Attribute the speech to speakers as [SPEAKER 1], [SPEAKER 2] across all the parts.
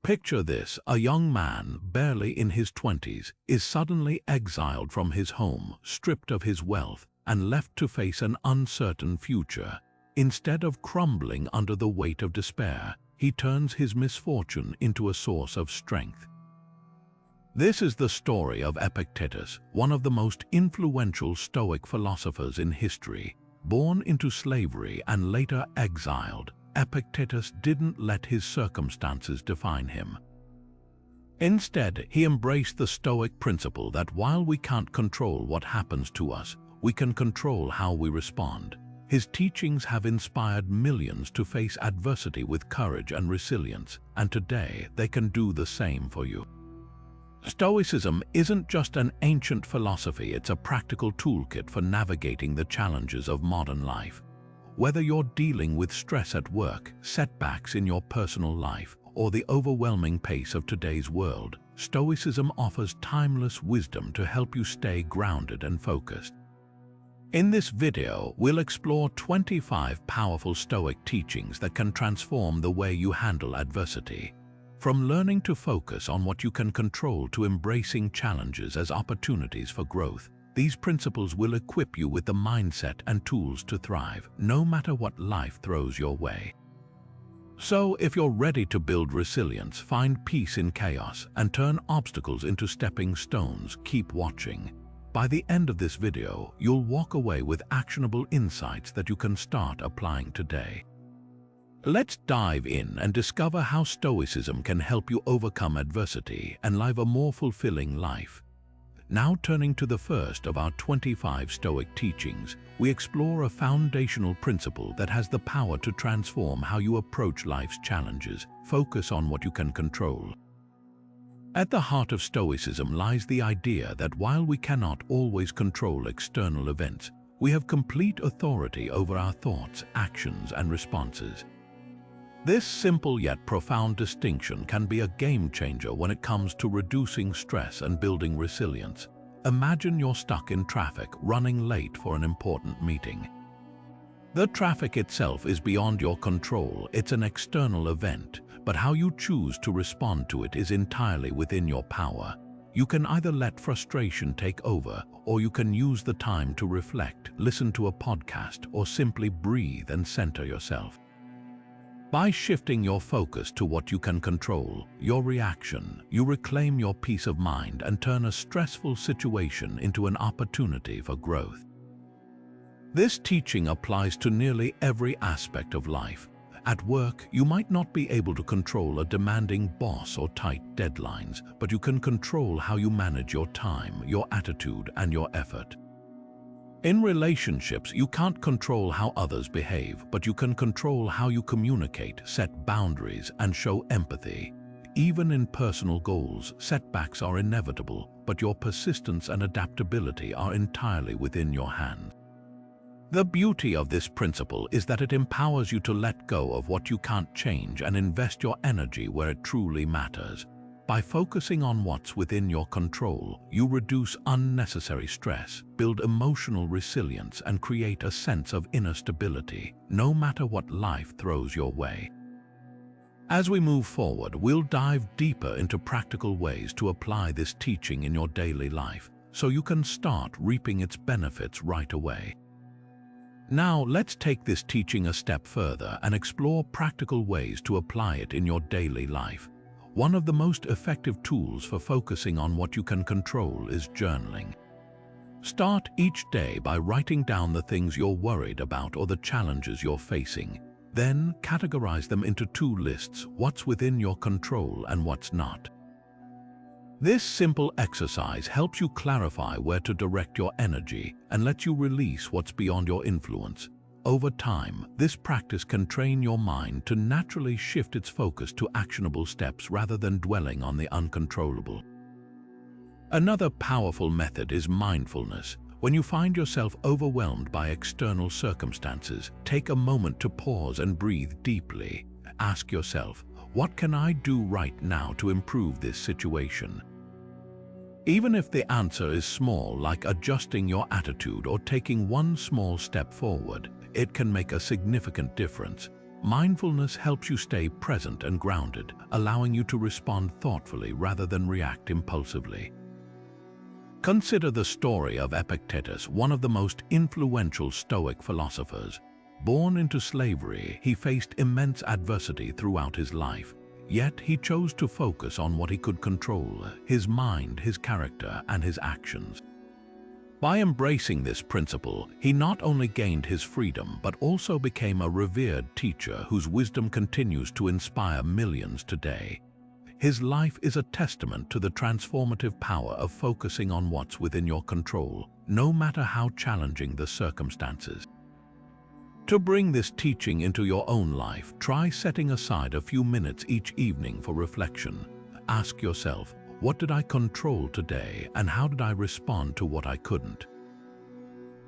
[SPEAKER 1] Picture this: a young man, barely in his 20s, is suddenly exiled from his home, stripped of his wealth, and left to face an uncertain future. Instead of crumbling under the weight of despair, he turns his misfortune into a source of strength. This is the story of Epictetus, one of the most influential Stoic philosophers in history. Born into slavery and later exiled, Epictetus didn't let his circumstances define him. Instead, he embraced the Stoic principle that while we can't control what happens to us, we can control how we respond. His teachings have inspired millions to face adversity with courage and resilience, and today they can do the same for you. Stoicism isn't just an ancient philosophy, it's a practical toolkit for navigating the challenges of modern life. Whether you're dealing with stress at work, setbacks in your personal life, or the overwhelming pace of today's world, Stoicism offers timeless wisdom to help you stay grounded and focused. In this video, we'll explore 25 powerful Stoic teachings that can transform the way you handle adversity. From learning to focus on what you can control to embracing challenges as opportunities for growth, these principles will equip you with the mindset and tools to thrive, no matter what life throws your way. So, if you're ready to build resilience, find peace in chaos, and turn obstacles into stepping stones, keep watching. By the end of this video, you'll walk away with actionable insights that you can start applying today. Let's dive in and discover how Stoicism can help you overcome adversity and live a more fulfilling life. Now, turning to the first of our 25 Stoic teachings, we explore a foundational principle that has the power to transform how you approach life's challenges. Focus on what you can control. At the heart of Stoicism lies the idea that while we cannot always control external events, we have complete authority over our thoughts, actions, and responses. This simple yet profound distinction can be a game changer when it comes to reducing stress and building resilience. Imagine you're stuck in traffic, running late for an important meeting. The traffic itself is beyond your control, it's an external event, but how you choose to respond to it is entirely within your power. You can either let frustration take over, or you can use the time to reflect, listen to a podcast, or simply breathe and center yourself. By shifting your focus to what you can control, your reaction, you reclaim your peace of mind and turn a stressful situation into an opportunity for growth. This teaching applies to nearly every aspect of life. At work, you might not be able to control a demanding boss or tight deadlines, but you can control how you manage your time, your attitude, and your effort. In relationships, you can't control how others behave, but you can control how you communicate, set boundaries, and show empathy. Even in personal goals, setbacks are inevitable, but your persistence and adaptability are entirely within your hands. The beauty of this principle is that it empowers you to let go of what you can't change and invest your energy where it truly matters. By focusing on what's within your control, you reduce unnecessary stress, build emotional resilience, and create a sense of inner stability, no matter what life throws your way. As we move forward, we'll dive deeper into practical ways to apply this teaching in your daily life, so you can start reaping its benefits right away. Now, let's take this teaching a step further and explore practical ways to apply it in your daily life. One of the most effective tools for focusing on what you can control is journaling. Start each day by writing down the things you're worried about or the challenges you're facing. Then categorize them into two lists: what's within your control and what's not. This simple exercise helps you clarify where to direct your energy and lets you release what's beyond your influence. Over time, this practice can train your mind to naturally shift its focus to actionable steps rather than dwelling on the uncontrollable. Another powerful method is mindfulness. When you find yourself overwhelmed by external circumstances, take a moment to pause and breathe deeply. Ask yourself, what can I do right now to improve this situation? Even if the answer is small, like adjusting your attitude or taking one small step forward, it can make a significant difference. Mindfulness helps you stay present and grounded, allowing you to respond thoughtfully rather than react impulsively. Consider the story of Epictetus, one of the most influential Stoic philosophers. Born into slavery, he faced immense adversity throughout his life, yet he chose to focus on what he could control: his mind, his character, and his actions. By embracing this principle, he not only gained his freedom but also became a revered teacher whose wisdom continues to inspire millions today. His life is a testament to the transformative power of focusing on what's within your control, no matter how challenging the circumstances. To bring this teaching into your own life, try setting aside a few minutes each evening for reflection. Ask yourself, what did I control today, and how did I respond to what I couldn't?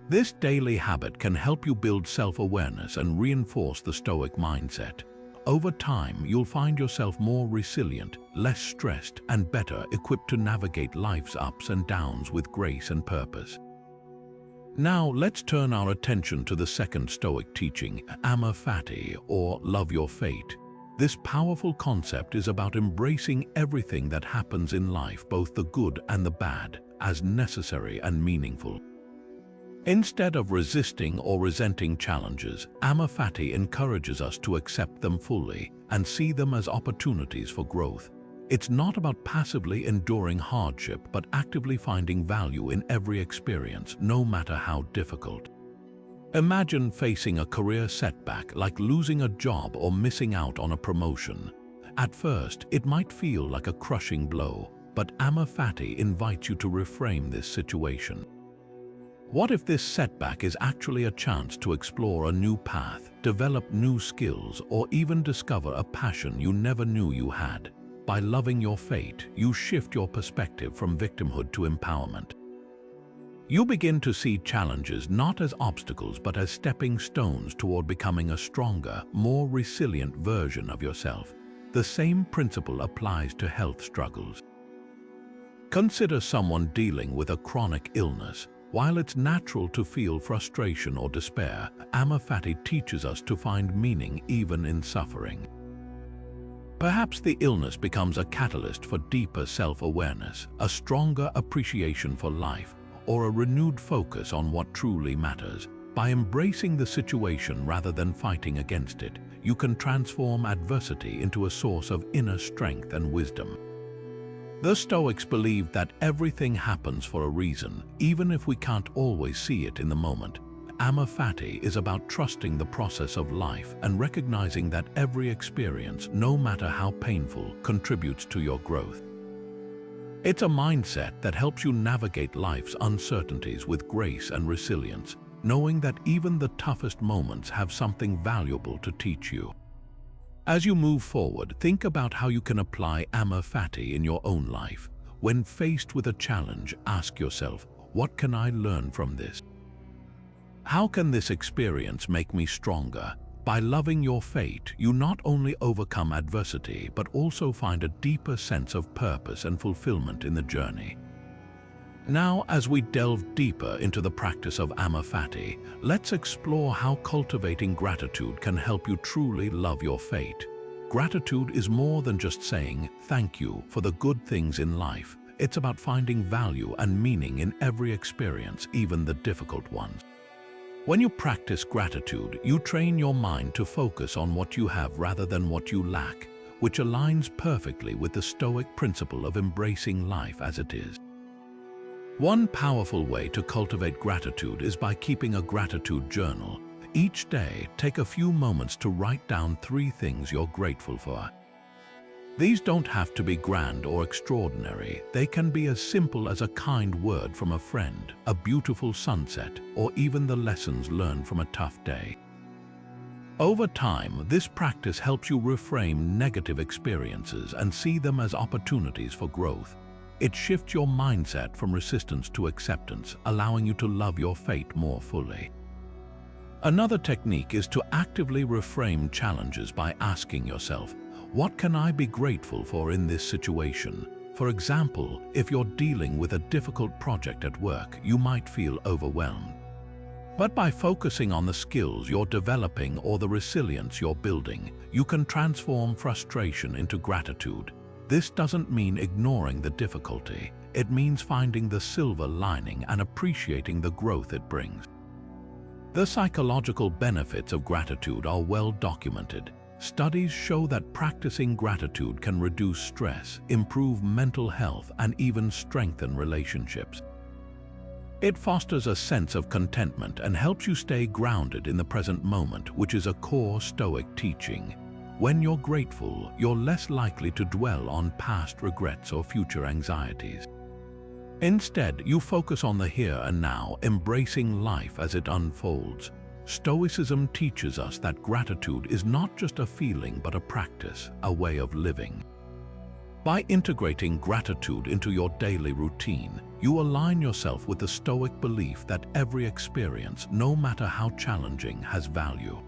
[SPEAKER 1] This daily habit can help you build self-awareness and reinforce the Stoic mindset. Over time, you'll find yourself more resilient, less stressed, and better equipped to navigate life's ups and downs with grace and purpose. Now, let's turn our attention to the second Stoic teaching, Amor Fati, or love your fate. This powerful concept is about embracing everything that happens in life, both the good and the bad, as necessary and meaningful. Instead of resisting or resenting challenges, Amor Fati encourages us to accept them fully and see them as opportunities for growth. It's not about passively enduring hardship, but actively finding value in every experience, no matter how difficult. Imagine facing a career setback like losing a job or missing out on a promotion. At first, it might feel like a crushing blow, but Amor Fati invites you to reframe this situation. What if this setback is actually a chance to explore a new path, develop new skills, or even discover a passion you never knew you had? By loving your fate, you shift your perspective from victimhood to empowerment. You begin to see challenges not as obstacles but as stepping stones toward becoming a stronger, more resilient version of yourself. The same principle applies to health struggles. Consider someone dealing with a chronic illness. While it's natural to feel frustration or despair, Amor Fati teaches us to find meaning even in suffering. Perhaps the illness becomes a catalyst for deeper self-awareness, a stronger appreciation for life, or a renewed focus on what truly matters. By embracing the situation rather than fighting against it, you can transform adversity into a source of inner strength and wisdom. The Stoics believed that everything happens for a reason, even if we can't always see it in the moment. Amor Fati is about trusting the process of life and recognizing that every experience, no matter how painful, contributes to your growth. It's a mindset that helps you navigate life's uncertainties with grace and resilience, knowing that even the toughest moments have something valuable to teach you. As you move forward, think about how you can apply Amor Fati in your own life. When faced with a challenge, ask yourself, what can I learn from this? How can this experience make me stronger? By loving your fate, you not only overcome adversity, but also find a deeper sense of purpose and fulfillment in the journey. Now, as we delve deeper into the practice of Amor Fati, let's explore how cultivating gratitude can help you truly love your fate. Gratitude is more than just saying thank you for the good things in life. It's about finding value and meaning in every experience, even the difficult ones. When you practice gratitude, you train your mind to focus on what you have rather than what you lack, which aligns perfectly with the Stoic principle of embracing life as it is. One powerful way to cultivate gratitude is by keeping a gratitude journal. Each day, take a few moments to write down 3 things you're grateful for. These don't have to be grand or extraordinary. They can be as simple as a kind word from a friend, a beautiful sunset, or even the lessons learned from a tough day. Over time, this practice helps you reframe negative experiences and see them as opportunities for growth. It shifts your mindset from resistance to acceptance, allowing you to love your fate more fully. Another technique is to actively reframe challenges by asking yourself, what can I be grateful for in this situation? For example, if you're dealing with a difficult project at work, you might feel overwhelmed. But by focusing on the skills you're developing or the resilience you're building, you can transform frustration into gratitude. This doesn't mean ignoring the difficulty. It means finding the silver lining and appreciating the growth it brings. The psychological benefits of gratitude are well documented. Studies show that practicing gratitude can reduce stress, improve mental health, and even strengthen relationships. It fosters a sense of contentment and helps you stay grounded in the present moment, which is a core Stoic teaching. When you're grateful, you're less likely to dwell on past regrets or future anxieties. Instead, you focus on the here and now, embracing life as it unfolds. Stoicism teaches us that gratitude is not just a feeling but a practice, a way of living. By integrating gratitude into your daily routine, you align yourself with the Stoic belief that every experience, no matter how challenging, has value.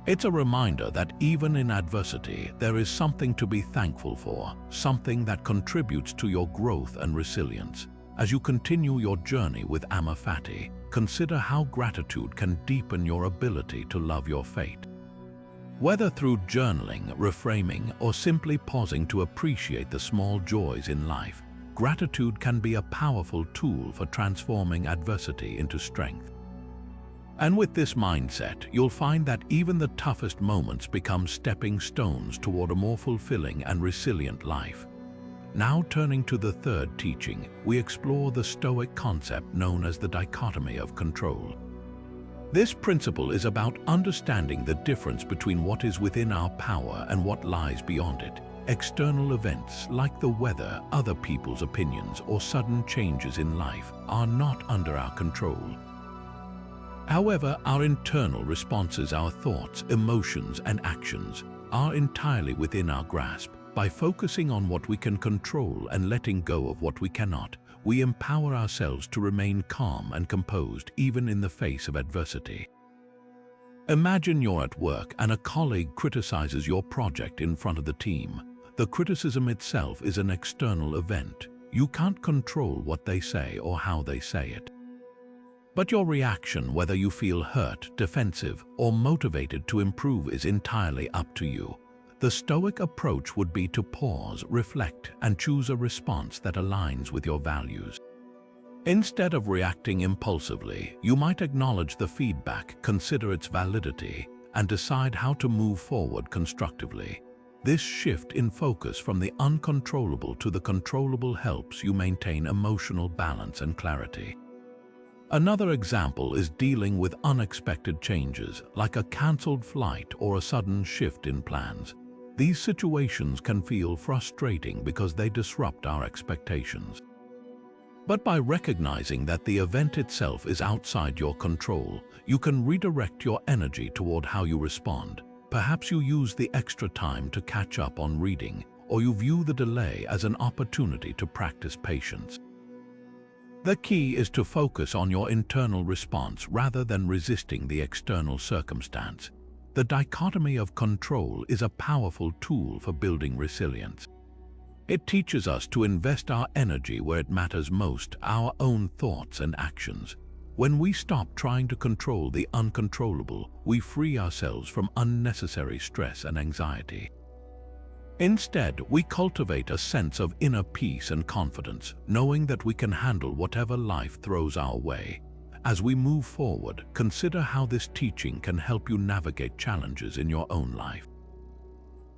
[SPEAKER 1] It's a reminder that even in adversity, there is something to be thankful for, something that contributes to your growth and resilience. As you continue your journey with Amor Fati, consider how gratitude can deepen your ability to love your fate. Whether through journaling, reframing, or simply pausing to appreciate the small joys in life, gratitude can be a powerful tool for transforming adversity into strength. And with this mindset, you'll find that even the toughest moments become stepping stones toward a more fulfilling and resilient life. Now turning to the third teaching, we explore the Stoic concept known as the Dichotomy of Control. This principle is about understanding the difference between what is within our power and what lies beyond it. External events like the weather, other people's opinions, or sudden changes in life are not under our control. However, our internal responses, our thoughts, emotions, and actions are entirely within our grasp. By focusing on what we can control and letting go of what we cannot, we empower ourselves to remain calm and composed even in the face of adversity. Imagine you're at work and a colleague criticizes your project in front of the team. The criticism itself is an external event. You can't control what they say or how they say it. But your reaction, whether you feel hurt, defensive, or motivated to improve, is entirely up to you. The Stoic approach would be to pause, reflect, and choose a response that aligns with your values. Instead of reacting impulsively, you might acknowledge the feedback, consider its validity, and decide how to move forward constructively. This shift in focus from the uncontrollable to the controllable helps you maintain emotional balance and clarity. Another example is dealing with unexpected changes, like a cancelled flight or a sudden shift in plans. These situations can feel frustrating because they disrupt our expectations. But by recognizing that the event itself is outside your control, you can redirect your energy toward how you respond. Perhaps you use the extra time to catch up on reading, or you view the delay as an opportunity to practice patience. The key is to focus on your internal response rather than resisting the external circumstance. The dichotomy of control is a powerful tool for building resilience. It teaches us to invest our energy where it matters most, our own thoughts and actions. When we stop trying to control the uncontrollable, we free ourselves from unnecessary stress and anxiety. Instead, we cultivate a sense of inner peace and confidence, knowing that we can handle whatever life throws our way. As we move forward, consider how this teaching can help you navigate challenges in your own life.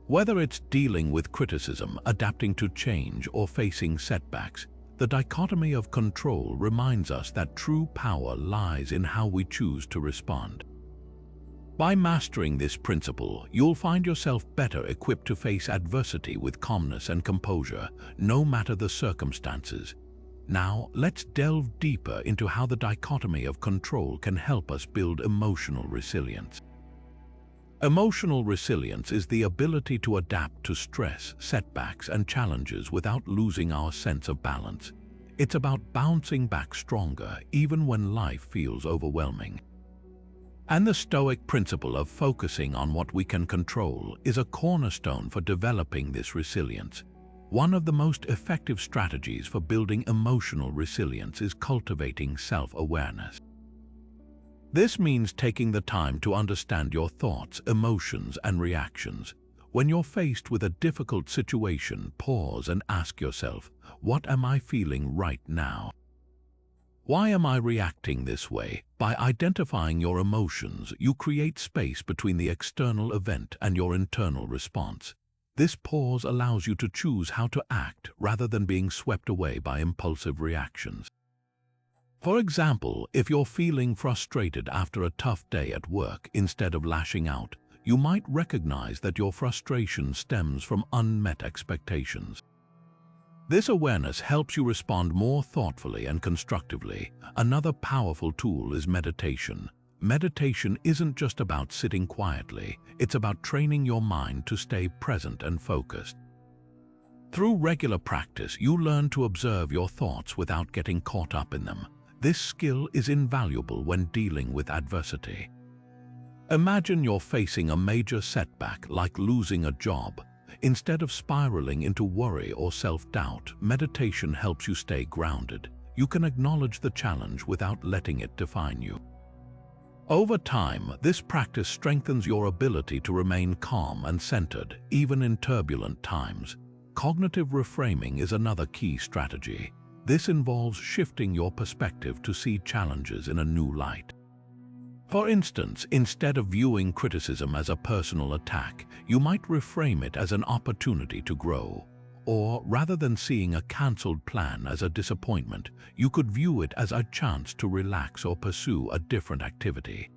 [SPEAKER 1] Whether it's dealing with criticism, adapting to change, or facing setbacks, the dichotomy of control reminds us that true power lies in how we choose to respond. By mastering this principle, you'll find yourself better equipped to face adversity with calmness and composure, no matter the circumstances. Now, let's delve deeper into how the dichotomy of control can help us build emotional resilience. Emotional resilience is the ability to adapt to stress, setbacks, and challenges without losing our sense of balance. It's about bouncing back stronger even when life feels overwhelming. And the Stoic principle of focusing on what we can control is a cornerstone for developing this resilience. One of the most effective strategies for building emotional resilience is cultivating self-awareness. This means taking the time to understand your thoughts, emotions, and reactions. When you're faced with a difficult situation, pause and ask yourself, what am I feeling right now? Why am I reacting this way? By identifying your emotions, you create space between the external event and your internal response. This pause allows you to choose how to act rather than being swept away by impulsive reactions. For example, if you're feeling frustrated after a tough day at work, instead of lashing out, you might recognize that your frustration stems from unmet expectations. This awareness helps you respond more thoughtfully and constructively. Another powerful tool is meditation. Meditation isn't just about sitting quietly, it's about training your mind to stay present and focused. Through regular practice, you learn to observe your thoughts without getting caught up in them. This skill is invaluable when dealing with adversity. Imagine you're facing a major setback like losing a job. Instead of spiraling into worry or self-doubt, meditation helps you stay grounded. You can acknowledge the challenge without letting it define you. Over time, this practice strengthens your ability to remain calm and centered, even in turbulent times. Cognitive reframing is another key strategy. This involves shifting your perspective to see challenges in a new light. For instance, instead of viewing criticism as a personal attack, you might reframe it as an opportunity to grow. Or, rather than seeing a cancelled plan as a disappointment, you could view it as a chance to relax or pursue a different activity.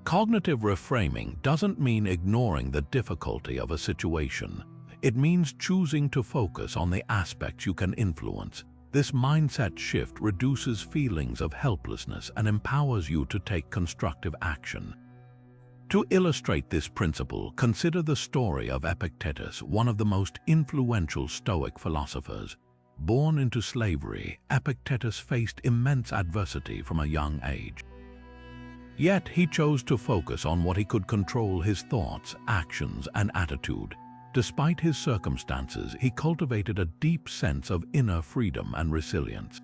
[SPEAKER 1] Cognitive reframing doesn't mean ignoring the difficulty of a situation. It means choosing to focus on the aspects you can influence. This mindset shift reduces feelings of helplessness and empowers you to take constructive action. To illustrate this principle, consider the story of Epictetus, one of the most influential Stoic philosophers. Born into slavery, Epictetus faced immense adversity from a young age. Yet he chose to focus on what he could control: his thoughts, actions, and attitude. Despite his circumstances, he cultivated a deep sense of inner freedom and resilience.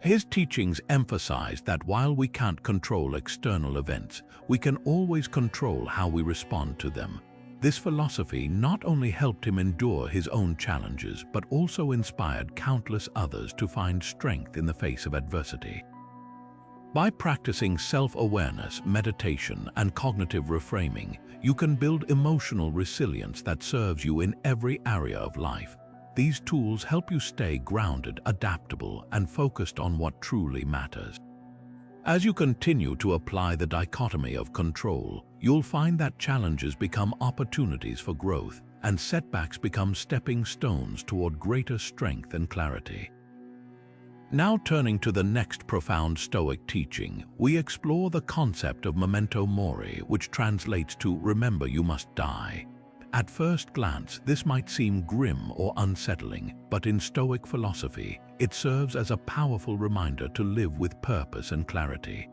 [SPEAKER 1] His teachings emphasize that while we can't control external events, we can always control how we respond to them. This philosophy not only helped him endure his own challenges, but also inspired countless others to find strength in the face of adversity. By practicing self-awareness, meditation, and cognitive reframing, you can build emotional resilience that serves you in every area of life. These tools help you stay grounded, adaptable, and focused on what truly matters. As you continue to apply the dichotomy of control, you'll find that challenges become opportunities for growth, and setbacks become stepping stones toward greater strength and clarity. Now turning to the next profound Stoic teaching, we explore the concept of Memento Mori, which translates to "remember you must die." At first glance, this might seem grim or unsettling, but in Stoic philosophy, it serves as a powerful reminder to live with purpose and clarity.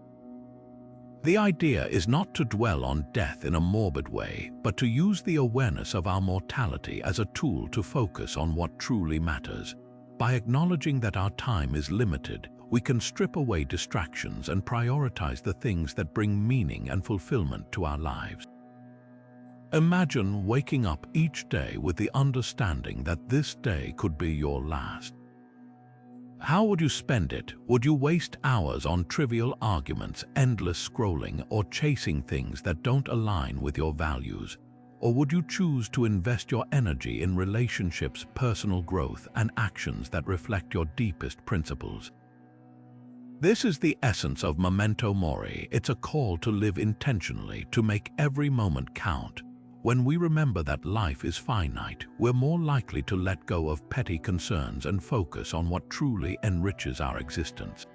[SPEAKER 1] The idea is not to dwell on death in a morbid way, but to use the awareness of our mortality as a tool to focus on what truly matters. By acknowledging that our time is limited, we can strip away distractions and prioritize the things that bring meaning and fulfillment to our lives. Imagine waking up each day with the understanding that this day could be your last. How would you spend it? Would you waste hours on trivial arguments, endless scrolling, or chasing things that don't align with your values? Or would you choose to invest your energy in relationships, personal growth, and actions that reflect your deepest principles? This is the essence of Memento Mori. It's a call to live intentionally, to make every moment count. When we remember that life is finite, we're more likely to let go of petty concerns and focus on what truly enriches our existence.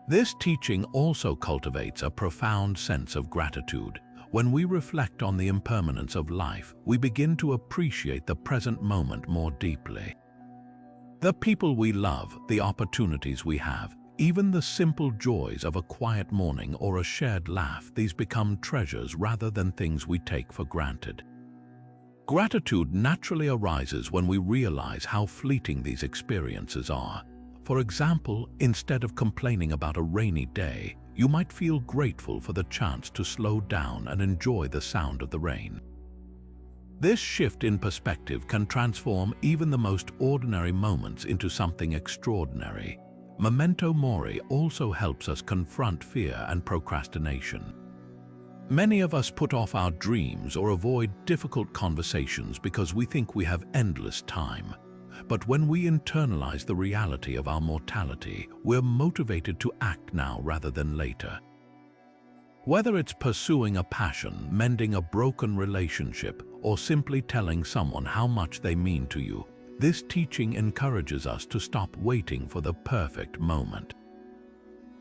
[SPEAKER 1] This teaching also cultivates a profound sense of gratitude. When we reflect on the impermanence of life, we begin to appreciate the present moment more deeply. The people we love, the opportunities we have, even the simple joys of a quiet morning or a shared laugh, these become treasures rather than things we take for granted. Gratitude naturally arises when we realize how fleeting these experiences are. For example, instead of complaining about a rainy day, you might feel grateful for the chance to slow down and enjoy the sound of the rain. This shift in perspective can transform even the most ordinary moments into something extraordinary. Memento Mori also helps us confront fear and procrastination. Many of us put off our dreams or avoid difficult conversations because we think we have endless time. But when we internalize the reality of our mortality, we're motivated to act now rather than later. Whether it's pursuing a passion, mending a broken relationship, or simply telling someone how much they mean to you, this teaching encourages us to stop waiting for the perfect moment.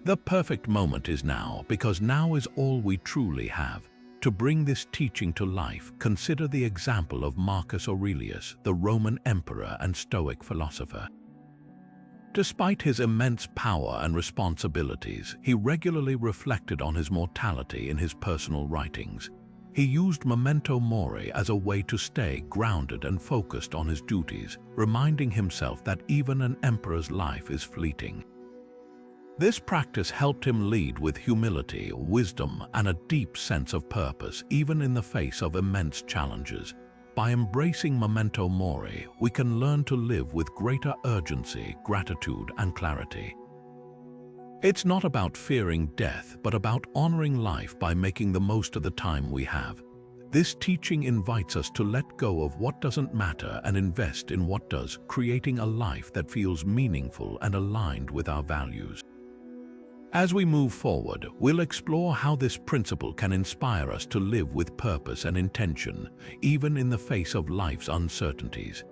[SPEAKER 1] The perfect moment is now, because now is all we truly have. To bring this teaching to life, consider the example of Marcus Aurelius, the Roman emperor and Stoic philosopher. Despite his immense power and responsibilities, he regularly reflected on his mortality in his personal writings. He used Memento Mori as a way to stay grounded and focused on his duties, reminding himself that even an emperor's life is fleeting. This practice helped him lead with humility, wisdom, and a deep sense of purpose, even in the face of immense challenges. By embracing Memento Mori, we can learn to live with greater urgency, gratitude, and clarity. It's not about fearing death, but about honoring life by making the most of the time we have. This teaching invites us to let go of what doesn't matter and invest in what does, creating a life that feels meaningful and aligned with our values. As we move forward, we'll explore how this principle can inspire us to live with purpose and intention, even in the face of life's uncertainties.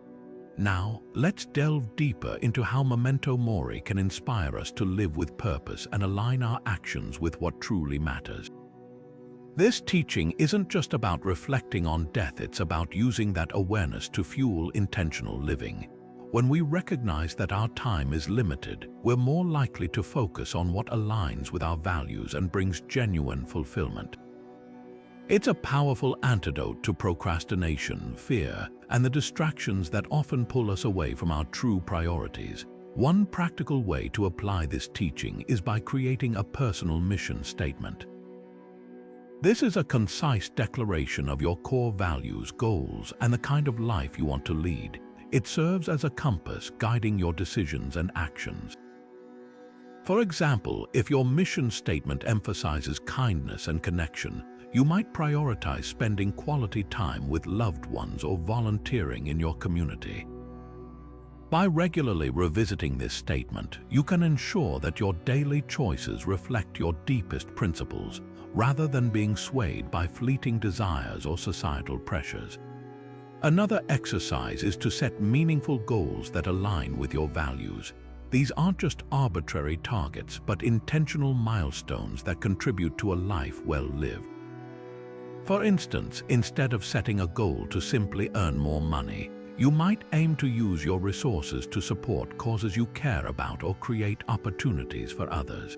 [SPEAKER 1] Now, let's delve deeper into how Memento Mori can inspire us to live with purpose and align our actions with what truly matters. This teaching isn't just about reflecting on death, it's about using that awareness to fuel intentional living. When we recognize that our time is limited, we're more likely to focus on what aligns with our values and brings genuine fulfillment. It's a powerful antidote to procrastination, fear, and the distractions that often pull us away from our true priorities. One practical way to apply this teaching is by creating a personal mission statement. This is a concise declaration of your core values, goals, and the kind of life you want to lead. It serves as a compass guiding your decisions and actions. For example, if your mission statement emphasizes kindness and connection, you might prioritize spending quality time with loved ones or volunteering in your community. By regularly revisiting this statement, you can ensure that your daily choices reflect your deepest principles, rather than being swayed by fleeting desires or societal pressures. Another exercise is to set meaningful goals that align with your values. These aren't just arbitrary targets, but intentional milestones that contribute to a life well lived. For instance, instead of setting a goal to simply earn more money, you might aim to use your resources to support causes you care about or create opportunities for others.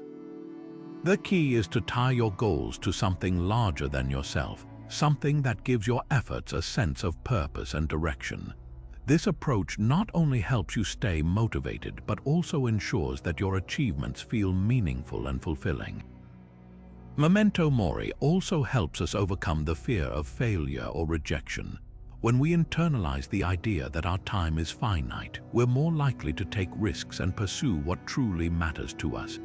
[SPEAKER 1] The key is to tie your goals to something larger than yourself, something that gives your efforts a sense of purpose and direction. This approach not only helps you stay motivated, but also ensures that your achievements feel meaningful and fulfilling. Memento Mori also helps us overcome the fear of failure or rejection. When we internalize the idea that our time is finite, we're more likely to take risks and pursue what truly matters to us.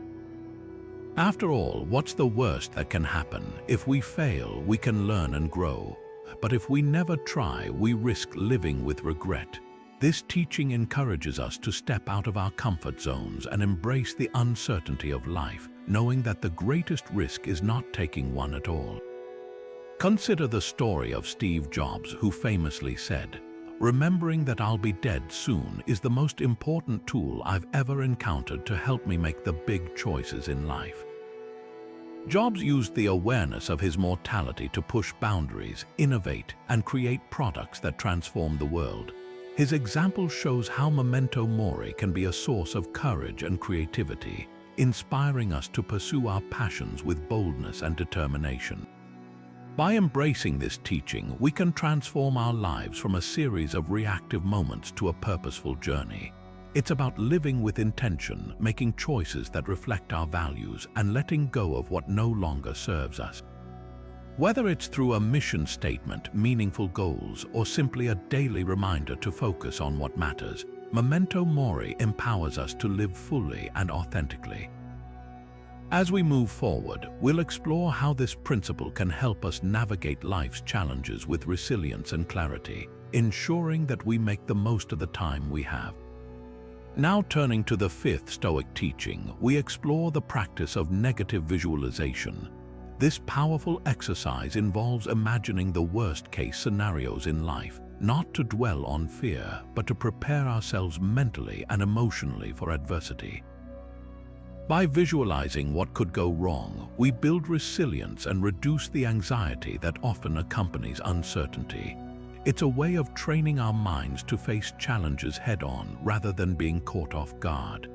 [SPEAKER 1] After all, what's the worst that can happen? If we fail, we can learn and grow. But if we never try, we risk living with regret. This teaching encourages us to step out of our comfort zones and embrace the uncertainty of life, knowing that the greatest risk is not taking one at all. Consider the story of Steve Jobs, who famously said, "Remembering that I'll be dead soon is the most important tool I've ever encountered to help me make the big choices in life." Jobs used the awareness of his mortality to push boundaries, innovate, and create products that transformed the world. His example shows how Memento Mori can be a source of courage and creativity, inspiring us to pursue our passions with boldness and determination. By embracing this teaching, we can transform our lives from a series of reactive moments to a purposeful journey. It's about living with intention, making choices that reflect our values, and letting go of what no longer serves us. Whether it's through a mission statement, meaningful goals, or simply a daily reminder to focus on what matters, Memento Mori empowers us to live fully and authentically. As we move forward, we'll explore how this principle can help us navigate life's challenges with resilience and clarity, ensuring that we make the most of the time we have. Now turning to the fifth Stoic teaching, we explore the practice of negative visualization. This powerful exercise involves imagining the worst-case scenarios in life, not to dwell on fear, but to prepare ourselves mentally and emotionally for adversity. By visualizing what could go wrong, we build resilience and reduce the anxiety that often accompanies uncertainty. It's a way of training our minds to face challenges head-on rather than being caught off guard.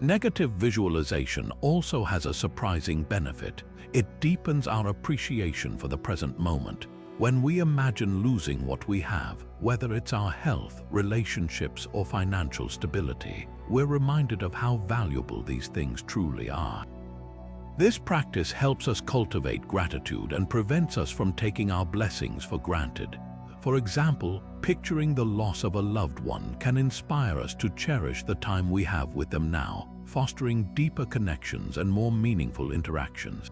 [SPEAKER 1] Negative visualization also has a surprising benefit. It deepens our appreciation for the present moment. When we imagine losing what we have, whether it's our health, relationships, or financial stability, we're reminded of how valuable these things truly are. This practice helps us cultivate gratitude and prevents us from taking our blessings for granted. For example, picturing the loss of a loved one can inspire us to cherish the time we have with them now, fostering deeper connections and more meaningful interactions.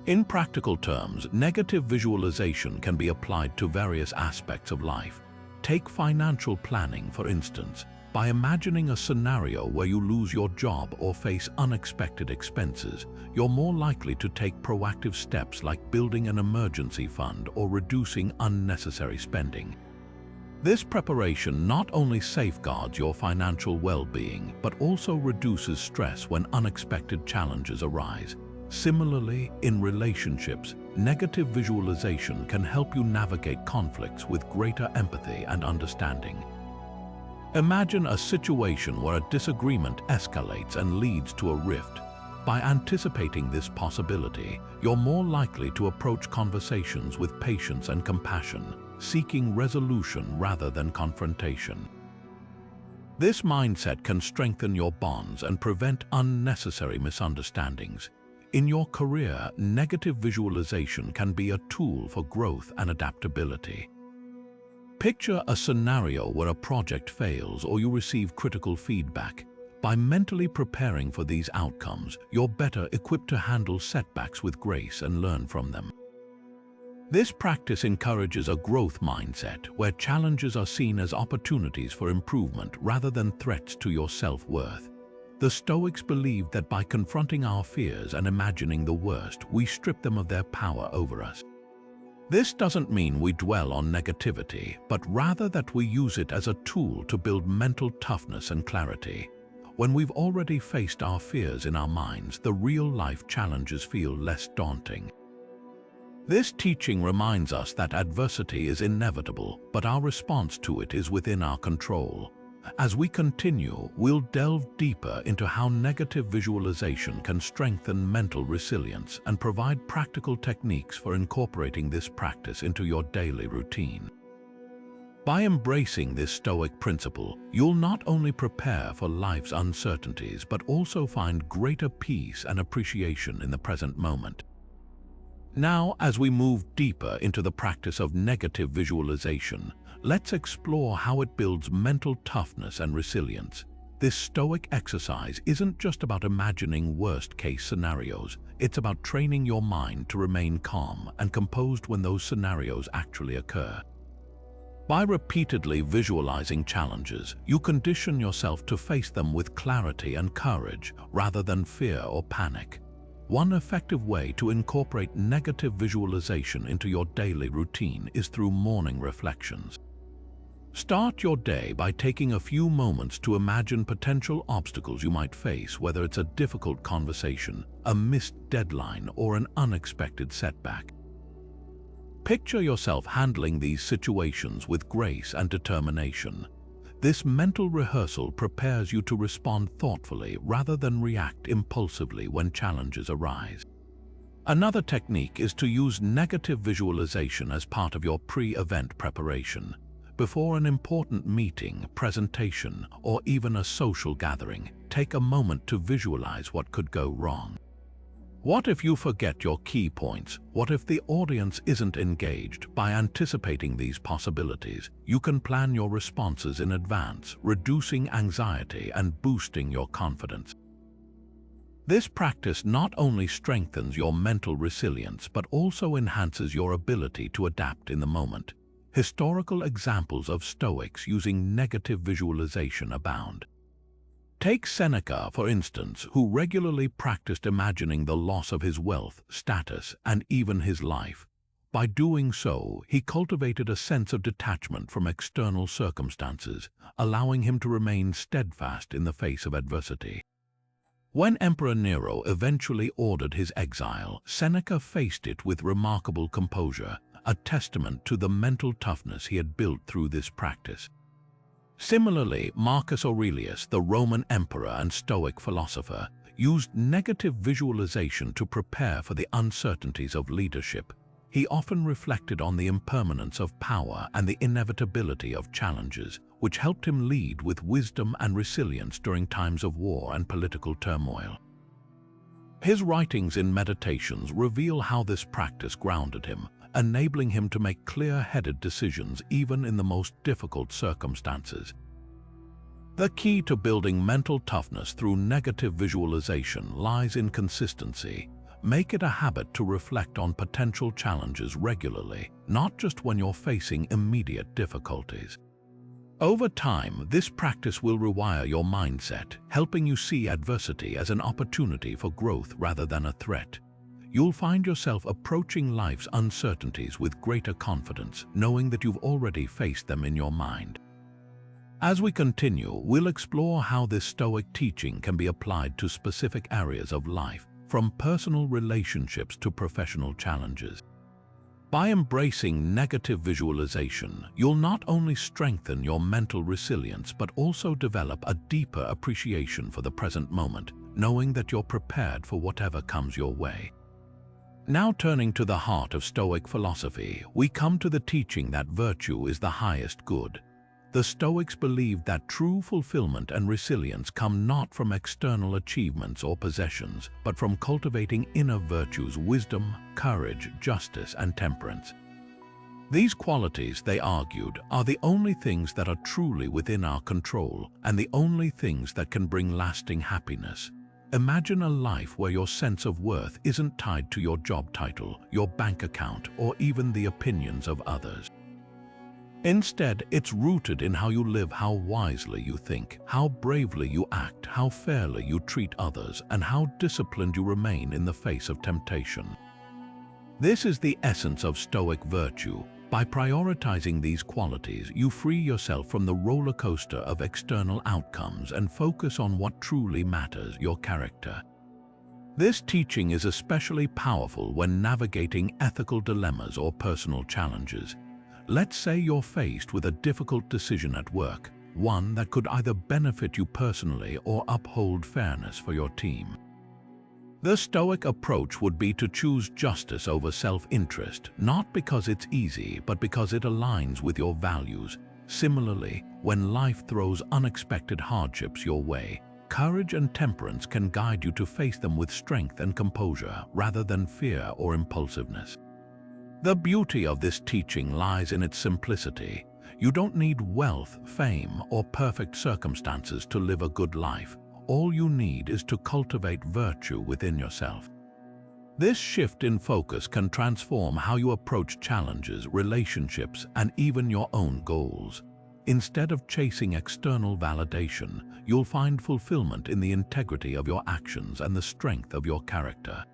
[SPEAKER 1] In practical terms, negative visualization can be applied to various aspects of life. Take financial planning, for instance. By imagining a scenario where you lose your job or face unexpected expenses, you're more likely to take proactive steps like building an emergency fund or reducing unnecessary spending. This preparation not only safeguards your financial well-being, but also reduces stress when unexpected challenges arise. Similarly, in relationships, negative visualization can help you navigate conflicts with greater empathy and understanding. Imagine a situation where a disagreement escalates and leads to a rift. By anticipating this possibility, you're more likely to approach conversations with patience and compassion, seeking resolution rather than confrontation. This mindset can strengthen your bonds and prevent unnecessary misunderstandings. In your career, negative visualization can be a tool for growth and adaptability. Picture a scenario where a project fails or you receive critical feedback. By mentally preparing for these outcomes, you're better equipped to handle setbacks with grace and learn from them. This practice encourages a growth mindset where challenges are seen as opportunities for improvement rather than threats to your self-worth. The Stoics believed that by confronting our fears and imagining the worst, we strip them of their power over us. This doesn't mean we dwell on negativity, but rather that we use it as a tool to build mental toughness and clarity. When we've already faced our fears in our minds, the real-life challenges feel less daunting. This teaching reminds us that adversity is inevitable, but our response to it is within our control. As we continue, we'll delve deeper into how negative visualization can strengthen mental resilience and provide practical techniques for incorporating this practice into your daily routine. By embracing this Stoic principle, you'll not only prepare for life's uncertainties, but also find greater peace and appreciation in the present moment. Now, as we move deeper into the practice of negative visualization, let's explore how it builds mental toughness and resilience. This Stoic exercise isn't just about imagining worst-case scenarios, it's about training your mind to remain calm and composed when those scenarios actually occur. By repeatedly visualizing challenges, you condition yourself to face them with clarity and courage rather than fear or panic. One effective way to incorporate negative visualization into your daily routine is through morning reflections. Start your day by taking a few moments to imagine potential obstacles you might face, whether it's a difficult conversation, a missed deadline, or an unexpected setback. Picture yourself handling these situations with grace and determination. This mental rehearsal prepares you to respond thoughtfully rather than react impulsively when challenges arise. Another technique is to use negative visualization as part of your pre-event preparation. before an important meeting, presentation, or even a social gathering, take a moment to visualize what could go wrong. What if you forget your key points? What if the audience isn't engaged? By anticipating these possibilities, you can plan your responses in advance, reducing anxiety and boosting your confidence. This practice not only strengthens your mental resilience but also enhances your ability to adapt in the moment. Historical examples of Stoics using negative visualization abound. Take Seneca, for instance, who regularly practiced imagining the loss of his wealth, status, and even his life. By doing so, he cultivated a sense of detachment from external circumstances, allowing him to remain steadfast in the face of adversity. When Emperor Nero eventually ordered his exile, Seneca faced it with remarkable composure, a testament to the mental toughness he had built through this practice. Similarly, Marcus Aurelius, the Roman emperor and Stoic philosopher, used negative visualization to prepare for the uncertainties of leadership. He often reflected on the impermanence of power and the inevitability of challenges, which helped him lead with wisdom and resilience during times of war and political turmoil. His writings in Meditations reveal how this practice grounded him, enabling him to make clear-headed decisions even in the most difficult circumstances. The key to building mental toughness through negative visualization lies in consistency. Make it a habit to reflect on potential challenges regularly, not just when you're facing immediate difficulties. Over time, this practice will rewire your mindset, helping you see adversity as an opportunity for growth rather than a threat. You'll find yourself approaching life's uncertainties with greater confidence, knowing that you've already faced them in your mind. As we continue, we'll explore how this Stoic teaching can be applied to specific areas of life, from personal relationships to professional challenges. By embracing negative visualization, you'll not only strengthen your mental resilience but also develop a deeper appreciation for the present moment, knowing that you're prepared for whatever comes your way. Now turning to the heart of Stoic philosophy, we come to the teaching that virtue is the highest good. The Stoics believed that true fulfillment and resilience come not from external achievements or possessions, but from cultivating inner virtues, wisdom, courage, justice, and temperance. These qualities, they argued, are the only things that are truly within our control and the only things that can bring lasting happiness. Imagine a life where your sense of worth isn't tied to your job title, your bank account, or even the opinions of others. Instead, it's rooted in how you live, how wisely you think, how bravely you act, how fairly you treat others, and how disciplined you remain in the face of temptation. This is the essence of Stoic virtue. By prioritizing these qualities, you free yourself from the roller coaster of external outcomes and focus on what truly matters, your character. This teaching is especially powerful when navigating ethical dilemmas or personal challenges. Let's say you're faced with a difficult decision at work, one that could either benefit you personally or uphold fairness for your team. The Stoic approach would be to choose justice over self-interest, not because it's easy, but because it aligns with your values. Similarly, when life throws unexpected hardships your way, courage and temperance can guide you to face them with strength and composure rather than fear or impulsiveness. The beauty of this teaching lies in its simplicity. You don't need wealth, fame, or perfect circumstances to live a good life. All you need is to cultivate virtue within yourself. This shift in focus can transform how you approach challenges, relationships, and even your own goals. Instead of chasing external validation, you'll find fulfillment in the integrity of your actions and the strength of your character.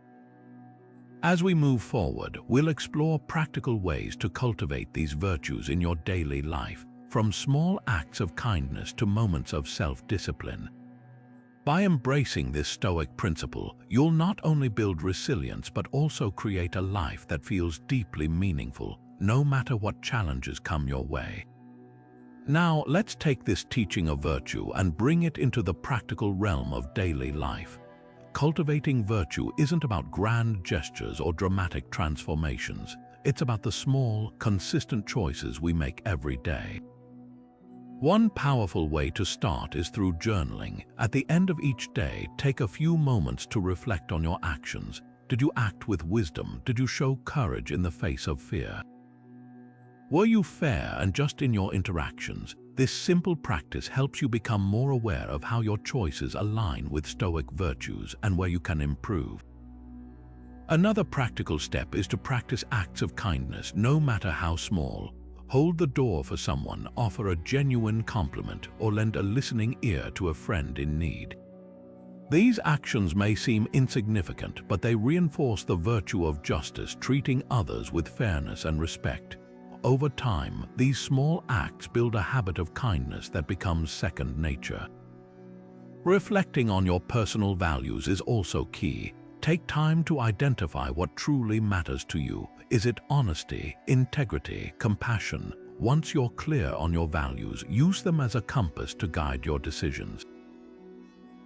[SPEAKER 1] As we move forward, we'll explore practical ways to cultivate these virtues in your daily life, from small acts of kindness to moments of self-discipline. By embracing this Stoic principle, you'll not only build resilience but also create a life that feels deeply meaningful, no matter what challenges come your way. Now, let's take this teaching of virtue and bring it into the practical realm of daily life. Cultivating virtue isn't about grand gestures or dramatic transformations. It's about the small, consistent choices we make every day. One powerful way to start is through journaling. At the end of each day, take a few moments to reflect on your actions. Did you act with wisdom? Did you show courage in the face of fear? Were you fair and just in your interactions? This simple practice helps you become more aware of how your choices align with Stoic virtues and where you can improve. Another practical step is to practice acts of kindness, no matter how small. Hold the door for someone, offer a genuine compliment, or lend a listening ear to a friend in need. These actions may seem insignificant, but they reinforce the virtue of justice, treating others with fairness and respect. Over time, these small acts build a habit of kindness that becomes second nature. Reflecting on your personal values is also key. Take time to identify what truly matters to you. Is it honesty, integrity, compassion? Once you're clear on your values, use them as a compass to guide your decisions.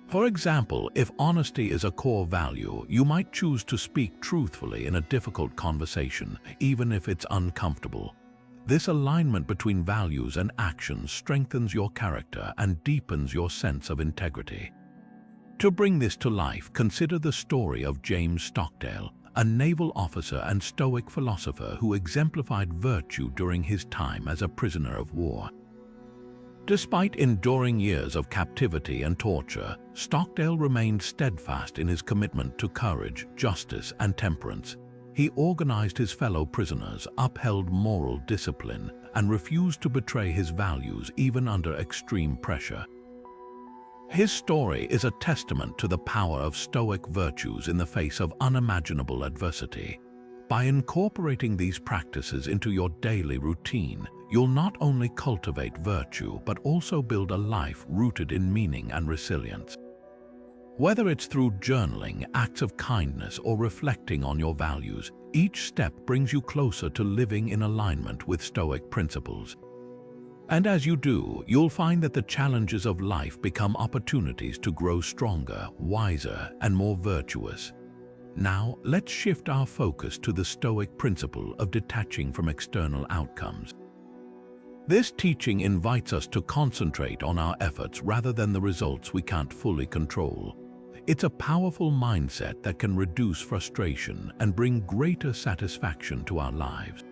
[SPEAKER 1] For example, if honesty is a core value, you might choose to speak truthfully in a difficult conversation, even if it's uncomfortable. This alignment between values and actions strengthens your character and deepens your sense of integrity. To bring this to life, consider the story of James Stockdale, a naval officer and Stoic philosopher who exemplified virtue during his time as a prisoner of war. Despite enduring years of captivity and torture, Stockdale remained steadfast in his commitment to courage, justice, and temperance. He organized his fellow prisoners, upheld moral discipline, and refused to betray his values even under extreme pressure. His story is a testament to the power of Stoic virtues in the face of unimaginable adversity. By incorporating these practices into your daily routine, you'll not only cultivate virtue but also build a life rooted in meaning and resilience. Whether it's through journaling, acts of kindness, or reflecting on your values, each step brings you closer to living in alignment with Stoic principles. And as you do, you'll find that the challenges of life become opportunities to grow stronger, wiser, and more virtuous. Now, let's shift our focus to the Stoic principle of detaching from external outcomes. This teaching invites us to concentrate on our efforts rather than the results we can't fully control. It's a powerful mindset that can reduce frustration and bring greater satisfaction to our lives.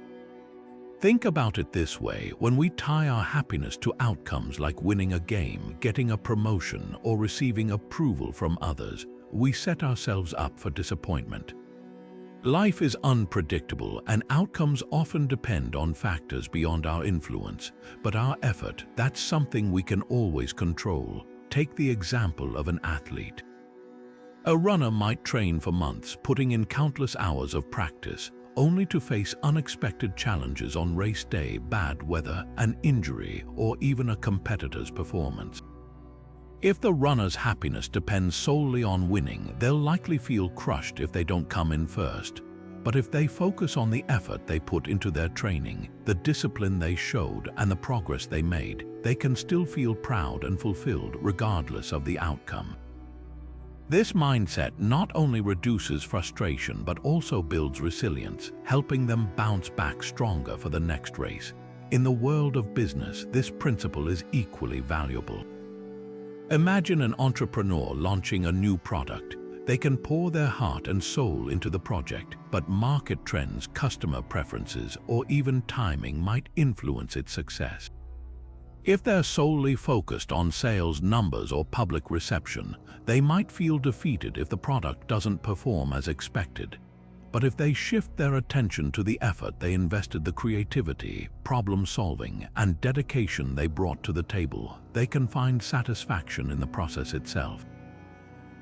[SPEAKER 1] Think about it this way: when we tie our happiness to outcomes like winning a game, getting a promotion, or receiving approval from others, we set ourselves up for disappointment. Life is unpredictable, and outcomes often depend on factors beyond our influence. But our effort, that's something we can always control. Take the example of an athlete. A runner might train for months, putting in countless hours of practice, only to face unexpected challenges on race day, bad weather, an injury, or even a competitor's performance. If the runner's happiness depends solely on winning, they'll likely feel crushed if they don't come in first. But if they focus on the effort they put into their training, the discipline they showed, and the progress they made, they can still feel proud and fulfilled regardless of the outcome. This mindset not only reduces frustration but also builds resilience, helping them bounce back stronger for the next race. In the world of business, this principle is equally valuable. Imagine an entrepreneur launching a new product. They can pour their heart and soul into the project, but market trends, customer preferences, or even timing might influence its success. If they're solely focused on sales numbers or public reception, they might feel defeated if the product doesn't perform as expected. But if they shift their attention to the effort they invested, the creativity, problem solving, and dedication they brought to the table, they can find satisfaction in the process itself.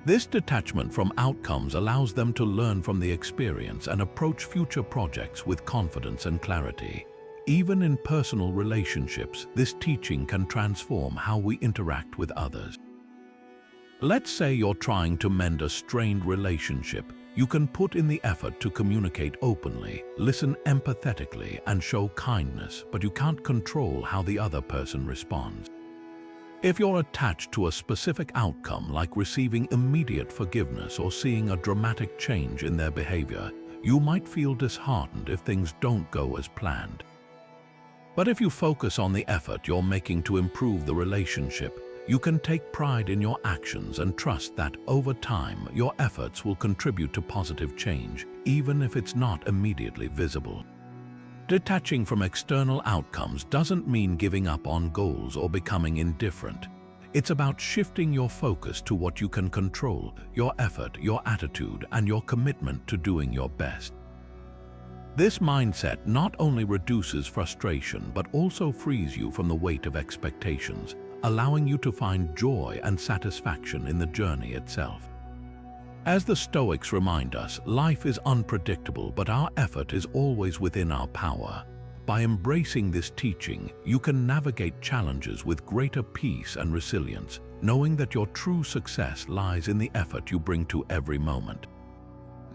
[SPEAKER 1] This detachment from outcomes allows them to learn from the experience and approach future projects with confidence and clarity. Even in personal relationships, this teaching can transform how we interact with others. Let's say you're trying to mend a strained relationship. You can put in the effort to communicate openly, listen empathetically, and show kindness, but you can't control how the other person responds. If you're attached to a specific outcome, like receiving immediate forgiveness or seeing a dramatic change in their behavior, you might feel disheartened if things don't go as planned. But if you focus on the effort you're making to improve the relationship, you can take pride in your actions and trust that over time your efforts will contribute to positive change, even if it's not immediately visible. Detaching from external outcomes doesn't mean giving up on goals or becoming indifferent. It's about shifting your focus to what you can control: your effort, your attitude, and your commitment to doing your best. This mindset not only reduces frustration but also frees you from the weight of expectations, allowing you to find joy and satisfaction in the journey itself. As the Stoics remind us, life is unpredictable, but our effort is always within our power. By embracing this teaching, you can navigate challenges with greater peace and resilience, knowing that your true success lies in the effort you bring to every moment.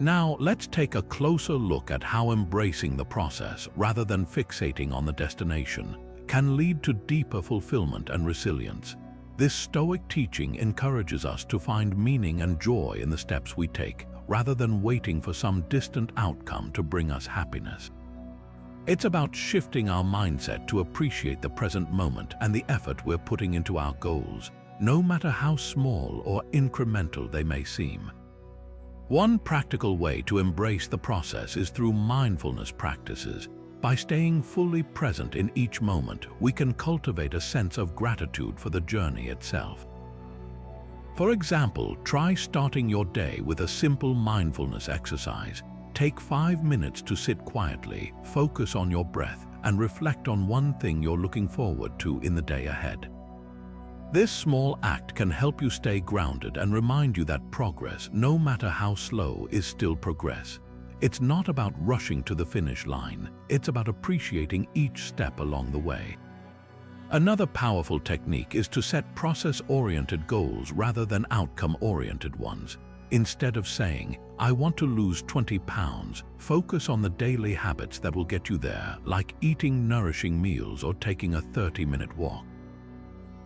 [SPEAKER 1] Now, let's take a closer look at how embracing the process, rather than fixating on the destination, can lead to deeper fulfillment and resilience. This Stoic teaching encourages us to find meaning and joy in the steps we take, rather than waiting for some distant outcome to bring us happiness. It's about shifting our mindset to appreciate the present moment and the effort we're putting into our goals, no matter how small or incremental they may seem. One practical way to embrace the process is through mindfulness practices. By staying fully present in each moment, we can cultivate a sense of gratitude for the journey itself. For example, try starting your day with a simple mindfulness exercise. Take 5 minutes to sit quietly, focus on your breath, and reflect on one thing you're looking forward to in the day ahead. This small act can help you stay grounded and remind you that progress, no matter how slow, is still progress. It's not about rushing to the finish line, it's about appreciating each step along the way. Another powerful technique is to set process-oriented goals rather than outcome-oriented ones. Instead of saying, "I want to lose 20 pounds, focus on the daily habits that will get you there, like eating nourishing meals or taking a 30-minute walk.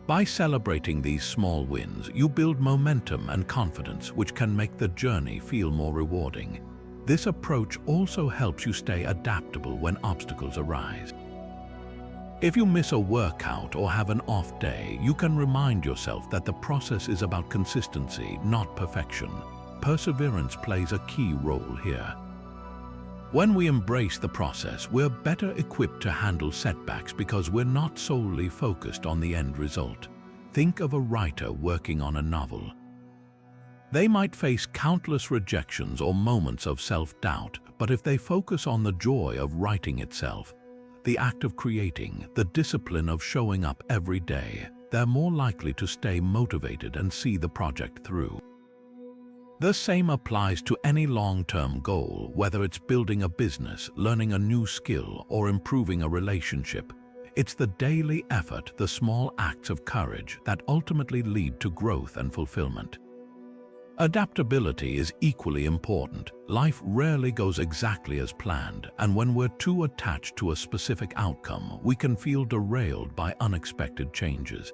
[SPEAKER 1] By celebrating these small wins, you build momentum and confidence, which can make the journey feel more rewarding. This approach also helps you stay adaptable when obstacles arise. If you miss a workout or have an off day, you can remind yourself that the process is about consistency, not perfection. Perseverance plays a key role here. When we embrace the process, we're better equipped to handle setbacks because we're not solely focused on the end result. Think of a writer working on a novel. They might face countless rejections or moments of self-doubt, but if they focus on the joy of writing itself, the act of creating, the discipline of showing up every day, they're more likely to stay motivated and see the project through. The same applies to any long-term goal, whether it's building a business, learning a new skill, or improving a relationship. It's the daily effort, the small acts of courage, that ultimately lead to growth and fulfillment. Adaptability is equally important. Life rarely goes exactly as planned, and when we're too attached to a specific outcome, we can feel derailed by unexpected changes.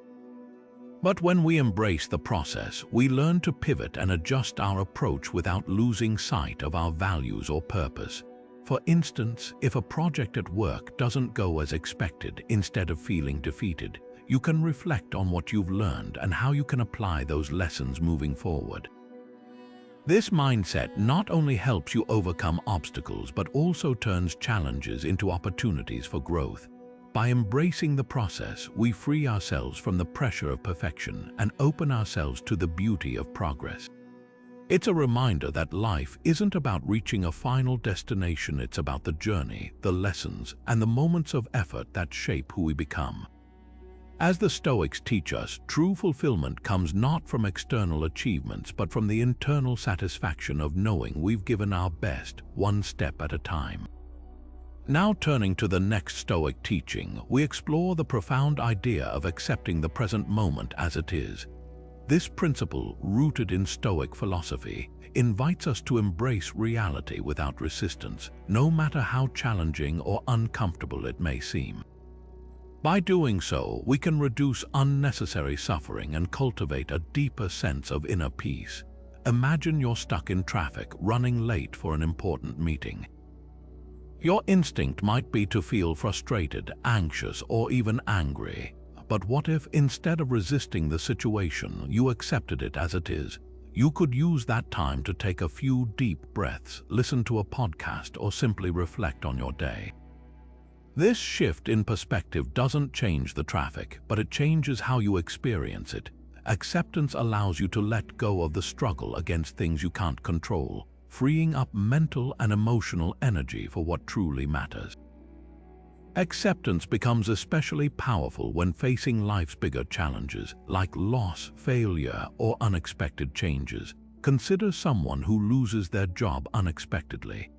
[SPEAKER 1] But when we embrace the process, we learn to pivot and adjust our approach without losing sight of our values or purpose. For instance, if a project at work doesn't go as expected, instead of feeling defeated, you can reflect on what you've learned and how you can apply those lessons moving forward. This mindset not only helps you overcome obstacles, but also turns challenges into opportunities for growth. By embracing the process, we free ourselves from the pressure of perfection and open ourselves to the beauty of progress. It's a reminder that life isn't about reaching a final destination, it's about the journey, the lessons, and the moments of effort that shape who we become. As the Stoics teach us, true fulfillment comes not from external achievements, but from the internal satisfaction of knowing we've given our best, one step at a time. Now turning to the next Stoic teaching, we explore the profound idea of accepting the present moment as it is. This principle, rooted in Stoic philosophy, invites us to embrace reality without resistance, no matter how challenging or uncomfortable it may seem. By doing so, we can reduce unnecessary suffering and cultivate a deeper sense of inner peace. Imagine you're stuck in traffic, running late for an important meeting. Your instinct might be to feel frustrated, anxious, or even angry. But what if, instead of resisting the situation, you accepted it as it is? You could use that time to take a few deep breaths, listen to a podcast, or simply reflect on your day. This shift in perspective doesn't change the traffic, but it changes how you experience it. Acceptance allows you to let go of the struggle against things you can't control, freeing up mental and emotional energy for what truly matters. Acceptance becomes especially powerful when facing life's bigger challenges, like loss, failure, or unexpected changes. Consider someone who loses their job unexpectedly.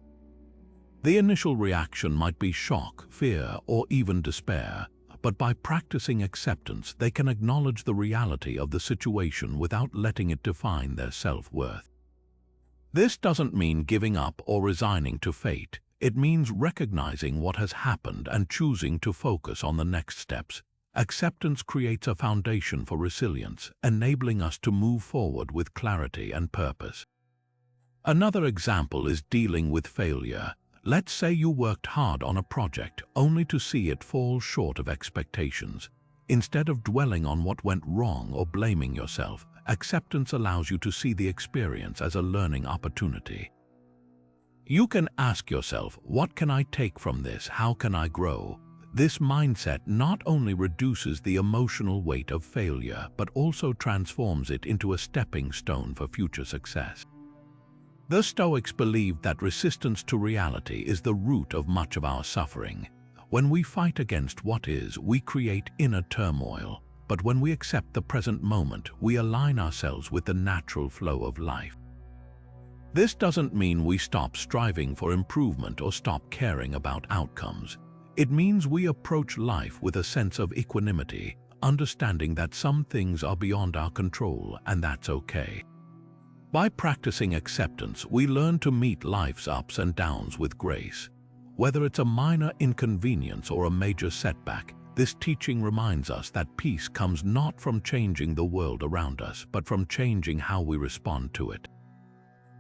[SPEAKER 1] The initial reaction might be shock, fear, or even despair, but by practicing acceptance, they can acknowledge the reality of the situation without letting it define their self-worth. This doesn't mean giving up or resigning to fate. It means recognizing what has happened and choosing to focus on the next steps. Acceptance creates a foundation for resilience, enabling us to move forward with clarity and purpose. Another example is dealing with failure. Let's say you worked hard on a project only to see it fall short of expectations. Instead of dwelling on what went wrong or blaming yourself, acceptance allows you to see the experience as a learning opportunity. You can ask yourself, what can I take from this? How can I grow? This mindset not only reduces the emotional weight of failure, but also transforms it into a stepping stone for future success. The Stoics believed that resistance to reality is the root of much of our suffering. When we fight against what is, we create inner turmoil. But when we accept the present moment, we align ourselves with the natural flow of life. This doesn't mean we stop striving for improvement or stop caring about outcomes. It means we approach life with a sense of equanimity, understanding that some things are beyond our control, and that's okay. By practicing acceptance, we learn to meet life's ups and downs with grace. Whether it's a minor inconvenience or a major setback, this teaching reminds us that peace comes not from changing the world around us, but from changing how we respond to it.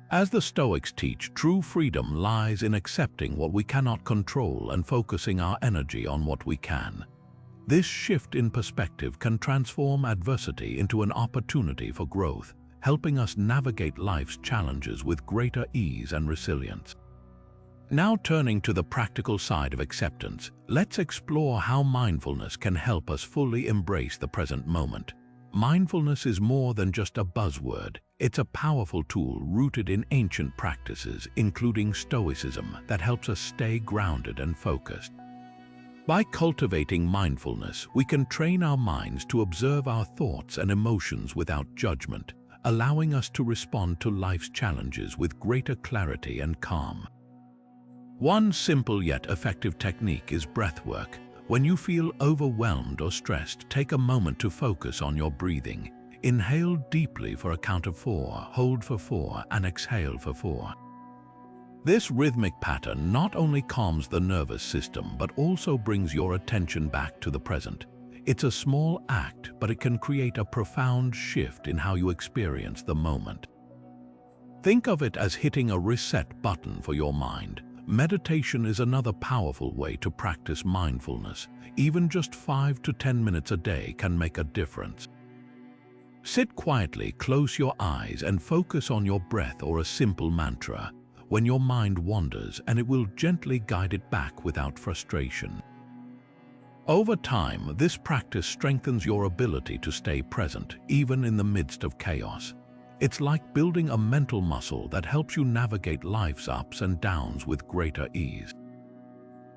[SPEAKER 1] As the Stoics teach, true freedom lies in accepting what we cannot control and focusing our energy on what we can. This shift in perspective can transform adversity into an opportunity for growth, helping us navigate life's challenges with greater ease and resilience. Now turning to the practical side of acceptance, let's explore how mindfulness can help us fully embrace the present moment. Mindfulness is more than just a buzzword. It's a powerful tool rooted in ancient practices, including Stoicism, that helps us stay grounded and focused. By cultivating mindfulness, we can train our minds to observe our thoughts and emotions without judgment, allowing us to respond to life's challenges with greater clarity and calm. One simple yet effective technique is breathwork. When you feel overwhelmed or stressed, take a moment to focus on your breathing. Inhale deeply for a count of 4, hold for 4, and exhale for 4. This rhythmic pattern not only calms the nervous system, but also brings your attention back to the present. It's a small act, but it can create a profound shift in how you experience the moment. Think of it as hitting a reset button for your mind. Meditation is another powerful way to practice mindfulness. Even just 5 to 10 minutes a day can make a difference. Sit quietly, close your eyes, and focus on your breath or a simple mantra. When your mind wanders, and it will gently guide it back without frustration. Over time, this practice strengthens your ability to stay present, even in the midst of chaos. It's like building a mental muscle that helps you navigate life's ups and downs with greater ease.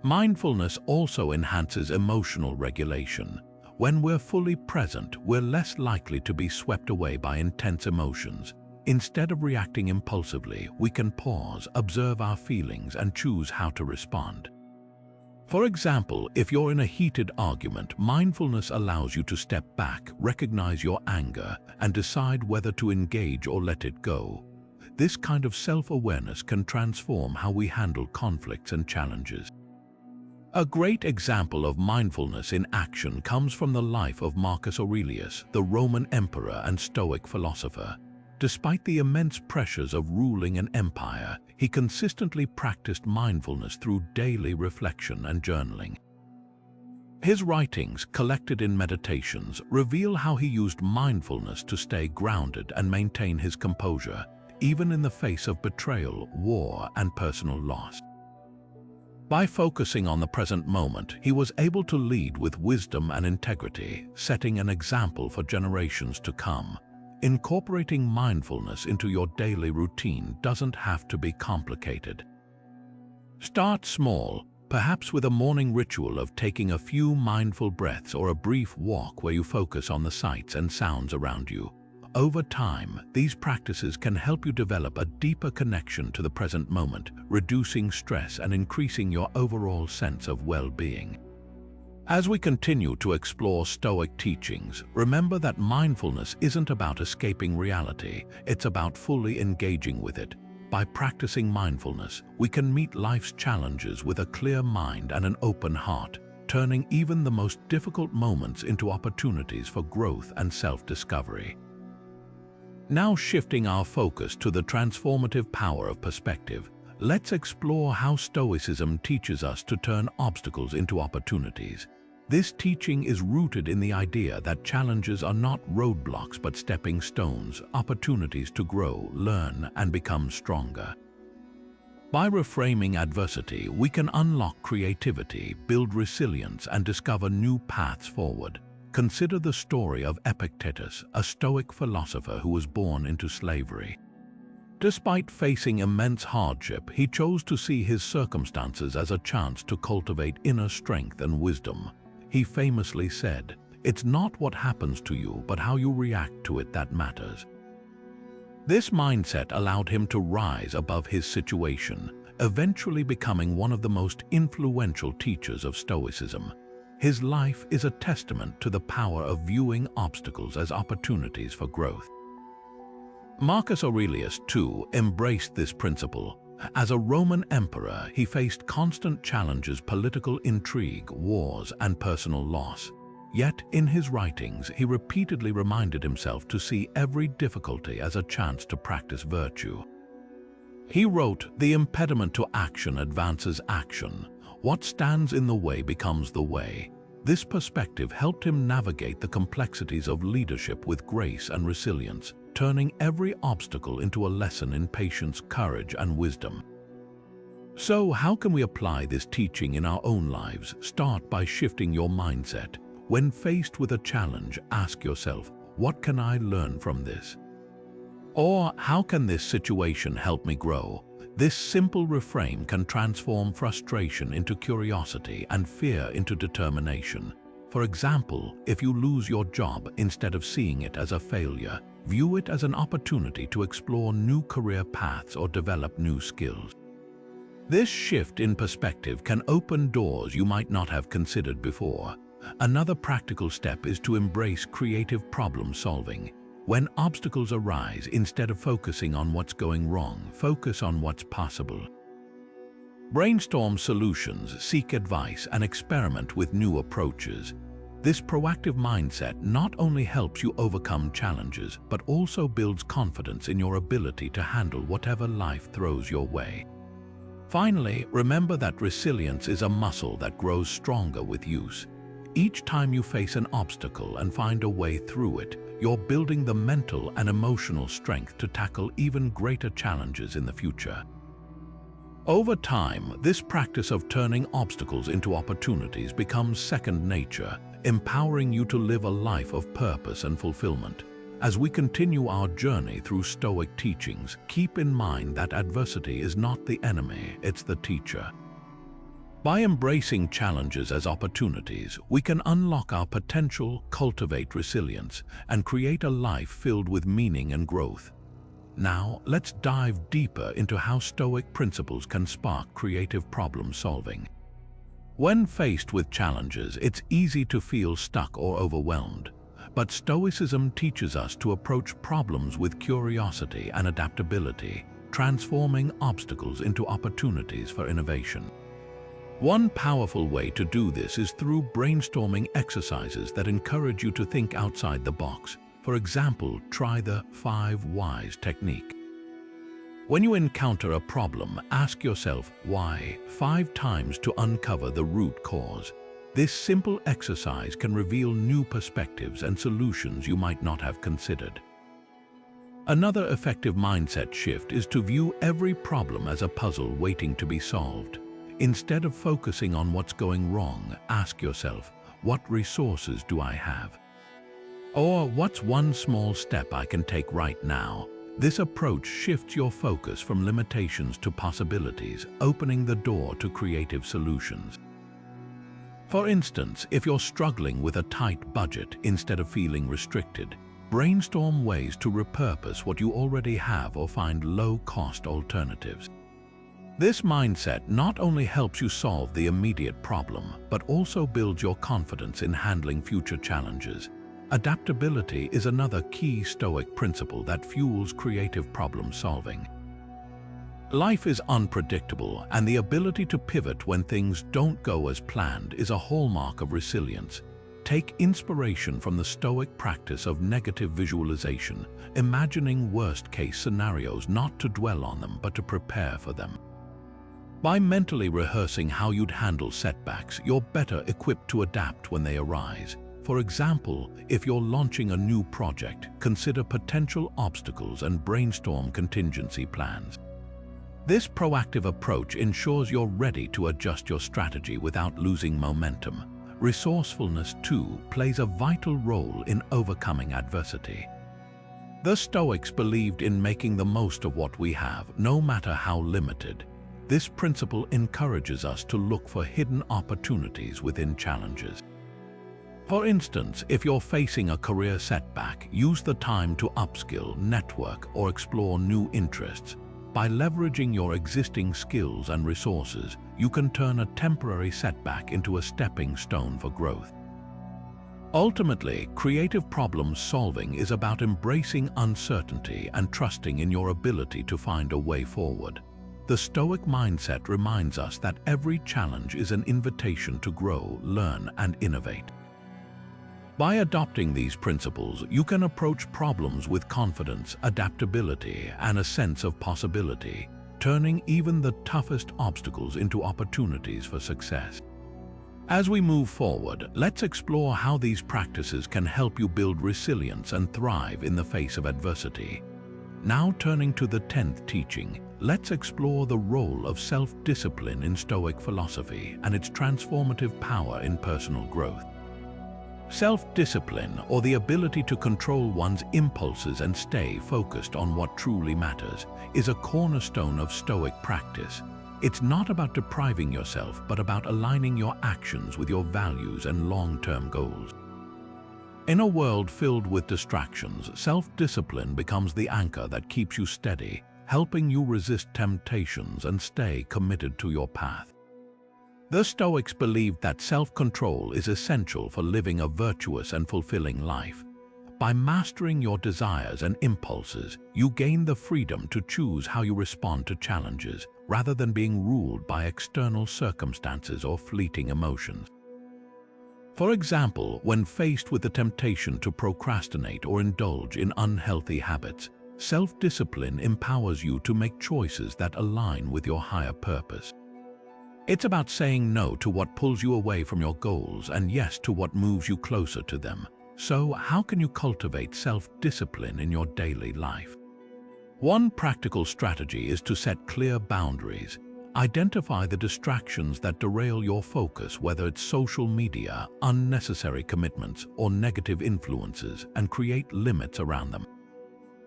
[SPEAKER 1] Mindfulness also enhances emotional regulation. When we're fully present, we're less likely to be swept away by intense emotions. Instead of reacting impulsively, we can pause, observe our feelings, and choose how to respond. For example, if you're in a heated argument, mindfulness allows you to step back, recognize your anger, and decide whether to engage or let it go. This kind of self-awareness can transform how we handle conflicts and challenges. A great example of mindfulness in action comes from the life of Marcus Aurelius, the Roman emperor and Stoic philosopher. Despite the immense pressures of ruling an empire, he consistently practiced mindfulness through daily reflection and journaling. His writings, collected in meditations, reveal how he used mindfulness to stay grounded and maintain his composure, even in the face of betrayal, war, and personal loss. By focusing on the present moment, he was able to lead with wisdom and integrity, setting an example for generations to come. Incorporating mindfulness into your daily routine doesn't have to be complicated. Start small, perhaps with a morning ritual of taking a few mindful breaths or a brief walk where you focus on the sights and sounds around you. Over time, these practices can help you develop a deeper connection to the present moment, reducing stress and increasing your overall sense of well-being. As we continue to explore Stoic teachings, remember that mindfulness isn't about escaping reality, it's about fully engaging with it. By practicing mindfulness, we can meet life's challenges with a clear mind and an open heart, turning even the most difficult moments into opportunities for growth and self-discovery. Now shifting our focus to the transformative power of perspective, let's explore how Stoicism teaches us to turn obstacles into opportunities. This teaching is rooted in the idea that challenges are not roadblocks but stepping stones, opportunities to grow, learn, and become stronger. By reframing adversity, we can unlock creativity, build resilience, and discover new paths forward. Consider the story of Epictetus, a Stoic philosopher who was born into slavery. Despite facing immense hardship, he chose to see his circumstances as a chance to cultivate inner strength and wisdom. He famously said, "It's not what happens to you, but how you react to it that matters." This mindset allowed him to rise above his situation, eventually becoming one of the most influential teachers of Stoicism. His life is a testament to the power of viewing obstacles as opportunities for growth. Marcus Aurelius, too, embraced this principle. As a Roman emperor, he faced constant challenges, political intrigue, wars, and personal loss. Yet, in his writings, he repeatedly reminded himself to see every difficulty as a chance to practice virtue. He wrote, "The impediment to action advances action. What stands in the way becomes the way." This perspective helped him navigate the complexities of leadership with grace and resilience, turning every obstacle into a lesson in patience, courage, and wisdom. So, how can we apply this teaching in our own lives? Start by shifting your mindset. When faced with a challenge, ask yourself, what can I learn from this? Or, how can this situation help me grow? This simple reframe can transform frustration into curiosity and fear into determination. For example, if you lose your job, instead of seeing it as a failure, view it as an opportunity to explore new career paths or develop new skills. This shift in perspective can open doors you might not have considered before. Another practical step is to embrace creative problem solving. When obstacles arise, instead of focusing on what's going wrong, focus on what's possible. Brainstorm solutions, seek advice, and experiment with new approaches. This proactive mindset not only helps you overcome challenges, but also builds confidence in your ability to handle whatever life throws your way. Finally, remember that resilience is a muscle that grows stronger with use. Each time you face an obstacle and find a way through it, you're building the mental and emotional strength to tackle even greater challenges in the future. Over time, this practice of turning obstacles into opportunities becomes second nature, empowering you to live a life of purpose and fulfillment. As we continue our journey through Stoic teachings, keep in mind that adversity is not the enemy, it's the teacher. By embracing challenges as opportunities, we can unlock our potential, cultivate resilience, and create a life filled with meaning and growth. Now, let's dive deeper into how Stoic principles can spark creative problem solving. When faced with challenges, it's easy to feel stuck or overwhelmed. But Stoicism teaches us to approach problems with curiosity and adaptability, transforming obstacles into opportunities for innovation. One powerful way to do this is through brainstorming exercises that encourage you to think outside the box. For example, try the 5 whys technique. When you encounter a problem, ask yourself why 5 times to uncover the root cause. This simple exercise can reveal new perspectives and solutions you might not have considered. Another effective mindset shift is to view every problem as a puzzle waiting to be solved. Instead of focusing on what's going wrong, ask yourself, what resources do I have? Or what's one small step I can take right now? This approach shifts your focus from limitations to possibilities, opening the door to creative solutions. For instance, if you're struggling with a tight budget instead of feeling restricted, brainstorm ways to repurpose what you already have or find low-cost alternatives. This mindset not only helps you solve the immediate problem, but also builds your confidence in handling future challenges. Adaptability is another key Stoic principle that fuels creative problem solving. Life is unpredictable, and the ability to pivot when things don't go as planned is a hallmark of resilience. Take inspiration from the Stoic practice of negative visualization, imagining worst-case scenarios, not to dwell on them but to prepare for them. By mentally rehearsing how you'd handle setbacks, you're better equipped to adapt when they arise. For example, if you're launching a new project, consider potential obstacles and brainstorm contingency plans. This proactive approach ensures you're ready to adjust your strategy without losing momentum. Resourcefulness, too, plays a vital role in overcoming adversity. The Stoics believed in making the most of what we have, no matter how limited. This principle encourages us to look for hidden opportunities within challenges. For instance, if you're facing a career setback, use the time to upskill, network, or explore new interests. By leveraging your existing skills and resources, you can turn a temporary setback into a stepping stone for growth. Ultimately, creative problem solving is about embracing uncertainty and trusting in your ability to find a way forward. The Stoic mindset reminds us that every challenge is an invitation to grow, learn, and innovate. By adopting these principles, you can approach problems with confidence, adaptability, and a sense of possibility, turning even the toughest obstacles into opportunities for success. As we move forward, let's explore how these practices can help you build resilience and thrive in the face of adversity. Now turning to the 10th teaching, let's explore the role of self-discipline in Stoic philosophy and its transformative power in personal growth. Self-discipline, or the ability to control one's impulses and stay focused on what truly matters, is a cornerstone of Stoic practice. It's not about depriving yourself, but about aligning your actions with your values and long-term goals. In a world filled with distractions, self-discipline becomes the anchor that keeps you steady, helping you resist temptations and stay committed to your path. The Stoics believed that self-control is essential for living a virtuous and fulfilling life. By mastering your desires and impulses, you gain the freedom to choose how you respond to challenges, rather than being ruled by external circumstances or fleeting emotions. For example, when faced with the temptation to procrastinate or indulge in unhealthy habits, self-discipline empowers you to make choices that align with your higher purpose. It's about saying no to what pulls you away from your goals and yes to what moves you closer to them. So, how can you cultivate self-discipline in your daily life? One practical strategy is to set clear boundaries. Identify the distractions that derail your focus, whether it's social media, unnecessary commitments, or negative influences, and create limits around them.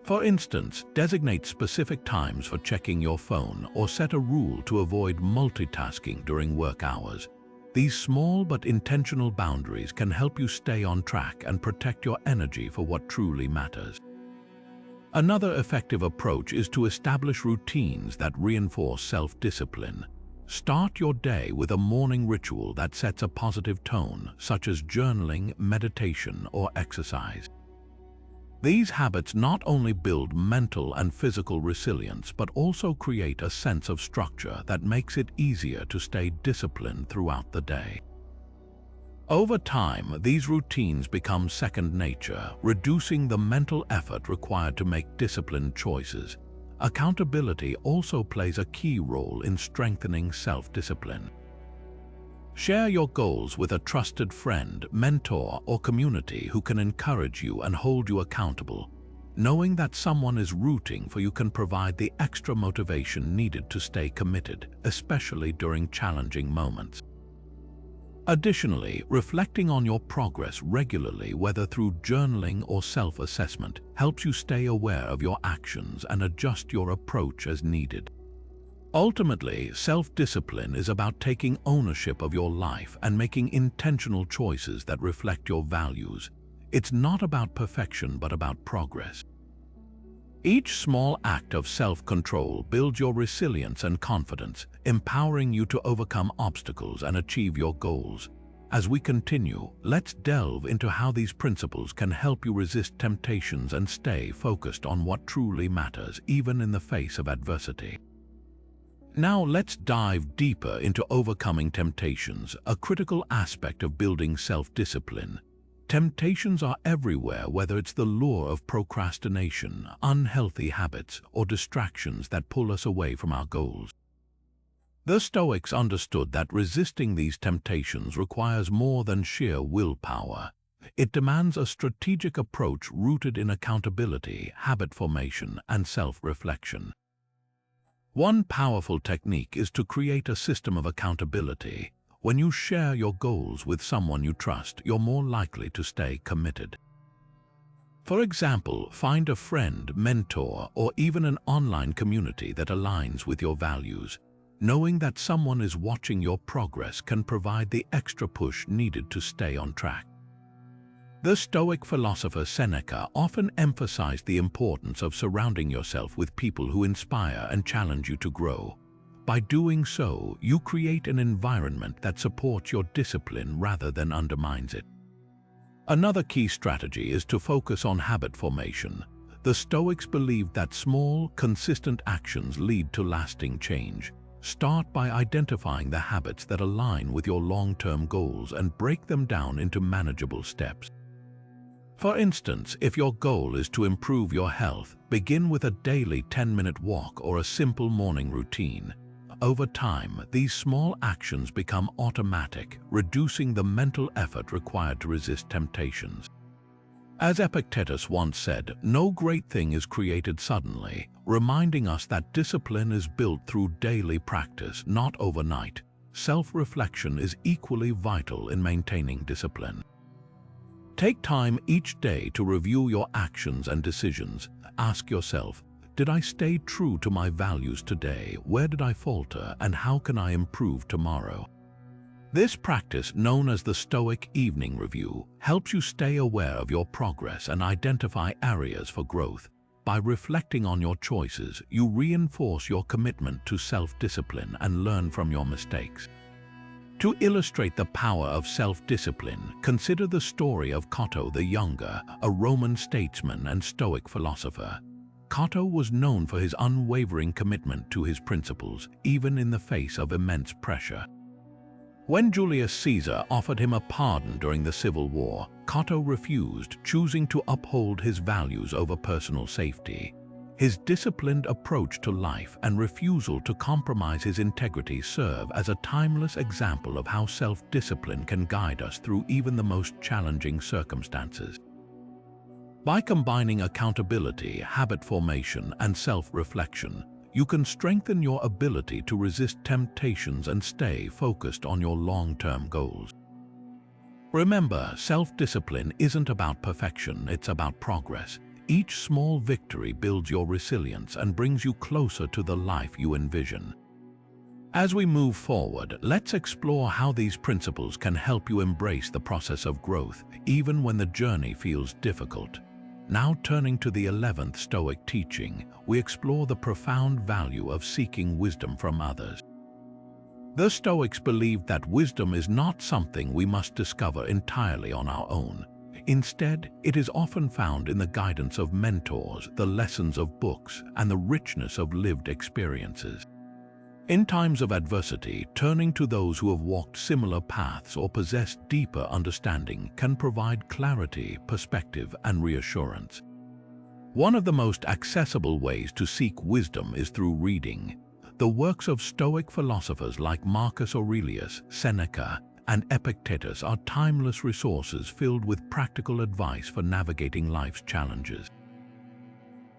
[SPEAKER 1] For instance, designate specific times for checking your phone or set a rule to avoid multitasking during work hours. These small but intentional boundaries can help you stay on track and protect your energy for what truly matters. Another effective approach is to establish routines that reinforce self-discipline. Start your day with a morning ritual that sets a positive tone, such as journaling, meditation, or exercise. These habits not only build mental and physical resilience, but also create a sense of structure that makes it easier to stay disciplined throughout the day. Over time, these routines become second nature, reducing the mental effort required to make disciplined choices. Accountability also plays a key role in strengthening self-discipline. Share your goals with a trusted friend, mentor, or community who can encourage you and hold you accountable. Knowing that someone is rooting for you can provide the extra motivation needed to stay committed, especially during challenging moments. Additionally, reflecting on your progress regularly, whether through journaling or self-assessment, helps you stay aware of your actions and adjust your approach as needed. Ultimately, self-discipline is about taking ownership of your life and making intentional choices that reflect your values. It's not about perfection, but about progress. Each small act of self-control builds your resilience and confidence, empowering you to overcome obstacles and achieve your goals. As we continue, let's delve into how these principles can help you resist temptations and stay focused on what truly matters, even in the face of adversity. Now let's dive deeper into overcoming temptations, a critical aspect of building self-discipline. Temptations are everywhere, whether it's the lure of procrastination, unhealthy habits, or distractions that pull us away from our goals. The Stoics understood that resisting these temptations requires more than sheer willpower. It demands a strategic approach rooted in accountability, habit formation, and self-reflection. One powerful technique is to create a system of accountability. When you share your goals with someone you trust, you're more likely to stay committed. For example, find a friend, mentor, or even an online community that aligns with your values. Knowing that someone is watching your progress can provide the extra push needed to stay on track. The Stoic philosopher Seneca often emphasized the importance of surrounding yourself with people who inspire and challenge you to grow. By doing so, you create an environment that supports your discipline rather than undermines it. Another key strategy is to focus on habit formation. The Stoics believed that small, consistent actions lead to lasting change. Start by identifying the habits that align with your long-term goals and break them down into manageable steps. For instance, if your goal is to improve your health, begin with a daily 10-minute walk or a simple morning routine. Over time, these small actions become automatic, reducing the mental effort required to resist temptations. As Epictetus once said, "No great thing is created suddenly," reminding us that discipline is built through daily practice, not overnight. Self-reflection is equally vital in maintaining discipline. Take time each day to review your actions and decisions. Ask yourself, did I stay true to my values today? Where did I falter? And how can I improve tomorrow? This practice, known as the Stoic Evening Review, helps you stay aware of your progress and identify areas for growth. By reflecting on your choices, you reinforce your commitment to self-discipline and learn from your mistakes. To illustrate the power of self-discipline, consider the story of Cato the Younger, a Roman statesman and Stoic philosopher. Cato was known for his unwavering commitment to his principles, even in the face of immense pressure. When Julius Caesar offered him a pardon during the Civil War, Cato refused, choosing to uphold his values over personal safety. His disciplined approach to life and refusal to compromise his integrity serve as a timeless example of how self-discipline can guide us through even the most challenging circumstances. By combining accountability, habit formation, and self-reflection, you can strengthen your ability to resist temptations and stay focused on your long-term goals. Remember, self-discipline isn't about perfection, it's about progress. Each small victory builds your resilience and brings you closer to the life you envision. As we move forward, let's explore how these principles can help you embrace the process of growth, even when the journey feels difficult. Now turning to the 11th Stoic teaching, we explore the profound value of seeking wisdom from others. The Stoics believed that wisdom is not something we must discover entirely on our own. Instead, it is often found in the guidance of mentors, the lessons of books, and the richness of lived experiences. In times of adversity, turning to those who have walked similar paths or possess deeper understanding can provide clarity, perspective, and reassurance. One of the most accessible ways to seek wisdom is through reading. The works of Stoic philosophers like Marcus Aurelius, Seneca, and Epictetus are timeless resources filled with practical advice for navigating life's challenges.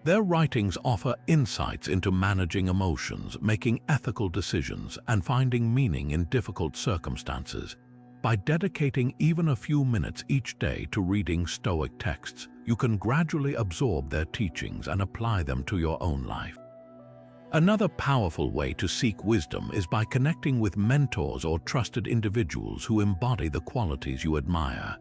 [SPEAKER 1] Their writings offer insights into managing emotions, making ethical decisions, and finding meaning in difficult circumstances. By dedicating even a few minutes each day to reading Stoic texts, you can gradually absorb their teachings and apply them to your own life. Another powerful way to seek wisdom is by connecting with mentors or trusted individuals who embody the qualities you admire.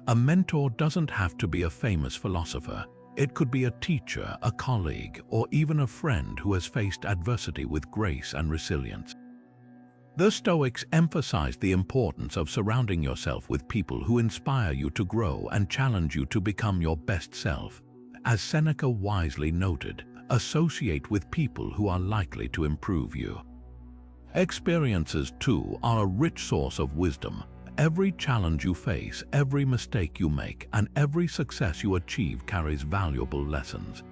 [SPEAKER 1] A mentor doesn't have to be a famous philosopher. It could be a teacher, a colleague, or even a friend who has faced adversity with grace and resilience. The Stoics emphasized the importance of surrounding yourself with people who inspire you to grow and challenge you to become your best self. As Seneca wisely noted, associate with people who are likely to improve you. Experiences, too, are a rich source of wisdom. Every challenge you face, every mistake you make, and every success you achieve carries valuable lessons.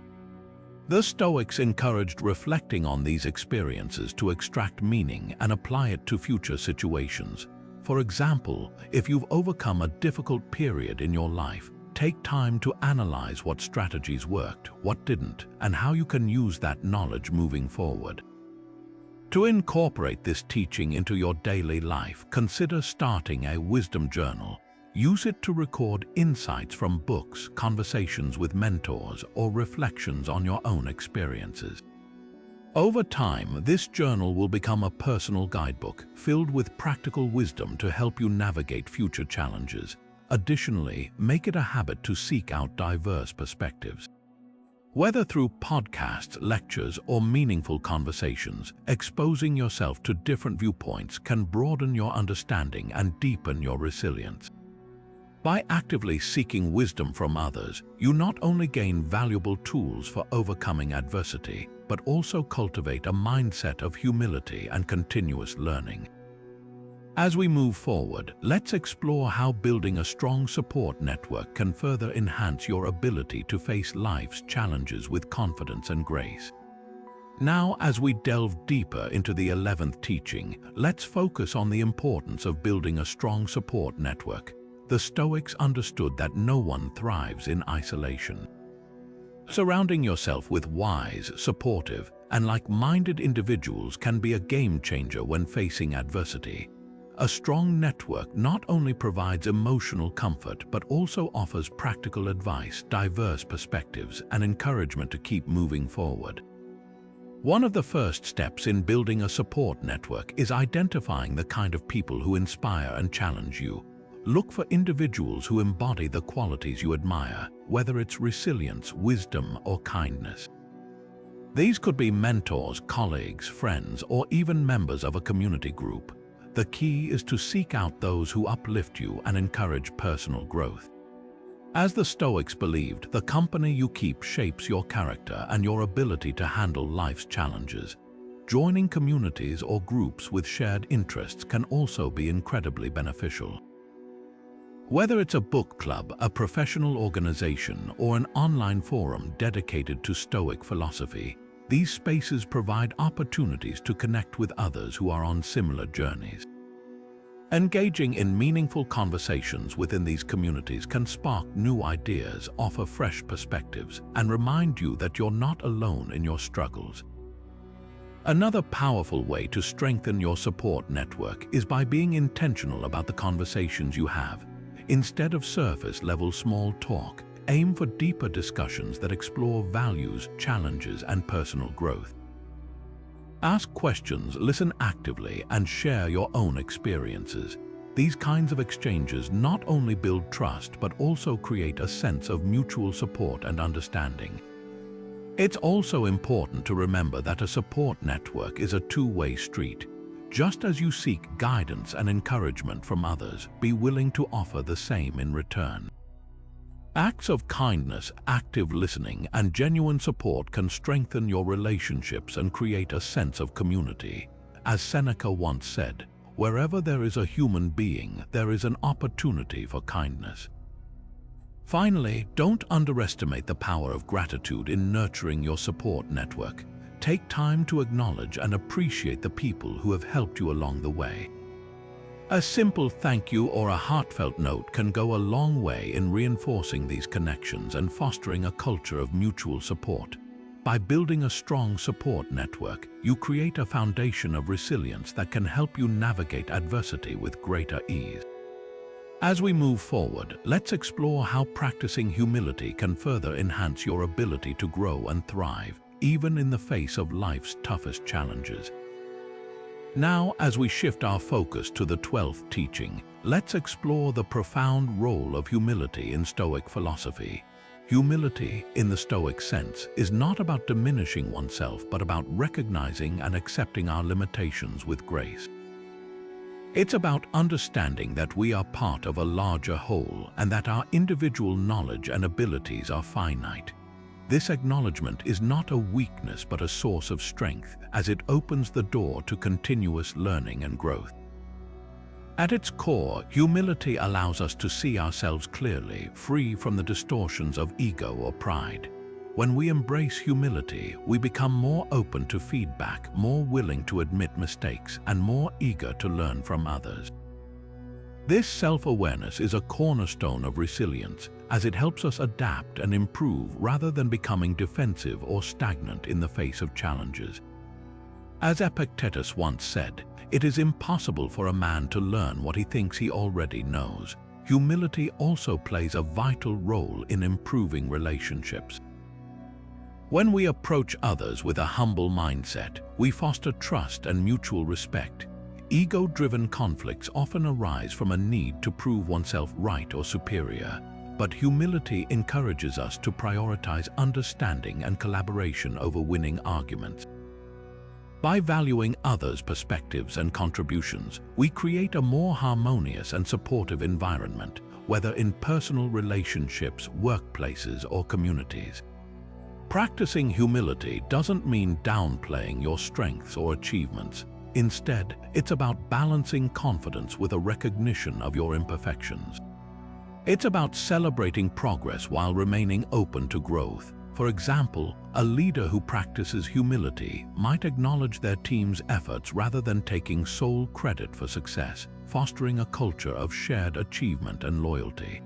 [SPEAKER 1] The Stoics encouraged reflecting on these experiences to extract meaning and apply it to future situations. For example, if you've overcome a difficult period in your life, take time to analyze what strategies worked, what didn't, and how you can use that knowledge moving forward. To incorporate this teaching into your daily life, consider starting a wisdom journal. Use it to record insights from books, conversations with mentors, or reflections on your own experiences. Over time, this journal will become a personal guidebook filled with practical wisdom to help you navigate future challenges. Additionally, make it a habit to seek out diverse perspectives. Whether through podcasts, lectures, or meaningful conversations, exposing yourself to different viewpoints can broaden your understanding and deepen your resilience. By actively seeking wisdom from others, you not only gain valuable tools for overcoming adversity, but also cultivate a mindset of humility and continuous learning. As we move forward, let's explore how building a strong support network can further enhance your ability to face life's challenges with confidence and grace. Now, as we delve deeper into the 11th teaching, let's focus on the importance of building a strong support network. The Stoics understood that no one thrives in isolation. Surrounding yourself with wise, supportive, and like-minded individuals can be a game changer when facing adversity. A strong network not only provides emotional comfort but also offers practical advice, diverse perspectives, and encouragement to keep moving forward. One of the first steps in building a support network is identifying the kind of people who inspire and challenge you. Look for individuals who embody the qualities you admire, whether it's resilience, wisdom, or kindness. These could be mentors, colleagues, friends, or even members of a community group. The key is to seek out those who uplift you and encourage personal growth. As the Stoics believed, the company you keep shapes your character and your ability to handle life's challenges. Joining communities or groups with shared interests can also be incredibly beneficial. Whether it's a book club, a professional organization, or an online forum dedicated to Stoic philosophy, these spaces provide opportunities to connect with others who are on similar journeys. Engaging in meaningful conversations within these communities can spark new ideas, offer fresh perspectives, and remind you that you're not alone in your struggles. Another powerful way to strengthen your support network is by being intentional about the conversations you have. Instead of surface-level small talk, aim for deeper discussions that explore values, challenges, and personal growth. Ask questions, listen actively, and share your own experiences. These kinds of exchanges not only build trust but also create a sense of mutual support and understanding. It's also important to remember that a support network is a two-way street. Just as you seek guidance and encouragement from others, be willing to offer the same in return. Acts of kindness, active listening, and genuine support can strengthen your relationships and create a sense of community. As Seneca once said, "Wherever there is a human being, there is an opportunity for kindness." Finally, don't underestimate the power of gratitude in nurturing your support network. Take time to acknowledge and appreciate the people who have helped you along the way. A simple thank you or a heartfelt note can go a long way in reinforcing these connections and fostering a culture of mutual support. By building a strong support network, you create a foundation of resilience that can help you navigate adversity with greater ease. As we move forward, let's explore how practicing humility can further enhance your ability to grow and thrive, even in the face of life's toughest challenges. Now, as we shift our focus to the 12th teaching, let's explore the profound role of humility in Stoic philosophy. Humility, in the Stoic sense, is not about diminishing oneself, but about recognizing and accepting our limitations with grace. It's about understanding that we are part of a larger whole and that our individual knowledge and abilities are finite. This acknowledgement is not a weakness but a source of strength, as it opens the door to continuous learning and growth. At its core, humility allows us to see ourselves clearly, free from the distortions of ego or pride. When we embrace humility, we become more open to feedback, more willing to admit mistakes, and more eager to learn from others. This self-awareness is a cornerstone of resilience, as it helps us adapt and improve rather than becoming defensive or stagnant in the face of challenges. As Epictetus once said, "It is impossible for a man to learn what he thinks he already knows." Humility also plays a vital role in improving relationships. When we approach others with a humble mindset, we foster trust and mutual respect. Ego-driven conflicts often arise from a need to prove oneself right or superior, but humility encourages us to prioritize understanding and collaboration over winning arguments. By valuing others' perspectives and contributions, we create a more harmonious and supportive environment, whether in personal relationships, workplaces, or communities. Practicing humility doesn't mean downplaying your strengths or achievements. Instead, it's about balancing confidence with a recognition of your imperfections. It's about celebrating progress while remaining open to growth. For example, a leader who practices humility might acknowledge their team's efforts rather than taking sole credit for success, fostering a culture of shared achievement and loyalty.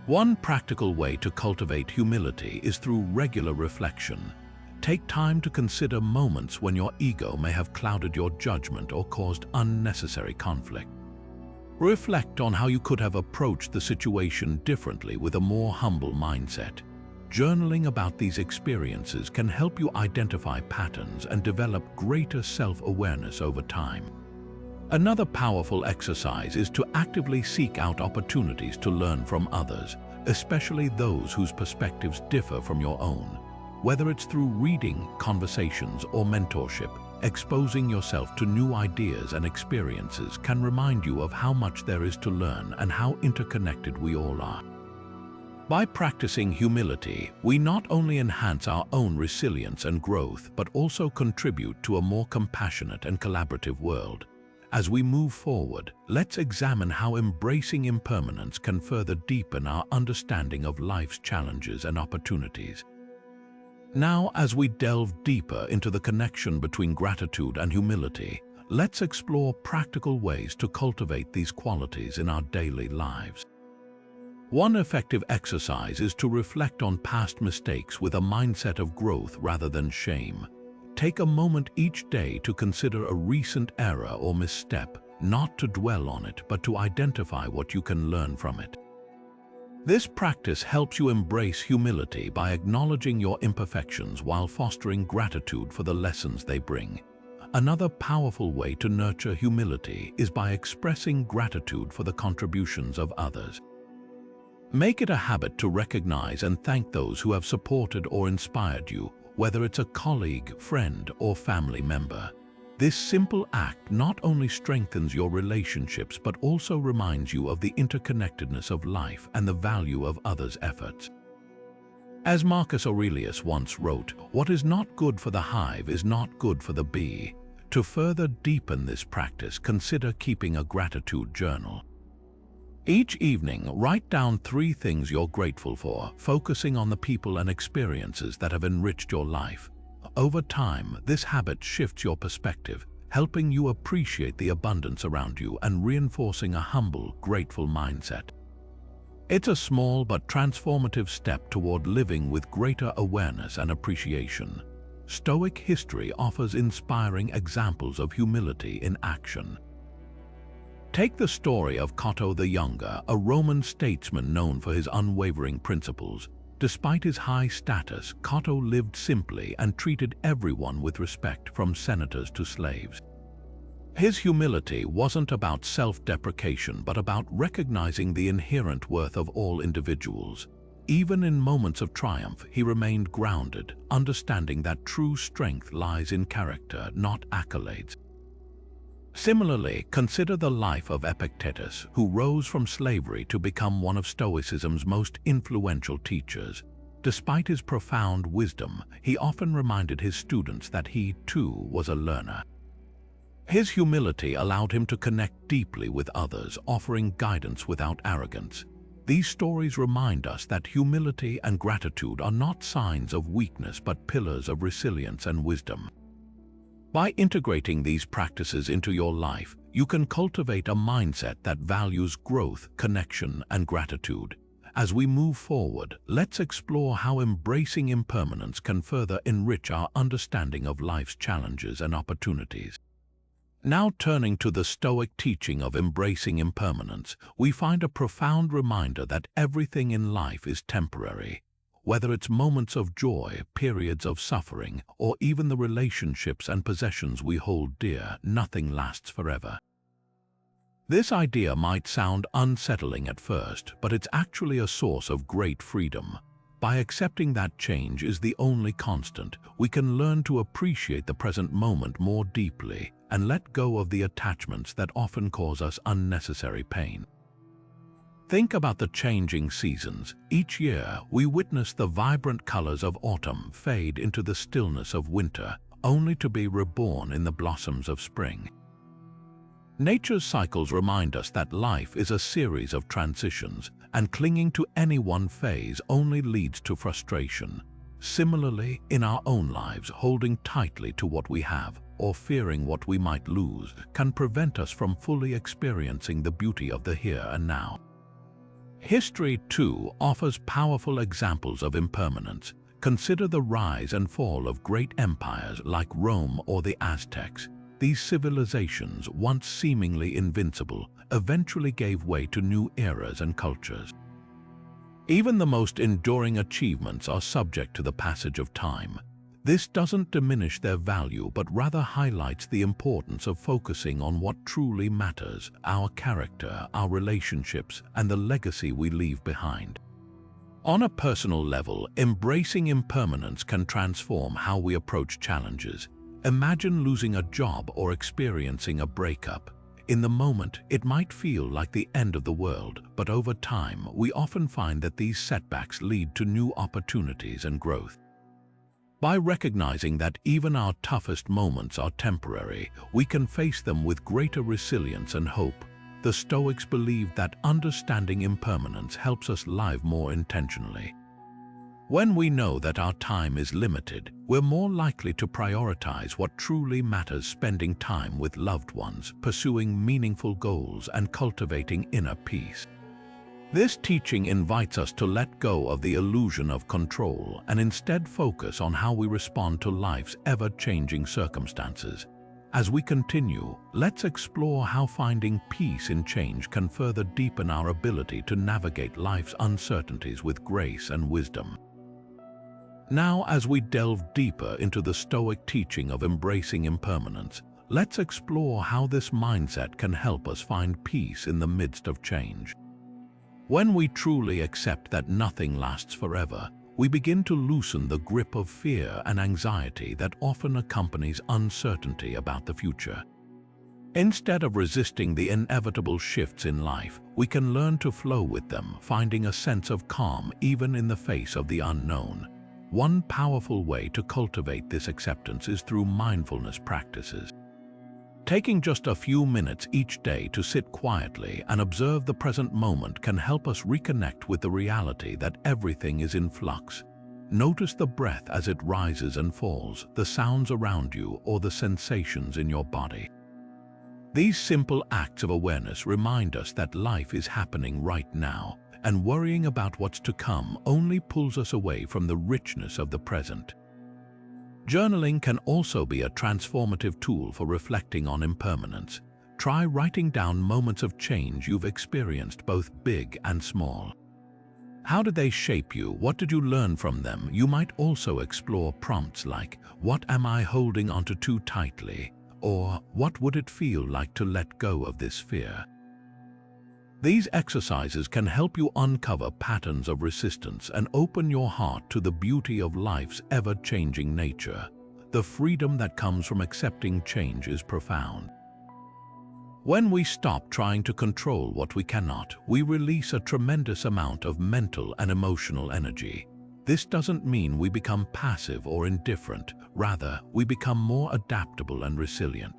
[SPEAKER 1] One practical way to cultivate humility is through regular reflection. Take time to consider moments when your ego may have clouded your judgment or caused unnecessary conflict. Reflect on how you could have approached the situation differently with a more humble mindset. Journaling about these experiences can help you identify patterns and develop greater self-awareness over time. Another powerful exercise is to actively seek out opportunities to learn from others, especially those whose perspectives differ from your own. Whether it's through reading, conversations, or mentorship, exposing yourself to new ideas and experiences can remind you of how much there is to learn and how interconnected we all are. By practicing humility, we not only enhance our own resilience and growth, but also contribute to a more compassionate and collaborative world. As we move forward, let's examine how embracing impermanence can further deepen our understanding of life's challenges and opportunities. Now, as we delve deeper into the connection between gratitude and humility, let's explore practical ways to cultivate these qualities in our daily lives. One effective exercise is to reflect on past mistakes with a mindset of growth rather than shame. Take a moment each day to consider a recent error or misstep, not to dwell on it, but to identify what you can learn from it. This practice helps you embrace humility by acknowledging your imperfections while fostering gratitude for the lessons they bring. Another powerful way to nurture humility is by expressing gratitude for the contributions of others. Make it a habit to recognize and thank those who have supported or inspired you, whether it's a colleague, friend, or family member. This simple act not only strengthens your relationships but also reminds you of the interconnectedness of life and the value of others' efforts. As Marcus Aurelius once wrote, "What is not good for the hive is not good for the bee." To further deepen this practice, consider keeping a gratitude journal. Each evening, write down 3 things you're grateful for, focusing on the people and experiences that have enriched your life. Over time, this habit shifts your perspective, helping you appreciate the abundance around you and reinforcing a humble, grateful mindset. It's a small but transformative step toward living with greater awareness and appreciation. Stoic history offers inspiring examples of humility in action. Take the story of Cato the Younger, a Roman statesman known for his unwavering principles. Despite his high status, Cato lived simply and treated everyone with respect, from senators to slaves. His humility wasn't about self-deprecation, but about recognizing the inherent worth of all individuals. Even in moments of triumph, he remained grounded, understanding that true strength lies in character, not accolades. Similarly, consider the life of Epictetus, who rose from slavery to become one of Stoicism's most influential teachers. Despite his profound wisdom, he often reminded his students that he, too, was a learner. His humility allowed him to connect deeply with others, offering guidance without arrogance. These stories remind us that humility and gratitude are not signs of weakness but pillars of resilience and wisdom. By integrating these practices into your life, you can cultivate a mindset that values growth, connection, and gratitude. As we move forward, let's explore how embracing impermanence can further enrich our understanding of life's challenges and opportunities. Now, turning to the Stoic teaching of embracing impermanence, we find a profound reminder that everything in life is temporary. Whether it's moments of joy, periods of suffering, or even the relationships and possessions we hold dear, nothing lasts forever. This idea might sound unsettling at first, but it's actually a source of great freedom. By accepting that change is the only constant, we can learn to appreciate the present moment more deeply and let go of the attachments that often cause us unnecessary pain. Think about the changing seasons. Each year, we witness the vibrant colors of autumn fade into the stillness of winter, only to be reborn in the blossoms of spring. Nature's cycles remind us that life is a series of transitions, and clinging to any one phase only leads to frustration. Similarly, in our own lives, holding tightly to what we have or fearing what we might lose can prevent us from fully experiencing the beauty of the here and now. History, too, offers powerful examples of impermanence. Consider the rise and fall of great empires like Rome or the Aztecs. These civilizations, once seemingly invincible, eventually gave way to new eras and cultures. Even the most enduring achievements are subject to the passage of time. This doesn't diminish their value, but rather highlights the importance of focusing on what truly matters: our character, our relationships, and the legacy we leave behind. On a personal level, embracing impermanence can transform how we approach challenges. Imagine losing a job or experiencing a breakup. In the moment, it might feel like the end of the world, but over time, we often find that these setbacks lead to new opportunities and growth. By recognizing that even our toughest moments are temporary, we can face them with greater resilience and hope. The Stoics believed that understanding impermanence helps us live more intentionally. When we know that our time is limited, we're more likely to prioritize what truly matters: spending time with loved ones, pursuing meaningful goals, and cultivating inner peace. This teaching invites us to let go of the illusion of control and instead focus on how we respond to life's ever-changing circumstances. As we continue, let's explore how finding peace in change can further deepen our ability to navigate life's uncertainties with grace and wisdom. Now, as we delve deeper into the Stoic teaching of embracing impermanence, let's explore how this mindset can help us find peace in the midst of change. When we truly accept that nothing lasts forever, we begin to loosen the grip of fear and anxiety that often accompanies uncertainty about the future. Instead of resisting the inevitable shifts in life, we can learn to flow with them, finding a sense of calm even in the face of the unknown. One powerful way to cultivate this acceptance is through mindfulness practices. Taking just a few minutes each day to sit quietly and observe the present moment can help us reconnect with the reality that everything is in flux. Notice the breath as it rises and falls, the sounds around you, or the sensations in your body. These simple acts of awareness remind us that life is happening right now, and worrying about what's to come only pulls us away from the richness of the present. Journaling can also be a transformative tool for reflecting on impermanence. Try writing down moments of change you've experienced, both big and small. How did they shape you? What did you learn from them? You might also explore prompts like, "What am I holding onto too tightly?" or "What would it feel like to let go of this fear?" These exercises can help you uncover patterns of resistance and open your heart to the beauty of life's ever-changing nature. The freedom that comes from accepting change is profound. When we stop trying to control what we cannot, we release a tremendous amount of mental and emotional energy. This doesn't mean we become passive or indifferent. Rather, we become more adaptable and resilient.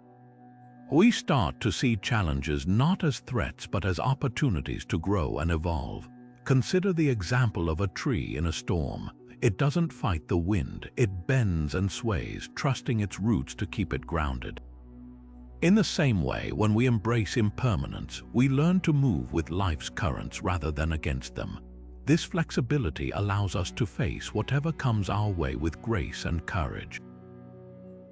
[SPEAKER 1] We start to see challenges not as threats but as opportunities to grow and evolve. Consider the example of a tree in a storm. It doesn't fight the wind, it bends and sways, trusting its roots to keep it grounded. In the same way, when we embrace impermanence, we learn to move with life's currents rather than against them. This flexibility allows us to face whatever comes our way with grace and courage.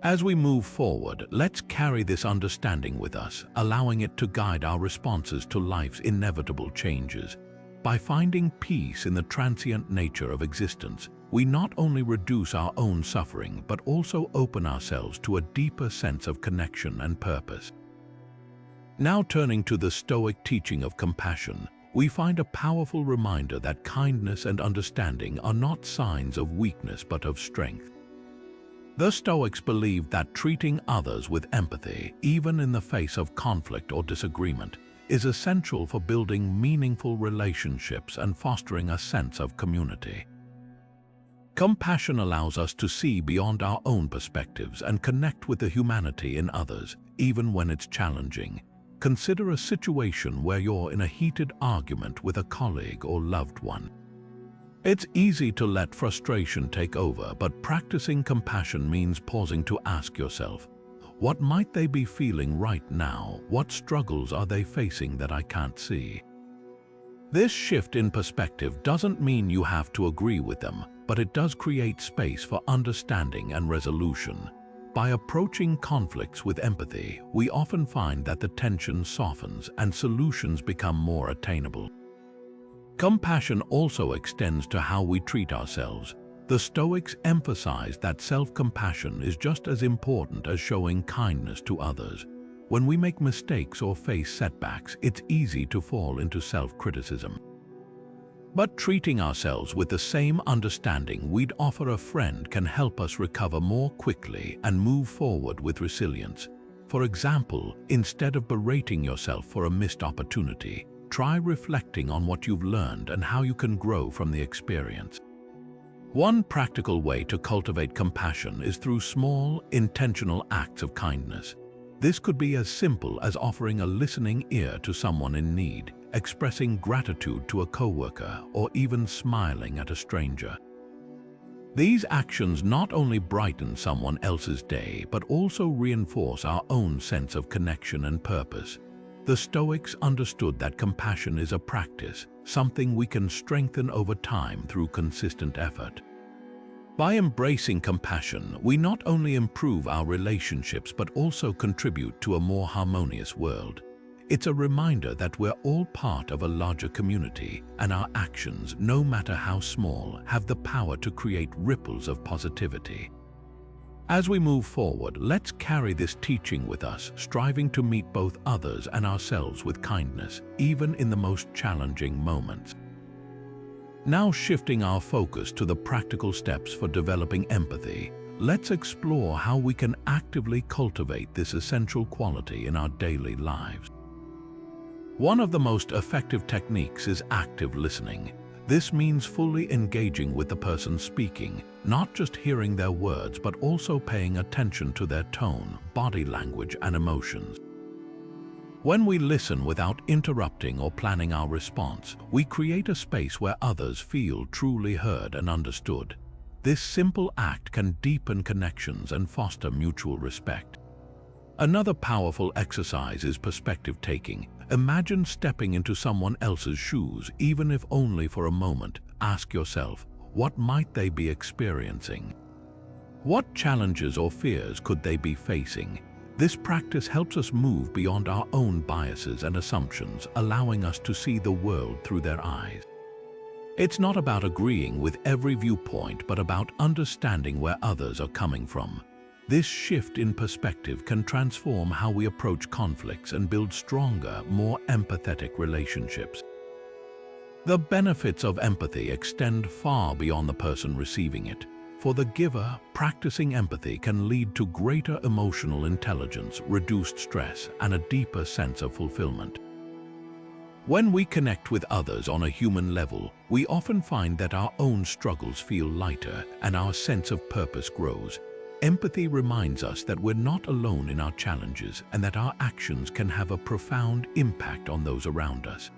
[SPEAKER 1] As we move forward, let's carry this understanding with us, allowing it to guide our responses to life's inevitable changes. By finding peace in the transient nature of existence, we not only reduce our own suffering, but also open ourselves to a deeper sense of connection and purpose. Now turning to the Stoic teaching of compassion, we find a powerful reminder that kindness and understanding are not signs of weakness but of strength. The Stoics believed that treating others with empathy, even in the face of conflict or disagreement, is essential for building meaningful relationships and fostering a sense of community. Compassion allows us to see beyond our own perspectives and connect with the humanity in others, even when it's challenging. Consider a situation where you're in a heated argument with a colleague or loved one. It's easy to let frustration take over, but practicing compassion means pausing to ask yourself, what might they be feeling right now? What struggles are they facing that I can't see? This shift in perspective doesn't mean you have to agree with them, but it does create space for understanding and resolution. By approaching conflicts with empathy, we often find that the tension softens and solutions become more attainable. Compassion also extends to how we treat ourselves. The Stoics emphasize that self-compassion is just as important as showing kindness to others. When we make mistakes or face setbacks, it's easy to fall into self-criticism. But treating ourselves with the same understanding we'd offer a friend can help us recover more quickly and move forward with resilience. For example, instead of berating yourself for a missed opportunity, try reflecting on what you've learned and how you can grow from the experience. One practical way to cultivate compassion is through small, intentional acts of kindness. This could be as simple as offering a listening ear to someone in need, expressing gratitude to a coworker, or even smiling at a stranger. These actions not only brighten someone else's day, but also reinforce our own sense of connection and purpose. The Stoics understood that compassion is a practice, something we can strengthen over time through consistent effort. By embracing compassion, we not only improve our relationships but also contribute to a more harmonious world. It's a reminder that we're all part of a larger community, and our actions, no matter how small, have the power to create ripples of positivity. As we move forward, let's carry this teaching with us, striving to meet both others and ourselves with kindness, even in the most challenging moments. Now shifting our focus to the practical steps for developing empathy, let's explore how we can actively cultivate this essential quality in our daily lives. One of the most effective techniques is active listening. This means fully engaging with the person speaking, not just hearing their words, but also paying attention to their tone, body language, and emotions. When we listen without interrupting or planning our response, we create a space where others feel truly heard and understood. This simple act can deepen connections and foster mutual respect. Another powerful exercise is perspective taking. Imagine stepping into someone else's shoes, even if only for a moment. Ask yourself, what might they be experiencing? What challenges or fears could they be facing? This practice helps us move beyond our own biases and assumptions, allowing us to see the world through their eyes. It's not about agreeing with every viewpoint, but about understanding where others are coming from. This shift in perspective can transform how we approach conflicts and build stronger, more empathetic relationships. The benefits of empathy extend far beyond the person receiving it. For the giver, practicing empathy can lead to greater emotional intelligence, reduced stress, and a deeper sense of fulfillment. When we connect with others on a human level, we often find that our own struggles feel lighter and our sense of purpose grows. Empathy reminds us that we're not alone in our challenges and that our actions can have a profound impact on those around us.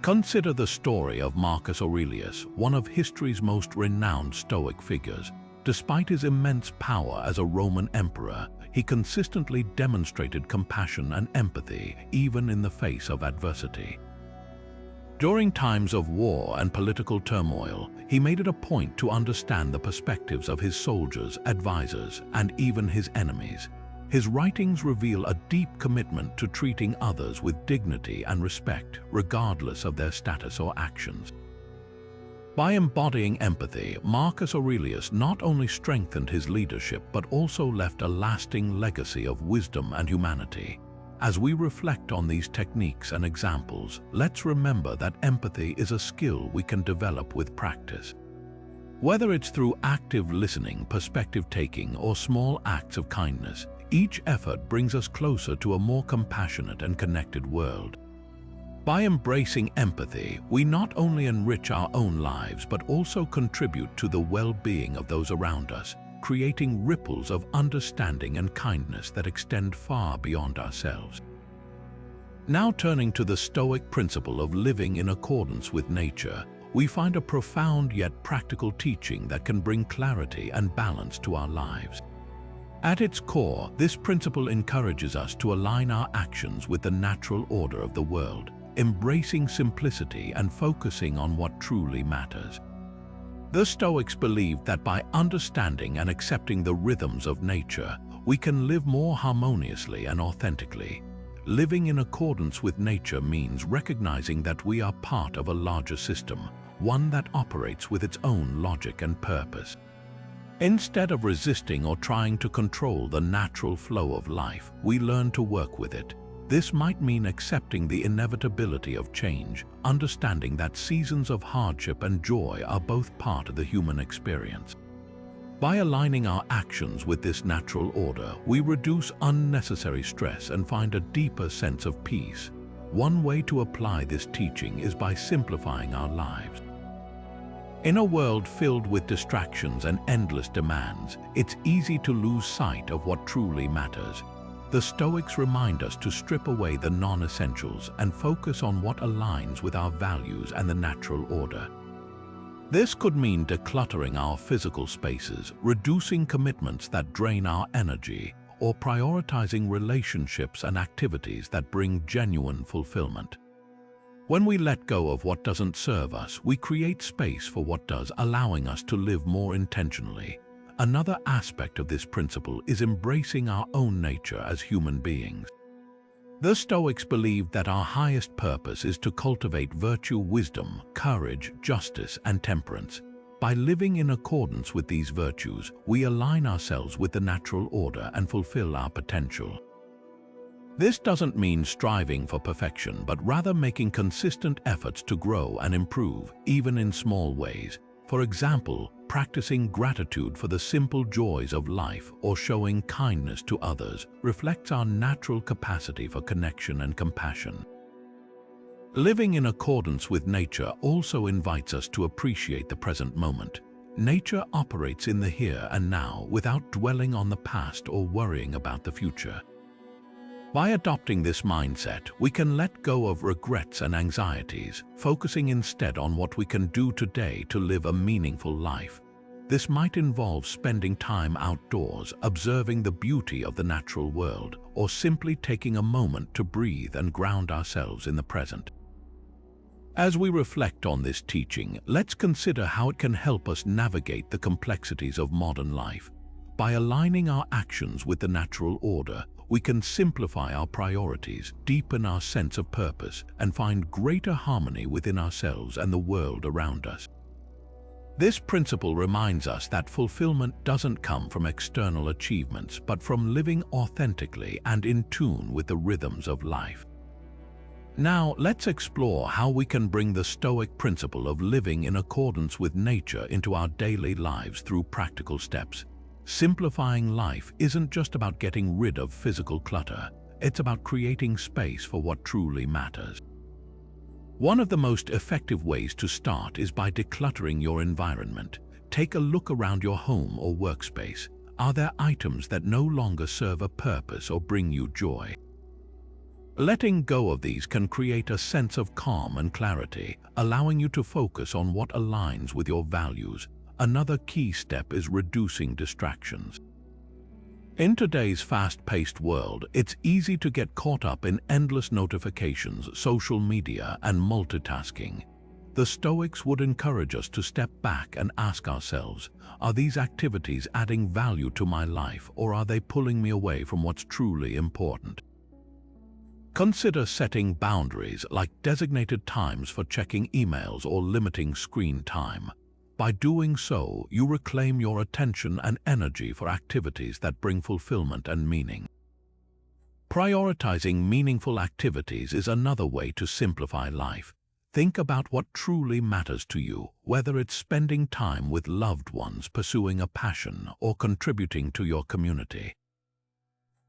[SPEAKER 1] Consider the story of Marcus Aurelius, one of history's most renowned Stoic figures. Despite his immense power as a Roman emperor, he consistently demonstrated compassion and empathy, even in the face of adversity. During times of war and political turmoil, he made it a point to understand the perspectives of his soldiers, advisors, and even his enemies. His writings reveal a deep commitment to treating others with dignity and respect, regardless of their status or actions. By embodying empathy, Marcus Aurelius not only strengthened his leadership, but also left a lasting legacy of wisdom and humanity. As we reflect on these techniques and examples, let's remember that empathy is a skill we can develop with practice. Whether it's through active listening, perspective taking, or small acts of kindness, each effort brings us closer to a more compassionate and connected world. By embracing empathy, we not only enrich our own lives, but also contribute to the well-being of those around us, creating ripples of understanding and kindness that extend far beyond ourselves. Now turning to the Stoic principle of living in accordance with nature, we find a profound yet practical teaching that can bring clarity and balance to our lives. At its core, this principle encourages us to align our actions with the natural order of the world, embracing simplicity and focusing on what truly matters. The Stoics believed that by understanding and accepting the rhythms of nature, we can live more harmoniously and authentically. Living in accordance with nature means recognizing that we are part of a larger system, one that operates with its own logic and purpose. Instead of resisting or trying to control the natural flow of life, we learn to work with it. This might mean accepting the inevitability of change, understanding that seasons of hardship and joy are both part of the human experience. By aligning our actions with this natural order, we reduce unnecessary stress and find a deeper sense of peace. One way to apply this teaching is by simplifying our lives. In a world filled with distractions and endless demands, it's easy to lose sight of what truly matters. The Stoics remind us to strip away the non-essentials and focus on what aligns with our values and the natural order. This could mean decluttering our physical spaces, reducing commitments that drain our energy, or prioritizing relationships and activities that bring genuine fulfillment. When we let go of what doesn't serve us, we create space for what does, allowing us to live more intentionally. Another aspect of this principle is embracing our own nature as human beings. The Stoics believed that our highest purpose is to cultivate virtue, wisdom, courage, justice, and temperance. By living in accordance with these virtues, we align ourselves with the natural order and fulfill our potential. This doesn't mean striving for perfection, but rather making consistent efforts to grow and improve, even in small ways. For example, practicing gratitude for the simple joys of life or showing kindness to others reflects our natural capacity for connection and compassion. Living in accordance with nature also invites us to appreciate the present moment. Nature operates in the here and now without dwelling on the past or worrying about the future. By adopting this mindset, we can let go of regrets and anxieties, focusing instead on what we can do today to live a meaningful life. This might involve spending time outdoors, observing the beauty of the natural world, or simply taking a moment to breathe and ground ourselves in the present. As we reflect on this teaching, let's consider how it can help us navigate the complexities of modern life. By aligning our actions with the natural order, we can simplify our priorities, deepen our sense of purpose, and find greater harmony within ourselves and the world around us. This principle reminds us that fulfillment doesn't come from external achievements, but from living authentically and in tune with the rhythms of life. Now, let's explore how we can bring the Stoic principle of living in accordance with nature into our daily lives through practical steps. Simplifying life isn't just about getting rid of physical clutter, it's about creating space for what truly matters. One of the most effective ways to start is by decluttering your environment. Take a look around your home or workspace. Are there items that no longer serve a purpose or bring you joy? Letting go of these can create a sense of calm and clarity, allowing you to focus on what aligns with your values. Another key step is reducing distractions. In today's fast-paced world, it's easy to get caught up in endless notifications, social media, and multitasking. The Stoics would encourage us to step back and ask ourselves, are these activities adding value to my life, or are they pulling me away from what's truly important? Consider setting boundaries like designated times for checking emails or limiting screen time. By doing so, you reclaim your attention and energy for activities that bring fulfillment and meaning. Prioritizing meaningful activities is another way to simplify life. Think about what truly matters to you, whether it's spending time with loved ones, pursuing a passion, or contributing to your community.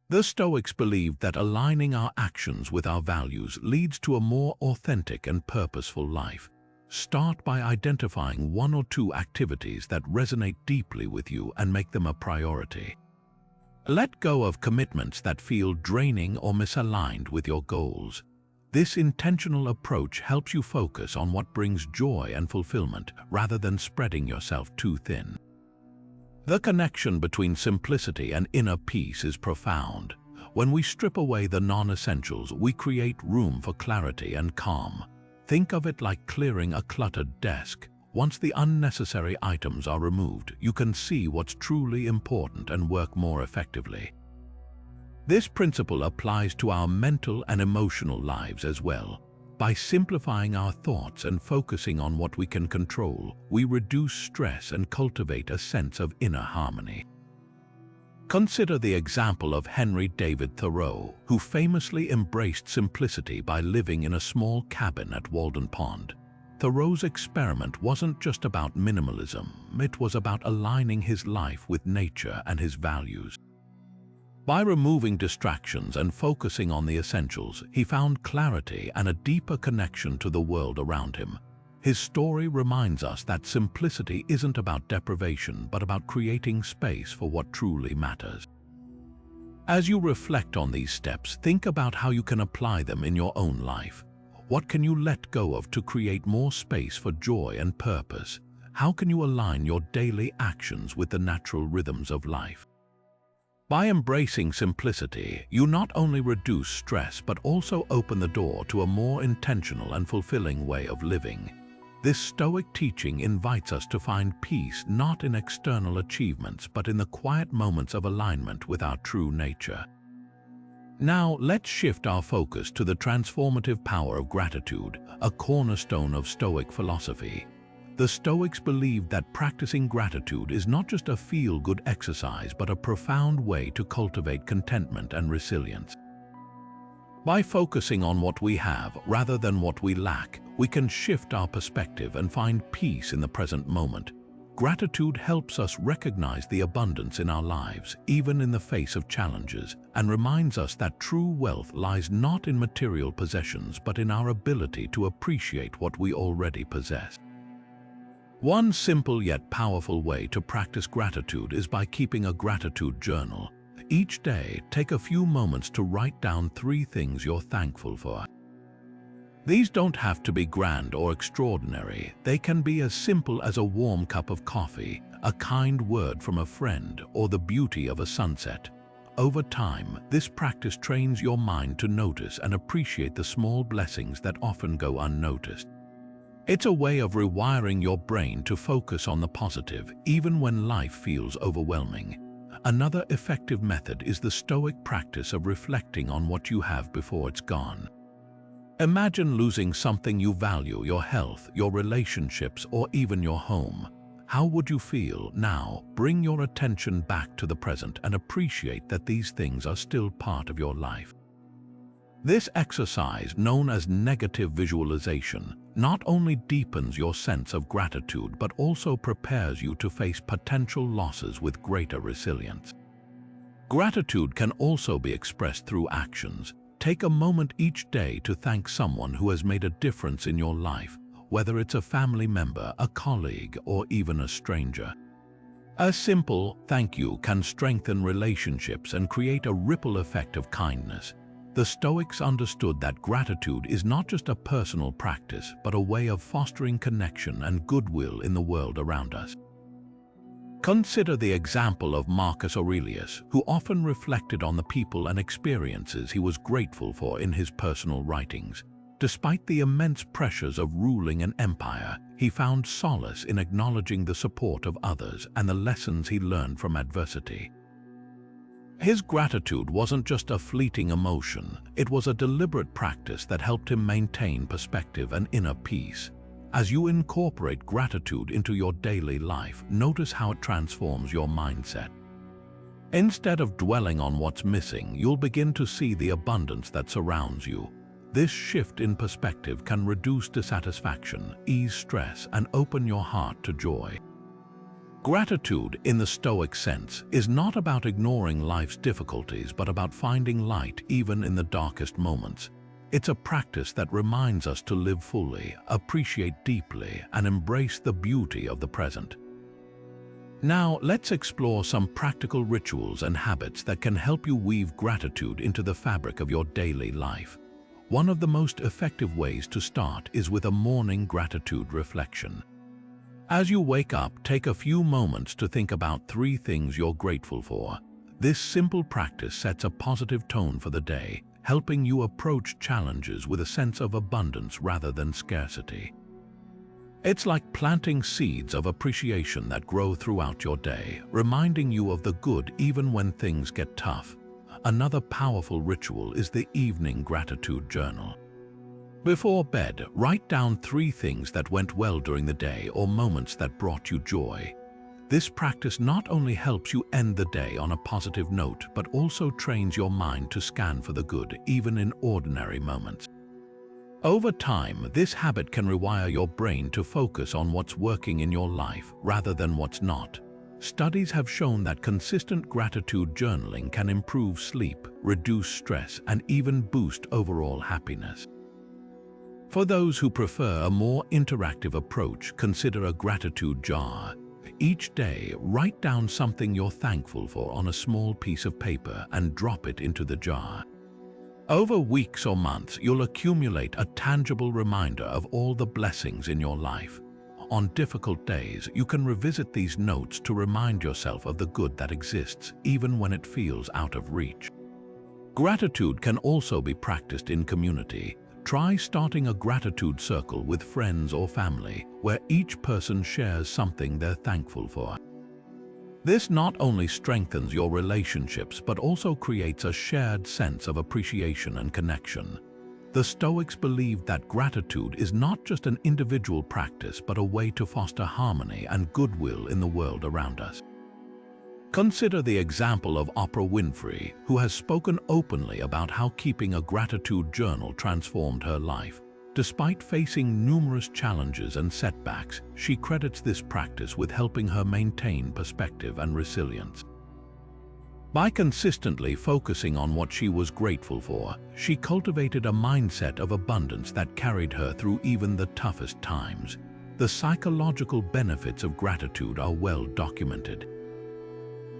[SPEAKER 1] The Stoics believed that aligning our actions with our values leads to a more authentic and purposeful life. Start by identifying one or two activities that resonate deeply with you and make them a priority. Let go of commitments that feel draining or misaligned with your goals. This intentional approach helps you focus on what brings joy and fulfillment rather than spreading yourself too thin. The connection between simplicity and inner peace is profound. When we strip away the non-essentials, we create room for clarity and calm. Think of it like clearing a cluttered desk. Once the unnecessary items are removed, you can see what's truly important and work more effectively. This principle applies to our mental and emotional lives as well. By simplifying our thoughts and focusing on what we can control, we reduce stress and cultivate a sense of inner harmony. Consider the example of Henry David Thoreau, who famously embraced simplicity by living in a small cabin at Walden Pond. Thoreau's experiment wasn't just about minimalism, it was about aligning his life with nature and his values. By removing distractions and focusing on the essentials, he found clarity and a deeper connection to the world around him. His story reminds us that simplicity isn't about deprivation, but about creating space for what truly matters. As you reflect on these steps, think about how you can apply them in your own life. What can you let go of to create more space for joy and purpose? How can you align your daily actions with the natural rhythms of life? By embracing simplicity, you not only reduce stress but also open the door to a more intentional and fulfilling way of living. This Stoic teaching invites us to find peace not in external achievements but in the quiet moments of alignment with our true nature. Now, let's shift our focus to the transformative power of gratitude, a cornerstone of Stoic philosophy. The Stoics believed that practicing gratitude is not just a feel-good exercise but a profound way to cultivate contentment and resilience. By focusing on what we have rather than what we lack, we can shift our perspective and find peace in the present moment. Gratitude helps us recognize the abundance in our lives, even in the face of challenges, and reminds us that true wealth lies not in material possessions but in our ability to appreciate what we already possess. One simple yet powerful way to practice gratitude is by keeping a gratitude journal. Each day, take a few moments to write down 3 things you're thankful for. These don't have to be grand or extraordinary. They can be as simple as a warm cup of coffee, a kind word from a friend, or the beauty of a sunset. Over time, this practice trains your mind to notice and appreciate the small blessings that often go unnoticed. It's a way of rewiring your brain to focus on the positive, even when life feels overwhelming. Another effective method is the Stoic practice of reflecting on what you have before it's gone. Imagine losing something you value, your health, your relationships, or even your home. How would you feel? Now, bring your attention back to the present and appreciate that these things are still part of your life. This exercise, known as negative visualization, not only deepens your sense of gratitude but also prepares you to face potential losses with greater resilience. Gratitude can also be expressed through actions. Take a moment each day to thank someone who has made a difference in your life, whether it's a family member, a colleague, or even a stranger. A simple thank you can strengthen relationships and create a ripple effect of kindness. The Stoics understood that gratitude is not just a personal practice, but a way of fostering connection and goodwill in the world around us. Consider the example of Marcus Aurelius, who often reflected on the people and experiences he was grateful for in his personal writings. Despite the immense pressures of ruling an empire, he found solace in acknowledging the support of others and the lessons he learned from adversity. His gratitude wasn't just a fleeting emotion, it was a deliberate practice that helped him maintain perspective and inner peace. As you incorporate gratitude into your daily life, notice how it transforms your mindset. Instead of dwelling on what's missing, you'll begin to see the abundance that surrounds you. This shift in perspective can reduce dissatisfaction, ease stress, and open your heart to joy. Gratitude, in the Stoic sense, is not about ignoring life's difficulties but about finding light even in the darkest moments. It's a practice that reminds us to live fully, appreciate deeply, and embrace the beauty of the present. Now, let's explore some practical rituals and habits that can help you weave gratitude into the fabric of your daily life. One of the most effective ways to start is with a morning gratitude reflection. As you wake up, take a few moments to think about 3 things you're grateful for. This simple practice sets a positive tone for the day, helping you approach challenges with a sense of abundance rather than scarcity. It's like planting seeds of appreciation that grow throughout your day, reminding you of the good even when things get tough. Another powerful ritual is the evening gratitude journal. Before bed, write down 3 things that went well during the day or moments that brought you joy. This practice not only helps you end the day on a positive note, but also trains your mind to scan for the good, even in ordinary moments. Over time, this habit can rewire your brain to focus on what's working in your life rather than what's not. Studies have shown that consistent gratitude journaling can improve sleep, reduce stress, and even boost overall happiness. For those who prefer a more interactive approach, consider a gratitude jar. Each day, write down something you're thankful for on a small piece of paper and drop it into the jar. Over weeks or months, you'll accumulate a tangible reminder of all the blessings in your life. On difficult days, you can revisit these notes to remind yourself of the good that exists, even when it feels out of reach. Gratitude can also be practiced in community. Try starting a gratitude circle with friends or family, where each person shares something they're thankful for. This not only strengthens your relationships, but also creates a shared sense of appreciation and connection. The Stoics believed that gratitude is not just an individual practice, but a way to foster harmony and goodwill in the world around us. Consider the example of Oprah Winfrey, who has spoken openly about how keeping a gratitude journal transformed her life. Despite facing numerous challenges and setbacks, she credits this practice with helping her maintain perspective and resilience. By consistently focusing on what she was grateful for, she cultivated a mindset of abundance that carried her through even the toughest times. The psychological benefits of gratitude are well documented.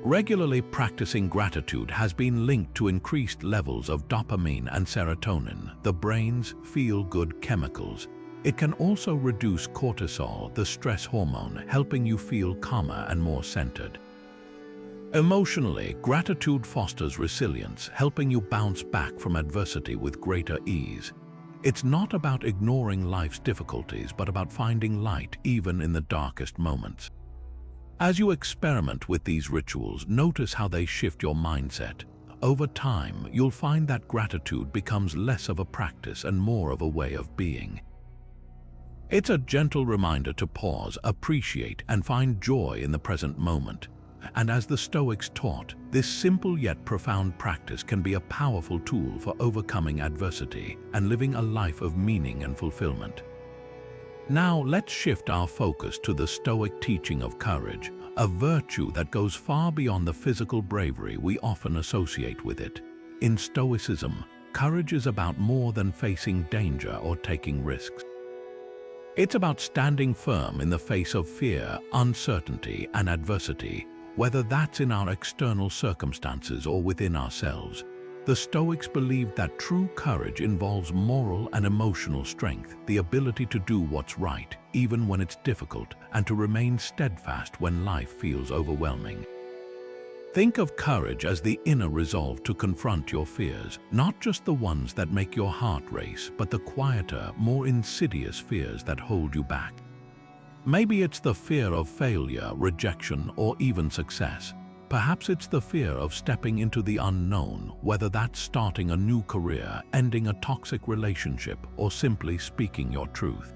[SPEAKER 1] Regularly practicing gratitude has been linked to increased levels of dopamine and serotonin, the brain's feel-good chemicals. It can also reduce cortisol, the stress hormone, helping you feel calmer and more centered. Emotionally, gratitude fosters resilience, helping you bounce back from adversity with greater ease. It's not about ignoring life's difficulties, but about finding light even in the darkest moments. As you experiment with these rituals, notice how they shift your mindset. Over time, you'll find that gratitude becomes less of a practice and more of a way of being. It's a gentle reminder to pause, appreciate, and find joy in the present moment. And as the Stoics taught, this simple yet profound practice can be a powerful tool for overcoming adversity and living a life of meaning and fulfillment. Now let's shift our focus to the Stoic teaching of courage, a virtue that goes far beyond the physical bravery we often associate with it. In Stoicism, courage is about more than facing danger or taking risks. It's about standing firm in the face of fear, uncertainty, and adversity, whether that's in our external circumstances or within ourselves. The Stoics believed that true courage involves moral and emotional strength, the ability to do what's right, even when it's difficult, and to remain steadfast when life feels overwhelming. Think of courage as the inner resolve to confront your fears, not just the ones that make your heart race, but the quieter, more insidious fears that hold you back. Maybe it's the fear of failure, rejection, or even success. Perhaps it's the fear of stepping into the unknown, whether that's starting a new career, ending a toxic relationship, or simply speaking your truth.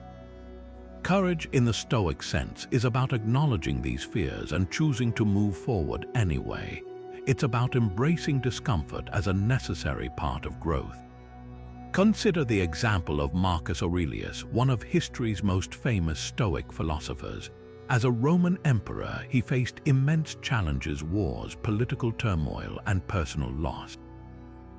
[SPEAKER 1] Courage in the Stoic sense is about acknowledging these fears and choosing to move forward anyway. It's about embracing discomfort as a necessary part of growth. Consider the example of Marcus Aurelius, one of history's most famous Stoic philosophers. As a Roman emperor, he faced immense challenges, wars, political turmoil, and personal loss.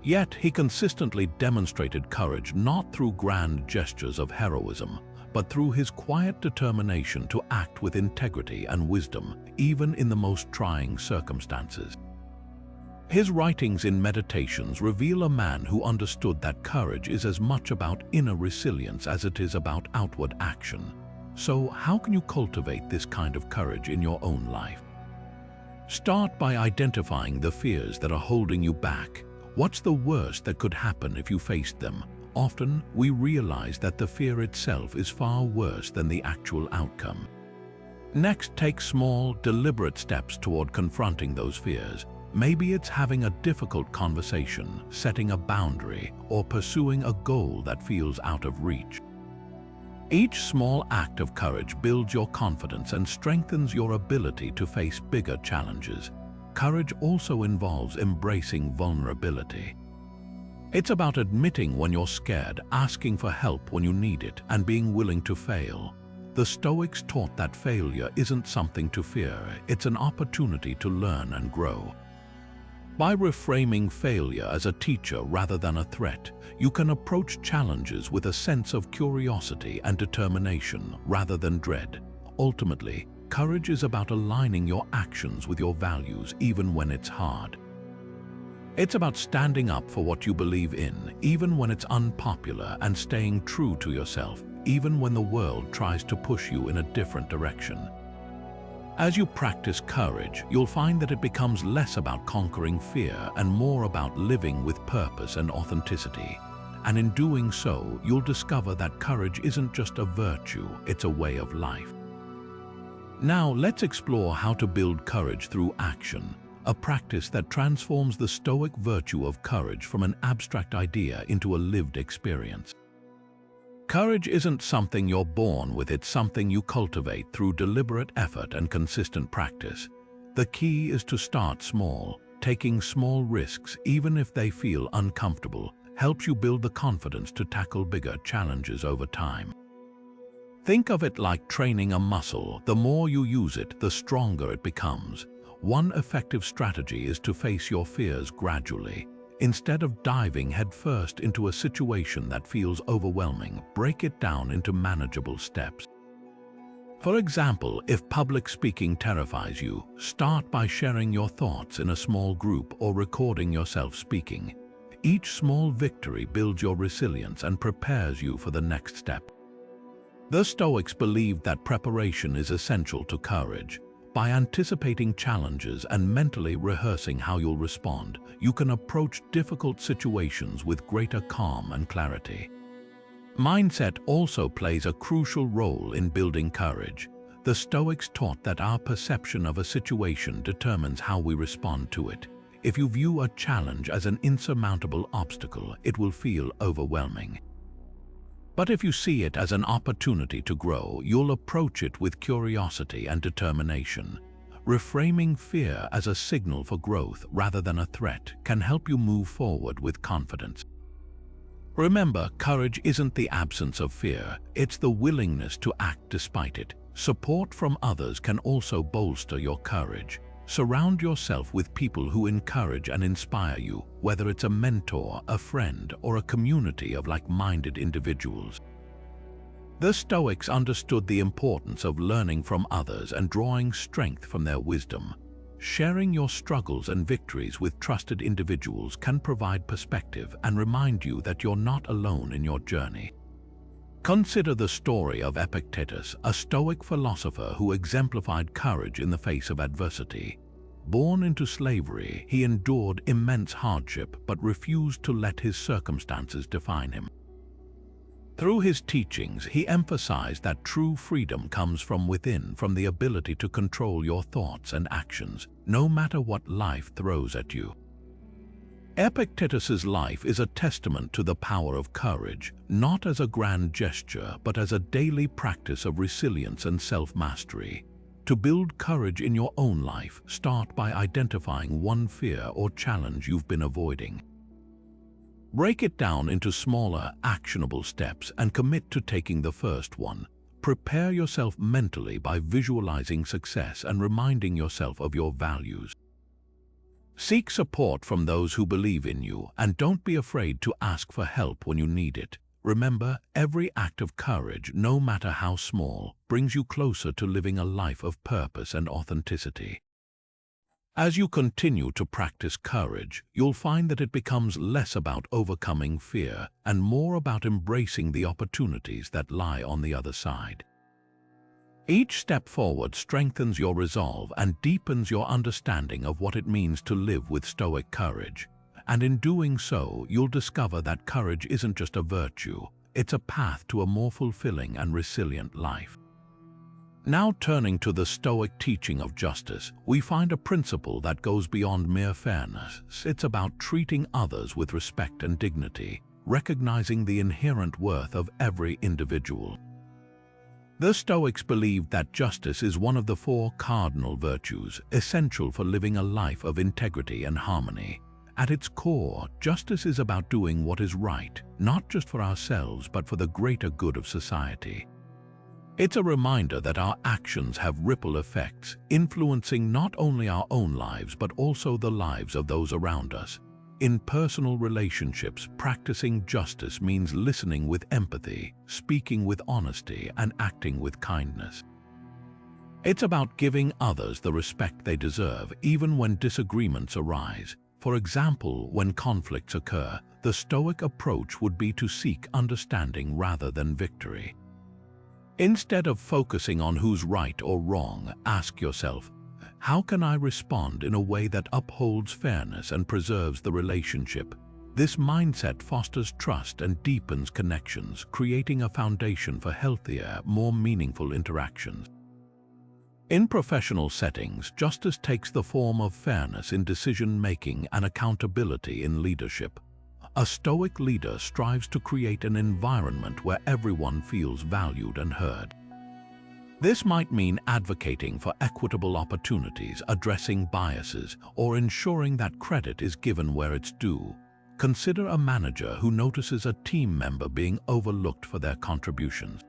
[SPEAKER 1] Yet he consistently demonstrated courage not through grand gestures of heroism, but through his quiet determination to act with integrity and wisdom, even in the most trying circumstances. His writings in Meditations reveal a man who understood that courage is as much about inner resilience as it is about outward action. So, how can you cultivate this kind of courage in your own life? Start by identifying the fears that are holding you back. What's the worst that could happen if you faced them? Often, we realize that the fear itself is far worse than the actual outcome. Next, take small, deliberate steps toward confronting those fears. Maybe it's having a difficult conversation, setting a boundary, or pursuing a goal that feels out of reach. Each small act of courage builds your confidence and strengthens your ability to face bigger challenges. Courage also involves embracing vulnerability. It's about admitting when you're scared, asking for help when you need it, and being willing to fail. The Stoics taught that failure isn't something to fear, it's an opportunity to learn and grow. By reframing failure as a teacher rather than a threat, you can approach challenges with a sense of curiosity and determination rather than dread. Ultimately, courage is about aligning your actions with your values even when it's hard. It's about standing up for what you believe in, even when it's unpopular, and staying true to yourself, even when the world tries to push you in a different direction. As you practice courage, you'll find that it becomes less about conquering fear and more about living with purpose and authenticity. And in doing so, you'll discover that courage isn't just a virtue, it's a way of life. Now, let's explore how to build courage through action, a practice that transforms the Stoic virtue of courage from an abstract idea into a lived experience. Courage isn't something you're born with, it's something you cultivate through deliberate effort and consistent practice. The key is to start small, taking small risks even if they feel uncomfortable, helps you build the confidence to tackle bigger challenges over time. Think of it like training a muscle. The more you use it, the stronger it becomes. One effective strategy is to face your fears gradually. Instead of diving headfirst into a situation that feels overwhelming, break it down into manageable steps. For example, if public speaking terrifies you, start by sharing your thoughts in a small group or recording yourself speaking. Each small victory builds your resilience and prepares you for the next step. The Stoics believed that preparation is essential to courage. By anticipating challenges and mentally rehearsing how you'll respond, you can approach difficult situations with greater calm and clarity. Mindset also plays a crucial role in building courage. The Stoics taught that our perception of a situation determines how we respond to it. If you view a challenge as an insurmountable obstacle, it will feel overwhelming. But if you see it as an opportunity to grow, you'll approach it with curiosity and determination. Reframing fear as a signal for growth rather than a threat can help you move forward with confidence. Remember, courage isn't the absence of fear, it's the willingness to act despite it. Support from others can also bolster your courage. Surround yourself with people who encourage and inspire you, whether it's a mentor, a friend, or a community of like-minded individuals. The Stoics understood the importance of learning from others and drawing strength from their wisdom. Sharing your struggles and victories with trusted individuals can provide perspective and remind you that you're not alone in your journey. Consider the story of Epictetus, a Stoic philosopher who exemplified courage in the face of adversity. Born into slavery, he endured immense hardship but refused to let his circumstances define him. Through his teachings, he emphasized that true freedom comes from within, from the ability to control your thoughts and actions, no matter what life throws at you. Epictetus's life is a testament to the power of courage, not as a grand gesture, but as a daily practice of resilience and self-mastery. To build courage in your own life, start by identifying one fear or challenge you've been avoiding. Break it down into smaller, actionable steps and commit to taking the first one. Prepare yourself mentally by visualizing success and reminding yourself of your values. Seek support from those who believe in you, and don't be afraid to ask for help when you need it. Remember, every act of courage, no matter how small, brings you closer to living a life of purpose and authenticity. As you continue to practice courage, you'll find that it becomes less about overcoming fear and more about embracing the opportunities that lie on the other side. Each step forward strengthens your resolve and deepens your understanding of what it means to live with Stoic courage. And in doing so, you'll discover that courage isn't just a virtue, it's a path to a more fulfilling and resilient life. Now turning to the Stoic teaching of justice, we find a principle that goes beyond mere fairness. It's about treating others with respect and dignity, recognizing the inherent worth of every individual. The Stoics believed that justice is one of the four cardinal virtues, essential for living a life of integrity and harmony. At its core, justice is about doing what is right, not just for ourselves but for the greater good of society. It's a reminder that our actions have ripple effects, influencing not only our own lives but also the lives of those around us. In personal relationships, practicing justice means listening with empathy, speaking with honesty, and acting with kindness. It's about giving others the respect they deserve, even when disagreements arise. For example, when conflicts occur, the Stoic approach would be to seek understanding rather than victory. Instead of focusing on who's right or wrong, ask yourself, how can I respond in a way that upholds fairness and preserves the relationship? This mindset fosters trust and deepens connections, creating a foundation for healthier, more meaningful interactions. In professional settings, justice takes the form of fairness in decision-making and accountability in leadership. A Stoic leader strives to create an environment where everyone feels valued and heard. This might mean advocating for equitable opportunities, addressing biases, or ensuring that credit is given where it's due. Consider a manager who notices a team member being overlooked for their contributions.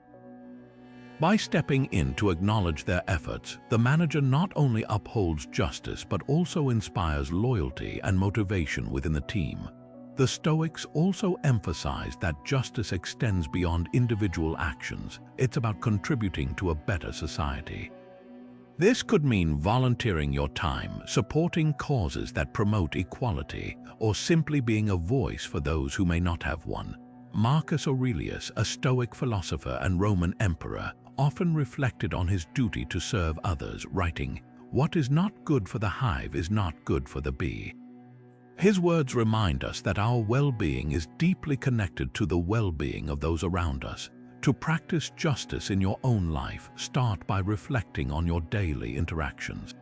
[SPEAKER 1] By stepping in to acknowledge their efforts, the manager not only upholds justice but also inspires loyalty and motivation within the team. The Stoics also emphasize that justice extends beyond individual actions. It's about contributing to a better society. This could mean volunteering your time, supporting causes that promote equality, or simply being a voice for those who may not have one. Marcus Aurelius, a Stoic philosopher and Roman emperor, often reflected on his duty to serve others, writing, "What is not good for the hive is not good for the bee." His words remind us that our well-being is deeply connected to the well-being of those around us. To practice justice in your own life, start by reflecting on your daily interactions.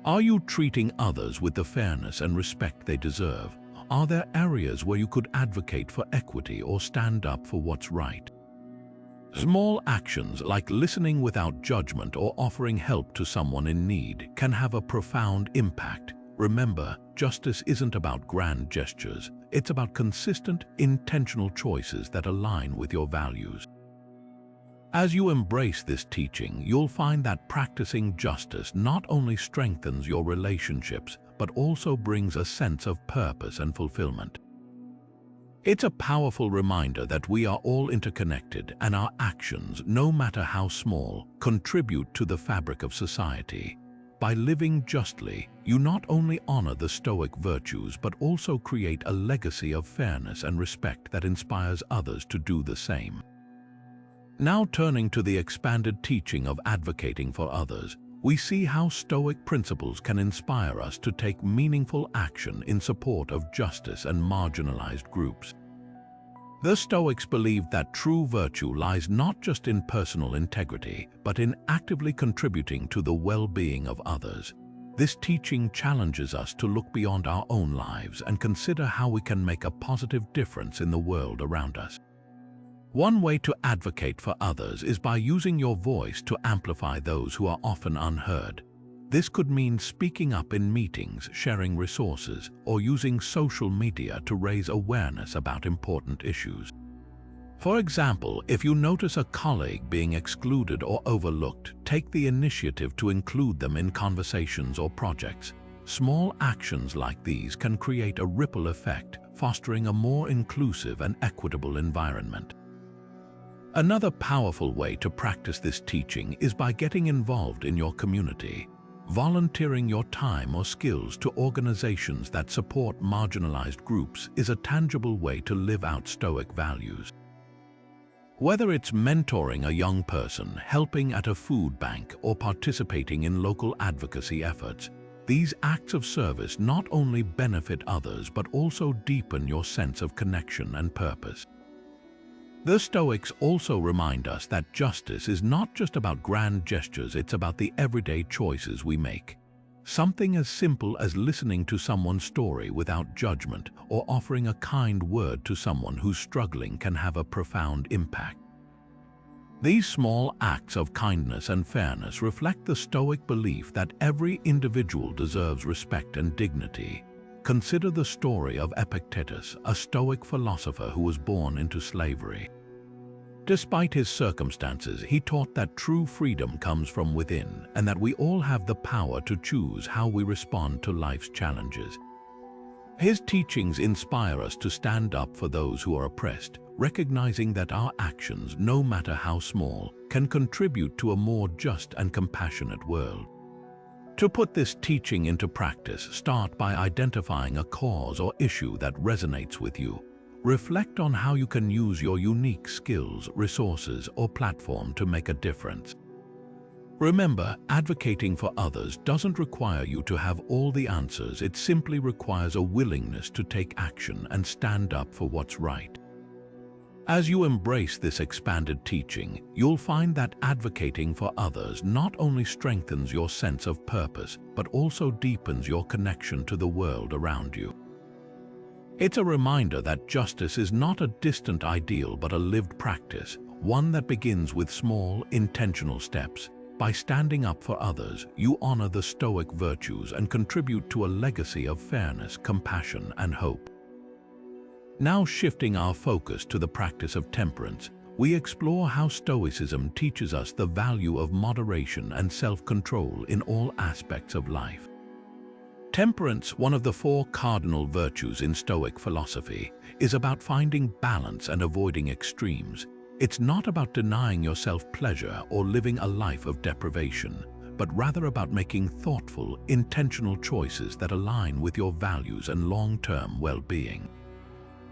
[SPEAKER 1] Are you treating others with the fairness and respect they deserve? Are there areas where you could advocate for equity or stand up for what's right? Small actions like listening without judgment or offering help to someone in need can have a profound impact. Remember, justice isn't about grand gestures. It's about consistent, intentional choices that align with your values. As you embrace this teaching, you'll find that practicing justice not only strengthens your relationships, but also brings a sense of purpose and fulfillment. It's a powerful reminder that we are all interconnected and our actions, no matter how small, contribute to the fabric of society. By living justly, you not only honor the Stoic virtues but also create a legacy of fairness and respect that inspires others to do the same. Now turning to the expanded teaching of advocating for others, we see how Stoic principles can inspire us to take meaningful action in support of justice and marginalized groups. The Stoics believed that true virtue lies not just in personal integrity, but in actively contributing to the well-being of others. This teaching challenges us to look beyond our own lives and consider how we can make a positive difference in the world around us. One way to advocate for others is by using your voice to amplify those who are often unheard. This could mean speaking up in meetings, sharing resources, or using social media to raise awareness about important issues. For example, if you notice a colleague being excluded or overlooked, take the initiative to include them in conversations or projects. Small actions like these can create a ripple effect, fostering a more inclusive and equitable environment. Another powerful way to practice this teaching is by getting involved in your community. Volunteering your time or skills to organizations that support marginalized groups is a tangible way to live out Stoic values. Whether it's mentoring a young person, helping at a food bank, or participating in local advocacy efforts, these acts of service not only benefit others but also deepen your sense of connection and purpose. The Stoics also remind us that justice is not just about grand gestures, it's about the everyday choices we make. Something as simple as listening to someone's story without judgment or offering a kind word to someone who's struggling can have a profound impact. These small acts of kindness and fairness reflect the Stoic belief that every individual deserves respect and dignity. Consider the story of Epictetus, a Stoic philosopher who was born into slavery. Despite his circumstances, he taught that true freedom comes from within and that we all have the power to choose how we respond to life's challenges. His teachings inspire us to stand up for those who are oppressed, recognizing that our actions, no matter how small, can contribute to a more just and compassionate world. To put this teaching into practice, start by identifying a cause or issue that resonates with you. Reflect on how you can use your unique skills, resources, or platform to make a difference. Remember, advocating for others doesn't require you to have all the answers. It simply requires a willingness to take action and stand up for what's right. As you embrace this expanded teaching, you'll find that advocating for others not only strengthens your sense of purpose, but also deepens your connection to the world around you. It's a reminder that justice is not a distant ideal but a lived practice, one that begins with small, intentional steps. By standing up for others, you honor the Stoic virtues and contribute to a legacy of fairness, compassion, and hope. Now shifting our focus to the practice of temperance, we explore how Stoicism teaches us the value of moderation and self-control in all aspects of life. Temperance, one of the four cardinal virtues in Stoic philosophy, is about finding balance and avoiding extremes. It's not about denying yourself pleasure or living a life of deprivation, but rather about making thoughtful, intentional choices that align with your values and long-term well-being.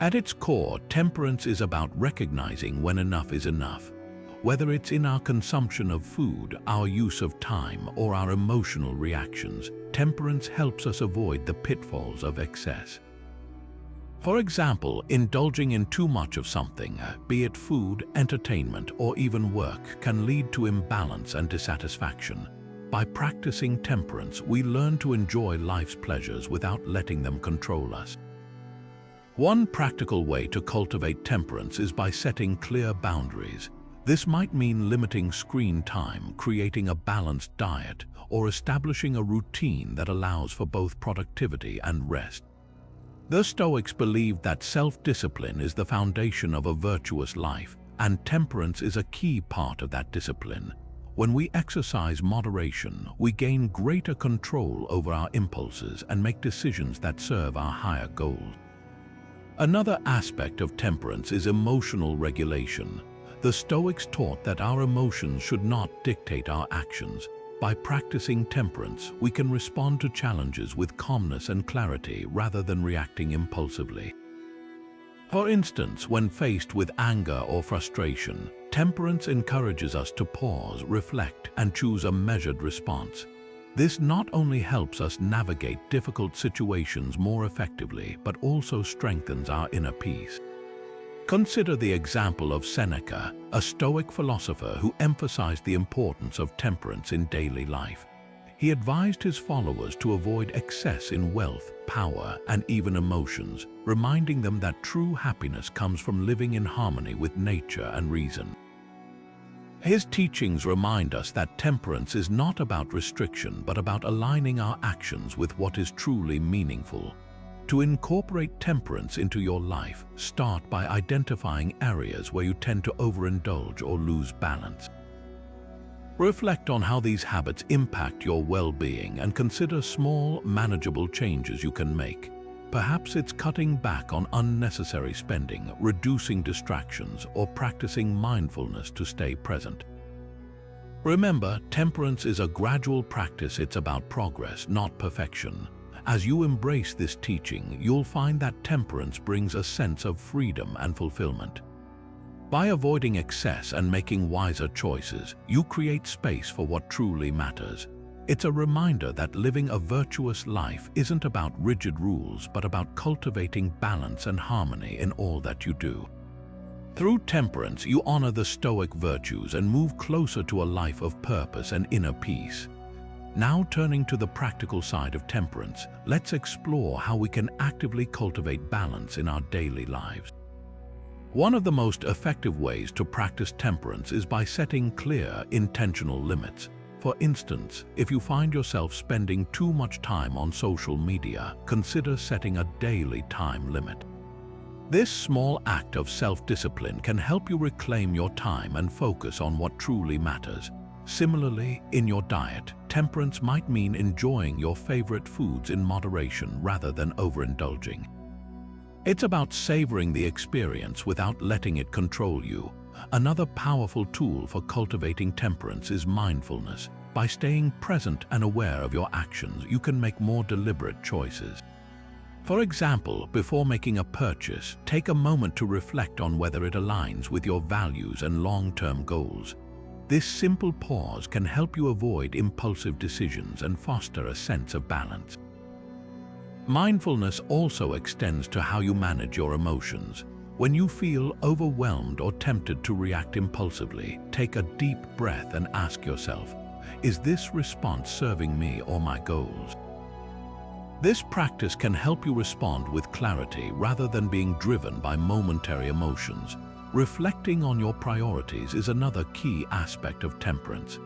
[SPEAKER 1] At its core, temperance is about recognizing when enough is enough. Whether it's in our consumption of food, our use of time, or our emotional reactions, temperance helps us avoid the pitfalls of excess. For example, indulging in too much of something, be it food, entertainment, or even work, can lead to imbalance and dissatisfaction. By practicing temperance, we learn to enjoy life's pleasures without letting them control us. One practical way to cultivate temperance is by setting clear boundaries. This might mean limiting screen time, creating a balanced diet, or establishing a routine that allows for both productivity and rest. The Stoics believed that self-discipline is the foundation of a virtuous life, and temperance is a key part of that discipline. When we exercise moderation, we gain greater control over our impulses and make decisions that serve our higher goals. Another aspect of temperance is emotional regulation. The Stoics taught that our emotions should not dictate our actions. By practicing temperance, we can respond to challenges with calmness and clarity rather than reacting impulsively. For instance, when faced with anger or frustration, temperance encourages us to pause, reflect, and choose a measured response. This not only helps us navigate difficult situations more effectively, but also strengthens our inner peace. Consider the example of Seneca, a Stoic philosopher who emphasized the importance of temperance in daily life. He advised his followers to avoid excess in wealth, power, and even emotions, reminding them that true happiness comes from living in harmony with nature and reason. His teachings remind us that temperance is not about restriction, but about aligning our actions with what is truly meaningful. To incorporate temperance into your life, start by identifying areas where you tend to overindulge or lose balance. Reflect on how these habits impact your well-being and consider small, manageable changes you can make. Perhaps it's cutting back on unnecessary spending, reducing distractions, or practicing mindfulness to stay present. Remember, temperance is a gradual practice. It's about progress, not perfection. As you embrace this teaching, you'll find that temperance brings a sense of freedom and fulfillment. By avoiding excess and making wiser choices, you create space for what truly matters. It's a reminder that living a virtuous life isn't about rigid rules, but about cultivating balance and harmony in all that you do. Through temperance, you honor the Stoic virtues and move closer to a life of purpose and inner peace. Now turning to the practical side of temperance, let's explore how we can actively cultivate balance in our daily lives. One of the most effective ways to practice temperance is by setting clear, intentional limits. For instance, if you find yourself spending too much time on social media, consider setting a daily time limit. This small act of self-discipline can help you reclaim your time and focus on what truly matters. Similarly, in your diet, temperance might mean enjoying your favorite foods in moderation rather than overindulging. It's about savoring the experience without letting it control you. Another powerful tool for cultivating temperance is mindfulness. By staying present and aware of your actions, you can make more deliberate choices. For example, before making a purchase, take a moment to reflect on whether it aligns with your values and long-term goals. This simple pause can help you avoid impulsive decisions and foster a sense of balance. Mindfulness also extends to how you manage your emotions. When you feel overwhelmed or tempted to react impulsively, take a deep breath and ask yourself, is this response serving me or my goals? This practice can help you respond with clarity rather than being driven by momentary emotions. Reflecting on your priorities is another key aspect of temperance.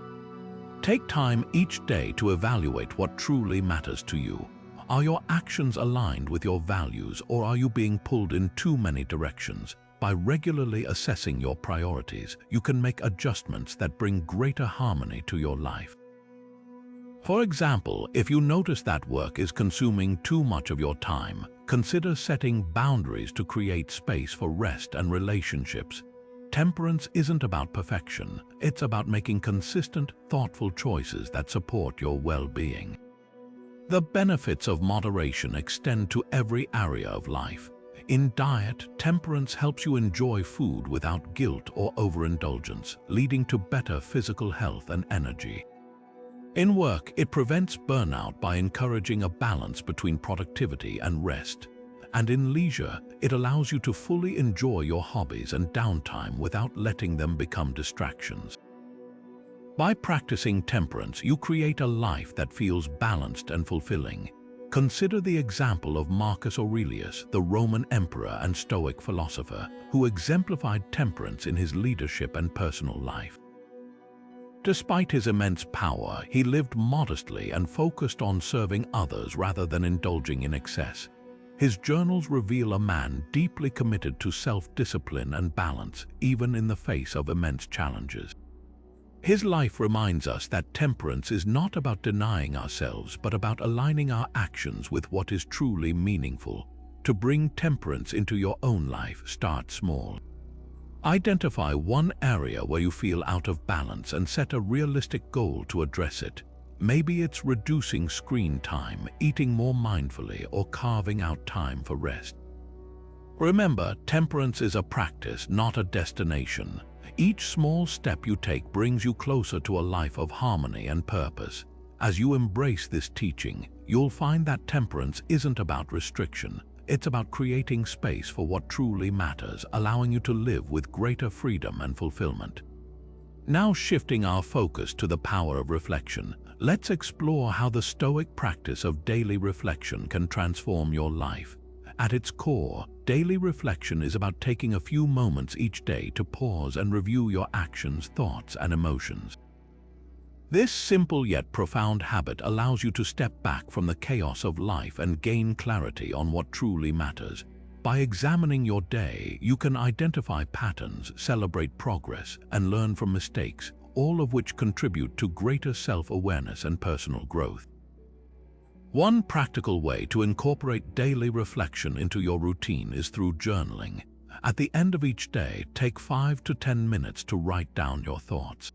[SPEAKER 1] Take time each day to evaluate what truly matters to you. Are your actions aligned with your values, or are you being pulled in too many directions? By regularly assessing your priorities, you can make adjustments that bring greater harmony to your life. For example, if you notice that work is consuming too much of your time, consider setting boundaries to create space for rest and relationships. Temperance isn't about perfection, it's about making consistent, thoughtful choices that support your well-being. The benefits of moderation extend to every area of life. In diet, temperance helps you enjoy food without guilt or overindulgence, leading to better physical health and energy. In work, it prevents burnout by encouraging a balance between productivity and rest. And in leisure, it allows you to fully enjoy your hobbies and downtime without letting them become distractions. By practicing temperance, you create a life that feels balanced and fulfilling. Consider the example of Marcus Aurelius, the Roman emperor and Stoic philosopher, who exemplified temperance in his leadership and personal life. Despite his immense power, he lived modestly and focused on serving others rather than indulging in excess. His journals reveal a man deeply committed to self-discipline and balance, even in the face of immense challenges. His life reminds us that temperance is not about denying ourselves, but about aligning our actions with what is truly meaningful. To bring temperance into your own life, start small. Identify one area where you feel out of balance and set a realistic goal to address it. Maybe it's reducing screen time, eating more mindfully, or carving out time for rest. Remember, temperance is a practice, not a destination. Each small step you take brings you closer to a life of harmony and purpose. As you embrace this teaching, you'll find that temperance isn't about restriction. It's about creating space for what truly matters, allowing you to live with greater freedom and fulfillment. Now, shifting our focus to the power of reflection, let's explore how the Stoic practice of daily reflection can transform your life. At its core, daily reflection is about taking a few moments each day to pause and review your actions, thoughts, and emotions. This simple yet profound habit allows you to step back from the chaos of life and gain clarity on what truly matters. By examining your day, you can identify patterns, celebrate progress, and learn from mistakes, all of which contribute to greater self-awareness and personal growth. One practical way to incorporate daily reflection into your routine is through journaling. At the end of each day, take 5 to 10 minutes to write down your thoughts.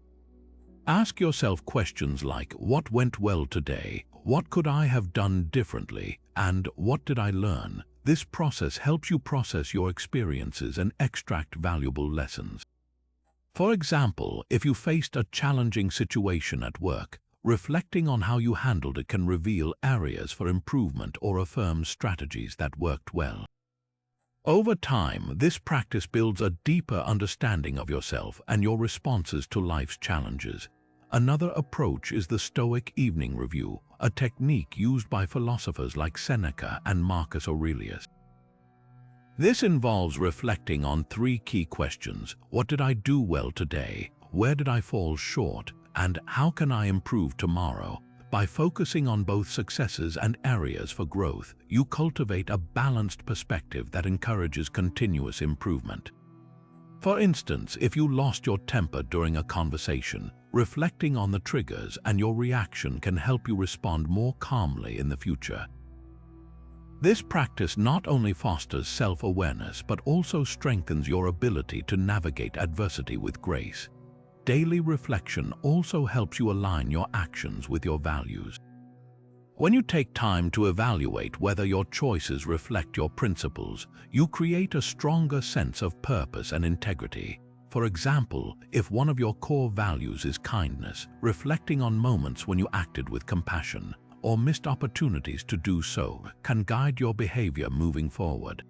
[SPEAKER 1] Ask yourself questions like, what went well today? What could I have done differently? And what did I learn? This process helps you process your experiences and extract valuable lessons. For example, if you faced a challenging situation at work, reflecting on how you handled it can reveal areas for improvement or affirm strategies that worked well. Over time, this practice builds a deeper understanding of yourself and your responses to life's challenges. Another approach is the Stoic evening review, a technique used by philosophers like Seneca and Marcus Aurelius. This involves reflecting on 3 key questions: what did I do well today? Where did I fall short? And how can I improve tomorrow? By focusing on both successes and areas for growth, you cultivate a balanced perspective that encourages continuous improvement. For instance, if you lost your temper during a conversation, reflecting on the triggers and your reaction can help you respond more calmly in the future. This practice not only fosters self-awareness but also strengthens your ability to navigate adversity with grace. Daily reflection also helps you align your actions with your values. When you take time to evaluate whether your choices reflect your principles, you create a stronger sense of purpose and integrity. For example, if one of your core values is kindness, reflecting on moments when you acted with compassion or missed opportunities to do so can guide your behavior moving forward.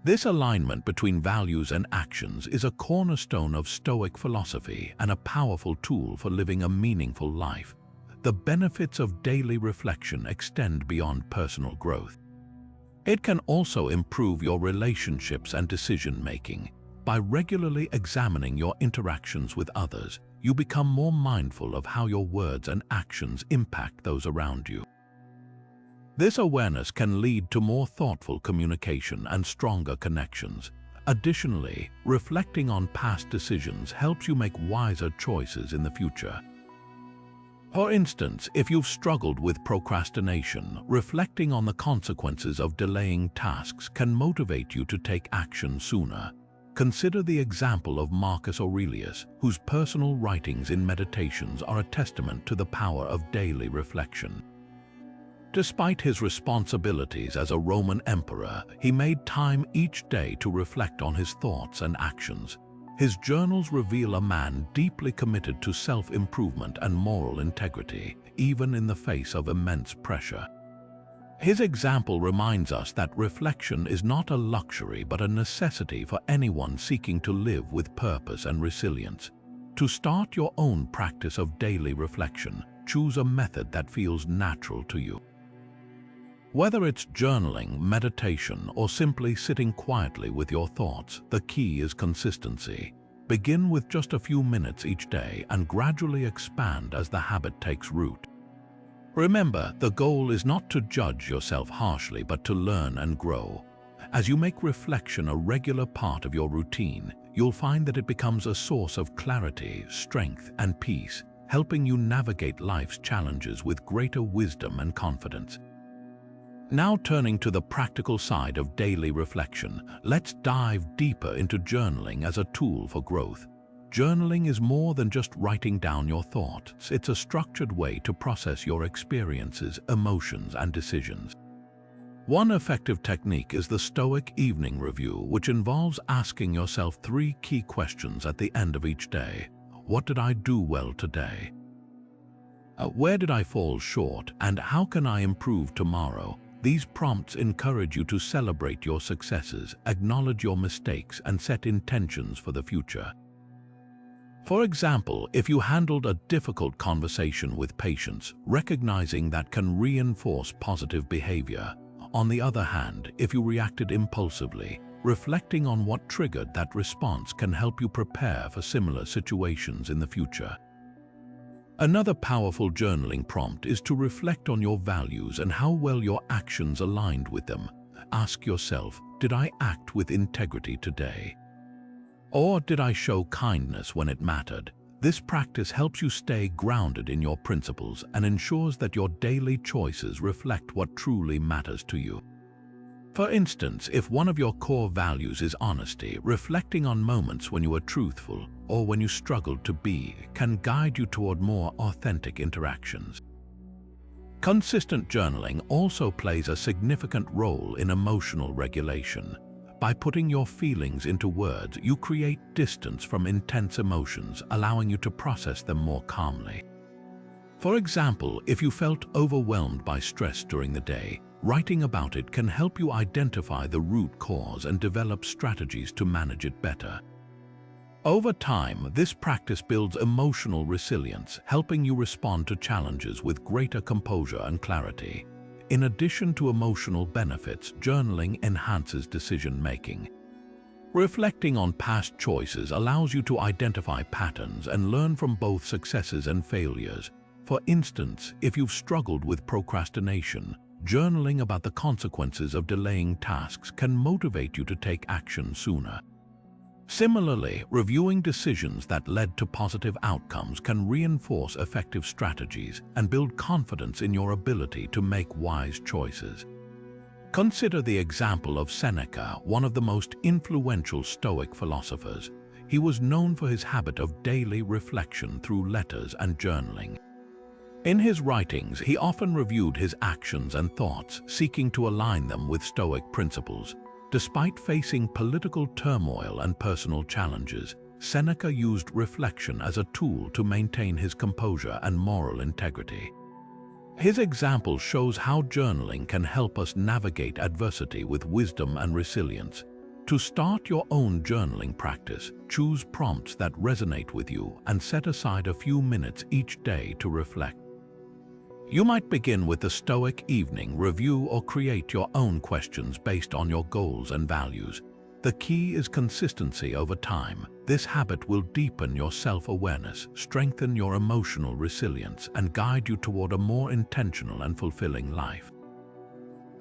[SPEAKER 1] This alignment between values and actions is a cornerstone of Stoic philosophy and a powerful tool for living a meaningful life. The benefits of daily reflection extend beyond personal growth. It can also improve your relationships and decision-making. By regularly examining your interactions with others, you become more mindful of how your words and actions impact those around you. This awareness can lead to more thoughtful communication and stronger connections. Additionally, reflecting on past decisions helps you make wiser choices in the future. For instance, if you've struggled with procrastination, reflecting on the consequences of delaying tasks can motivate you to take action sooner. Consider the example of Marcus Aurelius, whose personal writings in Meditations are a testament to the power of daily reflection. Despite his responsibilities as a Roman emperor, he made time each day to reflect on his thoughts and actions. His journals reveal a man deeply committed to self-improvement and moral integrity, even in the face of immense pressure. His example reminds us that reflection is not a luxury but a necessity for anyone seeking to live with purpose and resilience. To start your own practice of daily reflection, choose a method that feels natural to you. Whether it's journaling, meditation, or simply sitting quietly with your thoughts, the key is consistency. Begin with just a few minutes each day and gradually expand as the habit takes root. Remember, the goal is not to judge yourself harshly but to learn and grow. As you make reflection a regular part of your routine, you'll find that it becomes a source of clarity, strength, and peace, helping you navigate life's challenges with greater wisdom and confidence. Now turning to the practical side of daily reflection, let's dive deeper into journaling as a tool for growth. Journaling is more than just writing down your thoughts. It's a structured way to process your experiences, emotions, and decisions. One effective technique is the Stoic evening review, which involves asking yourself 3 key questions at the end of each day. What did I do well today? Where did I fall short, and how can I improve tomorrow? These prompts encourage you to celebrate your successes, acknowledge your mistakes, and set intentions for the future. For example, if you handled a difficult conversation with patience, recognizing that can reinforce positive behavior. On the other hand, if you reacted impulsively, reflecting on what triggered that response can help you prepare for similar situations in the future. Another powerful journaling prompt is to reflect on your values and how well your actions aligned with them. Ask yourself, did I act with integrity today? Or did I show kindness when it mattered? This practice helps you stay grounded in your principles and ensures that your daily choices reflect what truly matters to you. For instance, if one of your core values is honesty, reflecting on moments when you were truthful or when you struggled to be can guide you toward more authentic interactions. Consistent journaling also plays a significant role in emotional regulation. By putting your feelings into words, you create distance from intense emotions, allowing you to process them more calmly. For example, if you felt overwhelmed by stress during the day, writing about it can help you identify the root cause and develop strategies to manage it better. Over time, this practice builds emotional resilience, helping you respond to challenges with greater composure and clarity. In addition to emotional benefits, journaling enhances decision-making. Reflecting on past choices allows you to identify patterns and learn from both successes and failures. For instance, if you've struggled with procrastination, journaling about the consequences of delaying tasks can motivate you to take action sooner. Similarly, reviewing decisions that led to positive outcomes can reinforce effective strategies and build confidence in your ability to make wise choices. Consider the example of Seneca, one of the most influential Stoic philosophers. He was known for his habit of daily reflection through letters and journaling. In his writings, he often reviewed his actions and thoughts, seeking to align them with Stoic principles. Despite facing political turmoil and personal challenges, Seneca used reflection as a tool to maintain his composure and moral integrity. His example shows how journaling can help us navigate adversity with wisdom and resilience. To start your own journaling practice, choose prompts that resonate with you and set aside a few minutes each day to reflect. You might begin with the Stoic evening review or create your own questions based on your goals and values. The key is consistency over time. This habit will deepen your self-awareness, strengthen your emotional resilience, and guide you toward a more intentional and fulfilling life.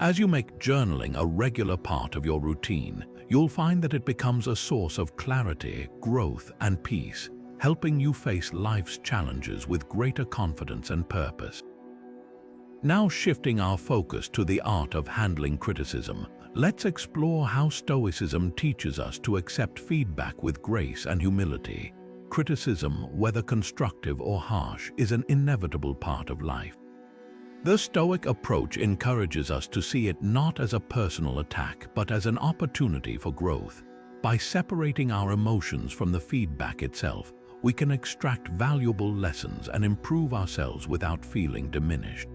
[SPEAKER 1] As you make journaling a regular part of your routine, you'll find that it becomes a source of clarity, growth, and peace, helping you face life's challenges with greater confidence and purpose. Now shifting our focus to the art of handling criticism, let's explore how Stoicism teaches us to accept feedback with grace and humility. Criticism, whether constructive or harsh, is an inevitable part of life. The Stoic approach encourages us to see it not as a personal attack, but as an opportunity for growth. By separating our emotions from the feedback itself, we can extract valuable lessons and improve ourselves without feeling diminished.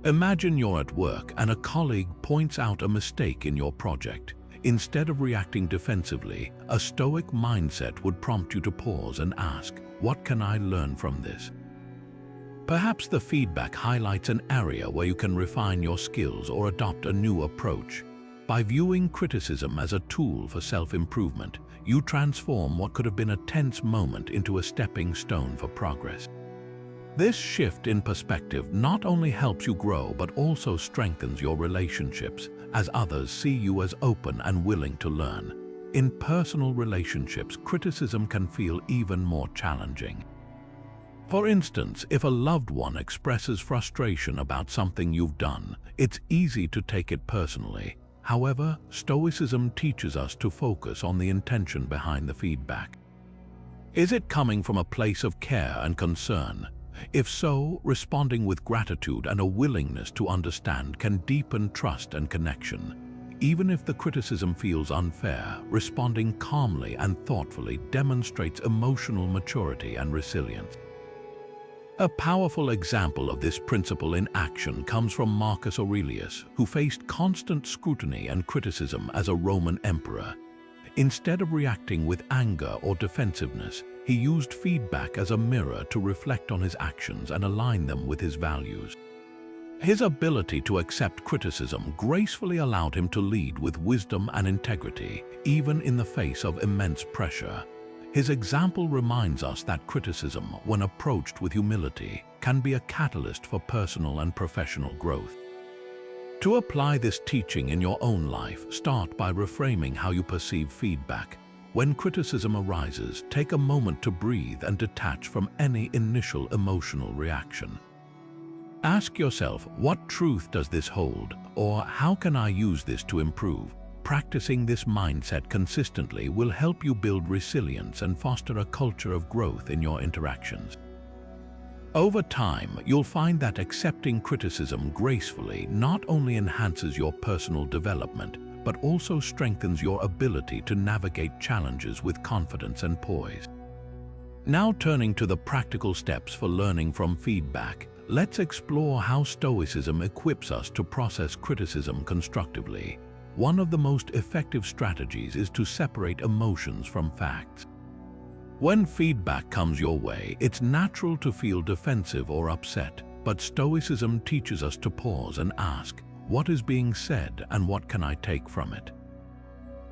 [SPEAKER 1] Imagine you're at work and a colleague points out a mistake in your project. Instead of reacting defensively, a Stoic mindset would prompt you to pause and ask, "What can I learn from this?" Perhaps the feedback highlights an area where you can refine your skills or adopt a new approach. By viewing criticism as a tool for self-improvement, you transform what could have been a tense moment into a stepping stone for progress. This shift in perspective not only helps you grow but also strengthens your relationships, as others see you as open and willing to learn. In personal relationships, criticism can feel even more challenging. For instance, if a loved one expresses frustration about something you've done, it's easy to take it personally. However, Stoicism teaches us to focus on the intention behind the feedback. Is it coming from a place of care and concern? If so, responding with gratitude and a willingness to understand can deepen trust and connection. Even if the criticism feels unfair, responding calmly and thoughtfully demonstrates emotional maturity and resilience. A powerful example of this principle in action comes from Marcus Aurelius, who faced constant scrutiny and criticism as a Roman emperor. Instead of reacting with anger or defensiveness, he used feedback as a mirror to reflect on his actions and align them with his values. His ability to accept criticism gracefully allowed him to lead with wisdom and integrity, even in the face of immense pressure. His example reminds us that criticism, when approached with humility, can be a catalyst for personal and professional growth. To apply this teaching in your own life, start by reframing how you perceive feedback. When criticism arises, take a moment to breathe and detach from any initial emotional reaction. Ask yourself, what truth does this hold, or how can I use this to improve? Practicing this mindset consistently will help you build resilience and foster a culture of growth in your interactions. Over time, you'll find that accepting criticism gracefully not only enhances your personal development, but also strengthens your ability to navigate challenges with confidence and poise. Now turning to the practical steps for learning from feedback, let's explore how Stoicism equips us to process criticism constructively. One of the most effective strategies is to separate emotions from facts. When feedback comes your way, it's natural to feel defensive or upset, but Stoicism teaches us to pause and ask, what is being said and what can I take from it?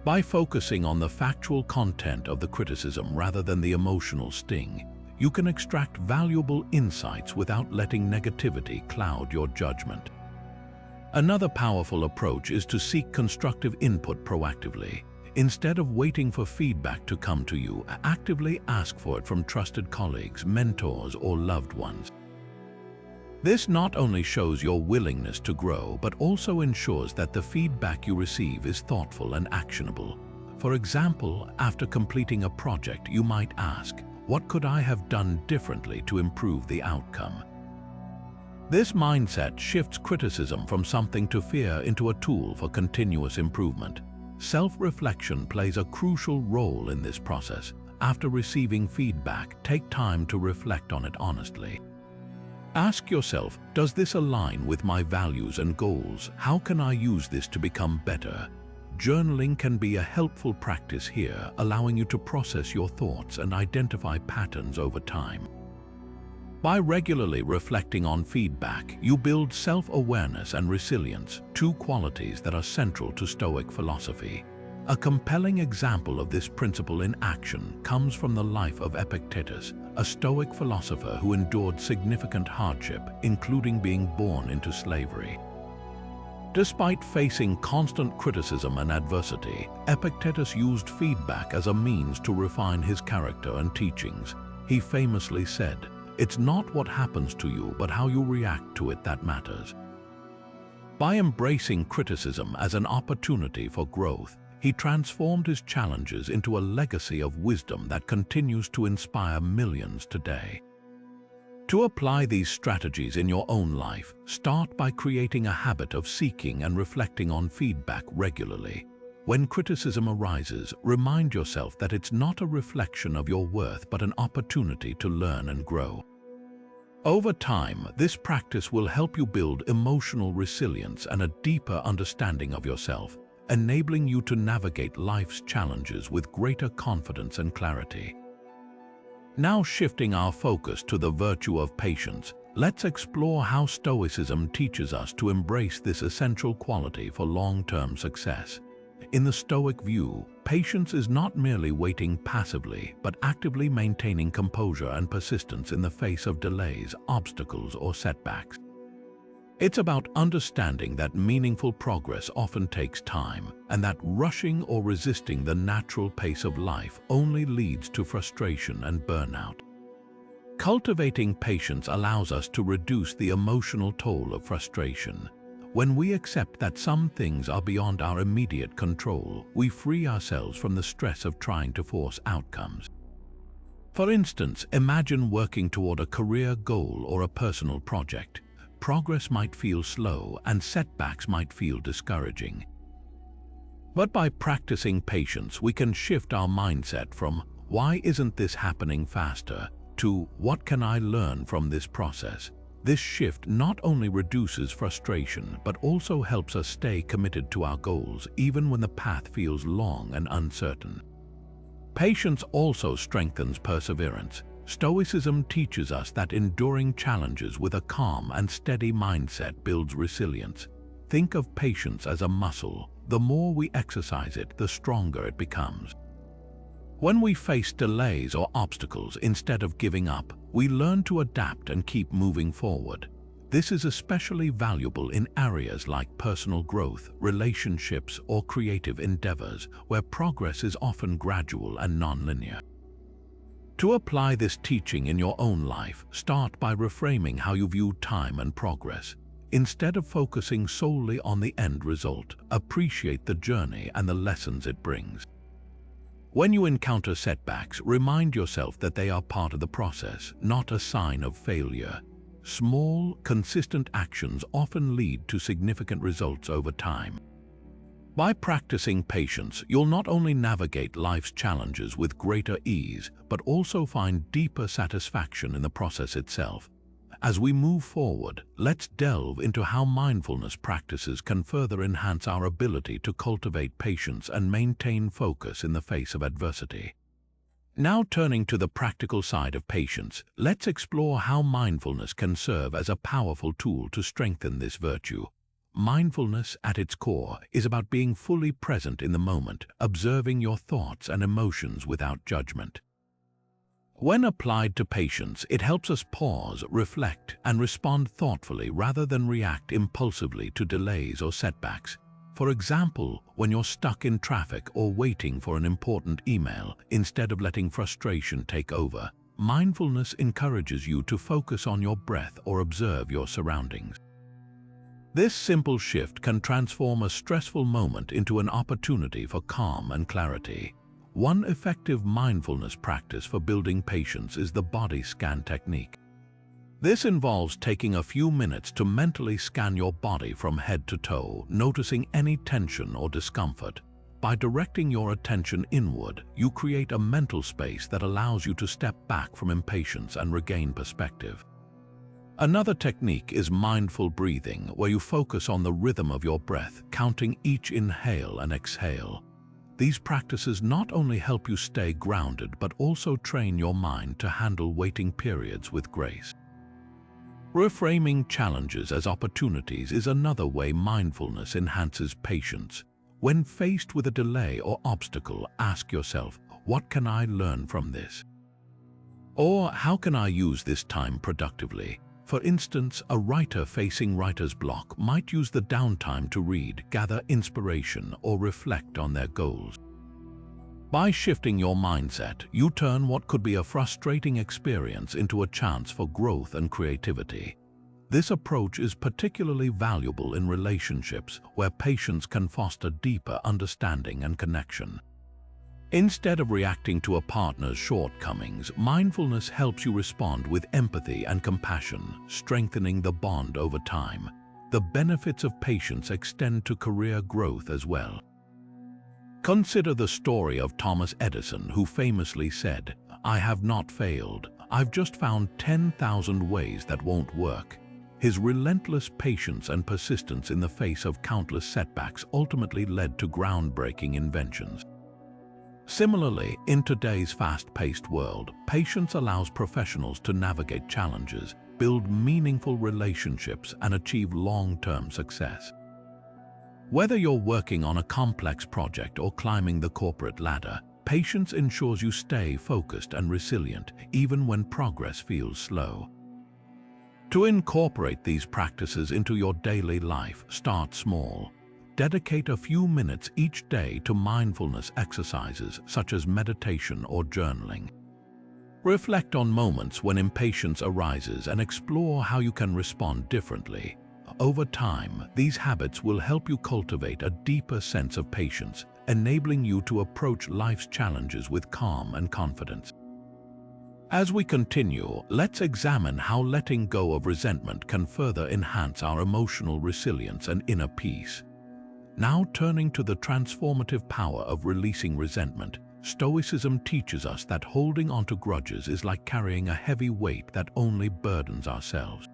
[SPEAKER 1] By focusing on the factual content of the criticism rather than the emotional sting, you can extract valuable insights without letting negativity cloud your judgment. Another powerful approach is to seek constructive input proactively. Instead of waiting for feedback to come to you, actively ask for it from trusted colleagues, mentors, or loved ones. This not only shows your willingness to grow, but also ensures that the feedback you receive is thoughtful and actionable. For example, after completing a project, you might ask, what could I have done differently to improve the outcome? This mindset shifts criticism from something to fear into a tool for continuous improvement. Self-reflection plays a crucial role in this process. After receiving feedback, take time to reflect on it honestly. Ask yourself, does this align with my values and goals? How can I use this to become better? Journaling can be a helpful practice here, allowing you to process your thoughts and identify patterns over time. By regularly reflecting on feedback, you build self-awareness and resilience, two qualities that are central to Stoic philosophy. A compelling example of this principle in action comes from the life of Epictetus, a Stoic philosopher who endured significant hardship, including being born into slavery. Despite facing constant criticism and adversity, Epictetus used feedback as a means to refine his character and teachings. He famously said, "It's not what happens to you, but how you react to it that matters." By embracing criticism as an opportunity for growth, he transformed his challenges into a legacy of wisdom that continues to inspire millions today. To apply these strategies in your own life, start by creating a habit of seeking and reflecting on feedback regularly. When criticism arises, remind yourself that it's not a reflection of your worth but an opportunity to learn and grow. Over time, this practice will help you build emotional resilience and a deeper understanding of yourself, enabling you to navigate life's challenges with greater confidence and clarity. Now shifting our focus to the virtue of patience, let's explore how Stoicism teaches us to embrace this essential quality for long-term success. In the Stoic view, patience is not merely waiting passively, but actively maintaining composure and persistence in the face of delays, obstacles, or setbacks. It's about understanding that meaningful progress often takes time, and that rushing or resisting the natural pace of life only leads to frustration and burnout. Cultivating patience allows us to reduce the emotional toll of frustration. When we accept that some things are beyond our immediate control, we free ourselves from the stress of trying to force outcomes. For instance, imagine working toward a career goal or a personal project. Progress might feel slow and setbacks might feel discouraging. But by practicing patience, we can shift our mindset from "why isn't this happening faster?" to "what can I learn from this process?" This shift not only reduces frustration, but also helps us stay committed to our goals even when the path feels long and uncertain. Patience also strengthens perseverance. Stoicism teaches us that enduring challenges with a calm and steady mindset builds resilience. Think of patience as a muscle. The more we exercise it, the stronger it becomes. When we face delays or obstacles, instead of giving up, we learn to adapt and keep moving forward. This is especially valuable in areas like personal growth, relationships, or creative endeavors, where progress is often gradual and non-linear. To apply this teaching in your own life, start by reframing how you view time and progress. Instead of focusing solely on the end result, appreciate the journey and the lessons it brings. When you encounter setbacks, remind yourself that they are part of the process, not a sign of failure. Small, consistent actions often lead to significant results over time. By practicing patience, you'll not only navigate life's challenges with greater ease, but also find deeper satisfaction in the process itself. As we move forward, let's delve into how mindfulness practices can further enhance our ability to cultivate patience and maintain focus in the face of adversity. Now turning to the practical side of patience, let's explore how mindfulness can serve as a powerful tool to strengthen this virtue. Mindfulness, at its core, is about being fully present in the moment, observing your thoughts and emotions without judgment. When applied to patience, it helps us pause, reflect, and respond thoughtfully rather than react impulsively to delays or setbacks. For example, when you're stuck in traffic or waiting for an important email, instead of letting frustration take over, mindfulness encourages you to focus on your breath or observe your surroundings. This simple shift can transform a stressful moment into an opportunity for calm and clarity. One effective mindfulness practice for building patience is the body scan technique. This involves taking a few minutes to mentally scan your body from head to toe, noticing any tension or discomfort. By directing your attention inward, you create a mental space that allows you to step back from impatience and regain perspective. Another technique is mindful breathing, where you focus on the rhythm of your breath, counting each inhale and exhale. These practices not only help you stay grounded, but also train your mind to handle waiting periods with grace. Reframing challenges as opportunities is another way mindfulness enhances patience. When faced with a delay or obstacle, ask yourself, "What can I learn from this?" Or, "How can I use this time productively?" For instance, a writer facing writer's block might use the downtime to read, gather inspiration, or reflect on their goals. By shifting your mindset, you turn what could be a frustrating experience into a chance for growth and creativity. This approach is particularly valuable in relationships where patience can foster deeper understanding and connection. Instead of reacting to a partner's shortcomings, mindfulness helps you respond with empathy and compassion, strengthening the bond over time. The benefits of patience extend to career growth as well. Consider the story of Thomas Edison, who famously said, "I have not failed. I've just found 10,000 ways that won't work." His relentless patience and persistence in the face of countless setbacks ultimately led to groundbreaking inventions. Similarly, in today's fast-paced world, patience allows professionals to navigate challenges, build meaningful relationships, and achieve long-term success. Whether you're working on a complex project or climbing the corporate ladder, patience ensures you stay focused and resilient, even when progress feels slow. To incorporate these practices into your daily life, start small. Dedicate a few minutes each day to mindfulness exercises such as meditation or journaling. Reflect on moments when impatience arises and explore how you can respond differently. Over time, these habits will help you cultivate a deeper sense of patience, enabling you to approach life's challenges with calm and confidence. As we continue, let's examine how letting go of resentment can further enhance our emotional resilience and inner peace. Now turning to the transformative power of releasing resentment, Stoicism teaches us that holding onto grudges is like carrying a heavy weight that only burdens ourselves.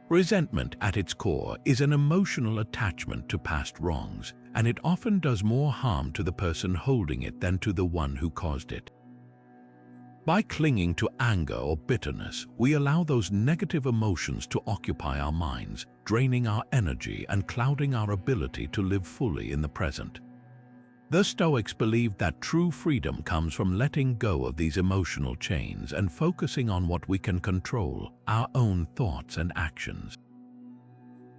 [SPEAKER 1] Resentment, at its core, is an emotional attachment to past wrongs, and it often does more harm to the person holding it than to the one who caused it. By clinging to anger or bitterness, we allow those negative emotions to occupy our minds, draining our energy and clouding our ability to live fully in the present. The Stoics believed that true freedom comes from letting go of these emotional chains and focusing on what we can control, our own thoughts and actions.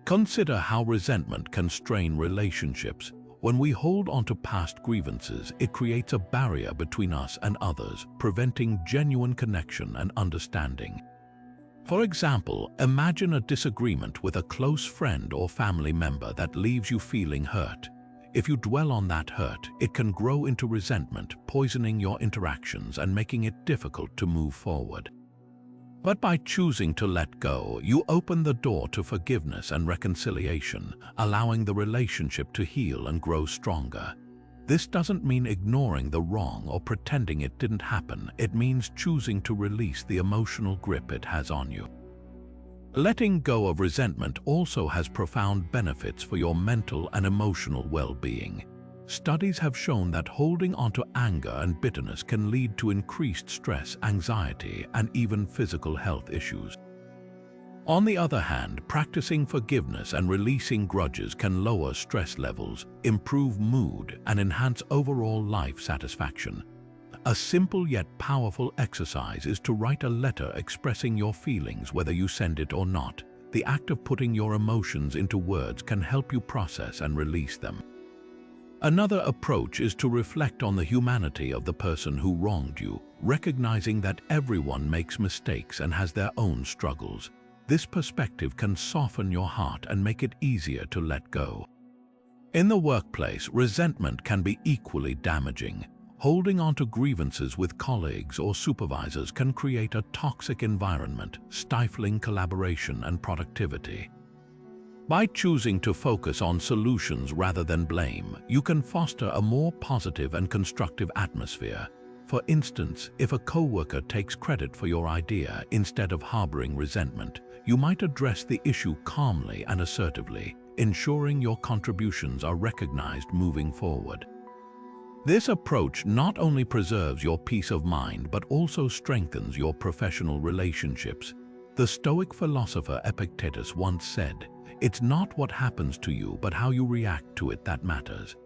[SPEAKER 1] Consider how resentment can strain relationships. When we hold on to past grievances, it creates a barrier between us and others, preventing genuine connection and understanding. For example, imagine a disagreement with a close friend or family member that leaves you feeling hurt. If you dwell on that hurt, it can grow into resentment, poisoning your interactions and making it difficult to move forward. But by choosing to let go, you open the door to forgiveness and reconciliation, allowing the relationship to heal and grow stronger. This doesn't mean ignoring the wrong or pretending it didn't happen. It means choosing to release the emotional grip it has on you. Letting go of resentment also has profound benefits for your mental and emotional well-being. Studies have shown that holding onto anger and bitterness can lead to increased stress, anxiety, and even physical health issues. On the other hand, practicing forgiveness and releasing grudges can lower stress levels, improve mood, and enhance overall life satisfaction. A simple yet powerful exercise is to write a letter expressing your feelings, whether you send it or not. The act of putting your emotions into words can help you process and release them. Another approach is to reflect on the humanity of the person who wronged you, recognizing that everyone makes mistakes and has their own struggles. This perspective can soften your heart and make it easier to let go. In the workplace, resentment can be equally damaging. Holding on to grievances with colleagues or supervisors can create a toxic environment, stifling collaboration and productivity. By choosing to focus on solutions rather than blame, you can foster a more positive and constructive atmosphere. For instance, if a coworker takes credit for your idea instead of harboring resentment, you might address the issue calmly and assertively, ensuring your contributions are recognized moving forward. This approach not only preserves your peace of mind but also strengthens your professional relationships. The Stoic philosopher Epictetus once said, "It's not what happens to you but how you react to it that matters."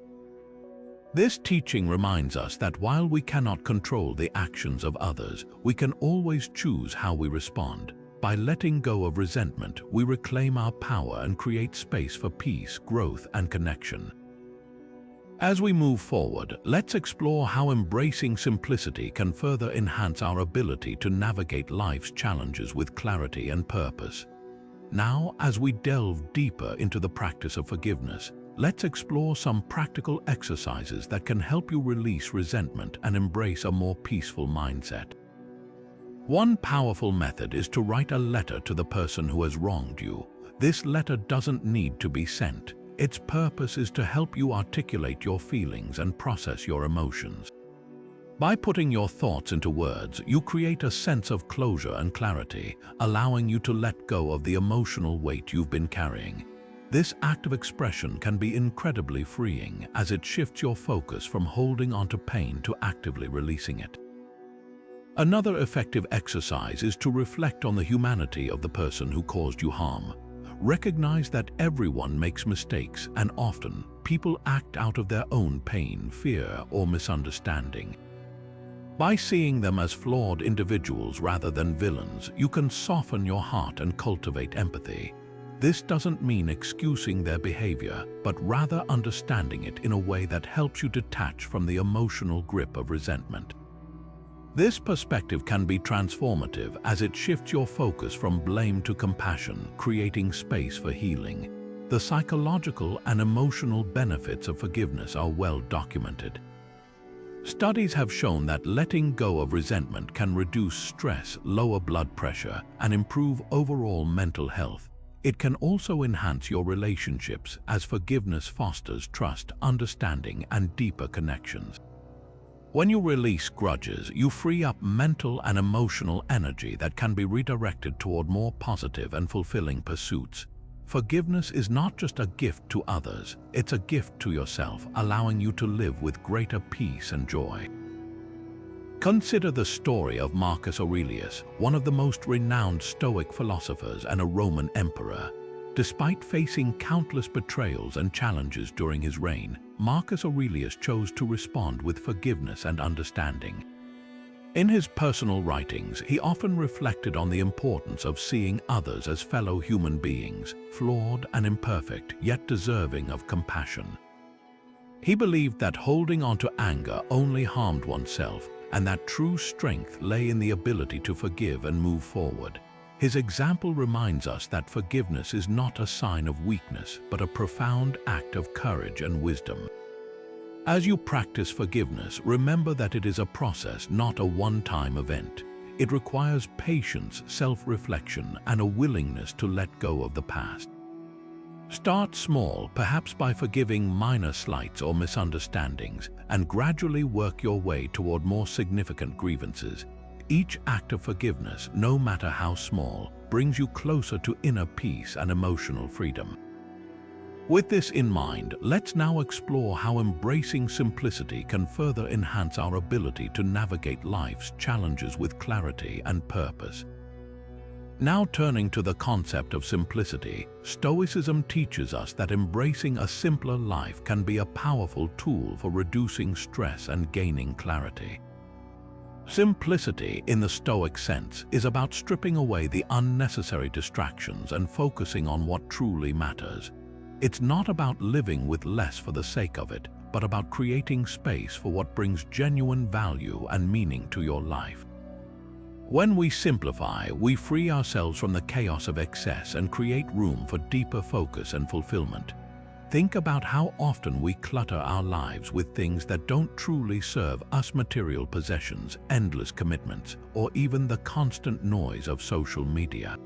[SPEAKER 1] This teaching reminds us that while we cannot control the actions of others, we can always choose how we respond. By letting go of resentment, we reclaim our power and create space for peace, growth, and connection. As we move forward, let's explore how embracing simplicity can further enhance our ability to navigate life's challenges with clarity and purpose. Now, as we delve deeper into the practice of forgiveness, let's explore some practical exercises that can help you release resentment and embrace a more peaceful mindset. One powerful method is to write a letter to the person who has wronged you. This letter doesn't need to be sent. Its purpose is to help you articulate your feelings and process your emotions. By putting your thoughts into words, you create a sense of closure and clarity, allowing you to let go of the emotional weight you've been carrying. This act of expression can be incredibly freeing, as it shifts your focus from holding onto pain to actively releasing it. Another effective exercise is to reflect on the humanity of the person who caused you harm. Recognize that everyone makes mistakes, and often people act out of their own pain, fear, or misunderstanding. By seeing them as flawed individuals rather than villains, you can soften your heart and cultivate empathy. This doesn't mean excusing their behavior, but rather understanding it in a way that helps you detach from the emotional grip of resentment. This perspective can be transformative as it shifts your focus from blame to compassion, creating space for healing. The psychological and emotional benefits of forgiveness are well documented. Studies have shown that letting go of resentment can reduce stress, lower blood pressure, and improve overall mental health. It can also enhance your relationships as forgiveness fosters trust, understanding, and deeper connections. When you release grudges, you free up mental and emotional energy that can be redirected toward more positive and fulfilling pursuits. Forgiveness is not just a gift to others, it's a gift to yourself, allowing you to live with greater peace and joy. Consider the story of Marcus Aurelius, one of the most renowned Stoic philosophers and a Roman emperor. Despite facing countless betrayals and challenges during his reign, Marcus Aurelius chose to respond with forgiveness and understanding. In his personal writings, he often reflected on the importance of seeing others as fellow human beings, flawed and imperfect, yet deserving of compassion. He believed that holding on to anger only harmed oneself, and that true strength lay in the ability to forgive and move forward. His example reminds us that forgiveness is not a sign of weakness, but a profound act of courage and wisdom. As you practice forgiveness, remember that it is a process, not a one-time event. It requires patience, self-reflection, and a willingness to let go of the past. Start small, perhaps by forgiving minor slights or misunderstandings, and gradually work your way toward more significant grievances. Each act of forgiveness, no matter how small, brings you closer to inner peace and emotional freedom. With this in mind, let's now explore how embracing simplicity can further enhance our ability to navigate life's challenges with clarity and purpose. Now turning to the concept of simplicity, Stoicism teaches us that embracing a simpler life can be a powerful tool for reducing stress and gaining clarity. Simplicity, in the Stoic sense, is about stripping away the unnecessary distractions and focusing on what truly matters. It's not about living with less for the sake of it, but about creating space for what brings genuine value and meaning to your life. When we simplify, we free ourselves from the chaos of excess and create room for deeper focus and fulfillment. Think about how often we clutter our lives with things that don't truly serve us: material possessions, endless commitments, or even the constant noise of social media.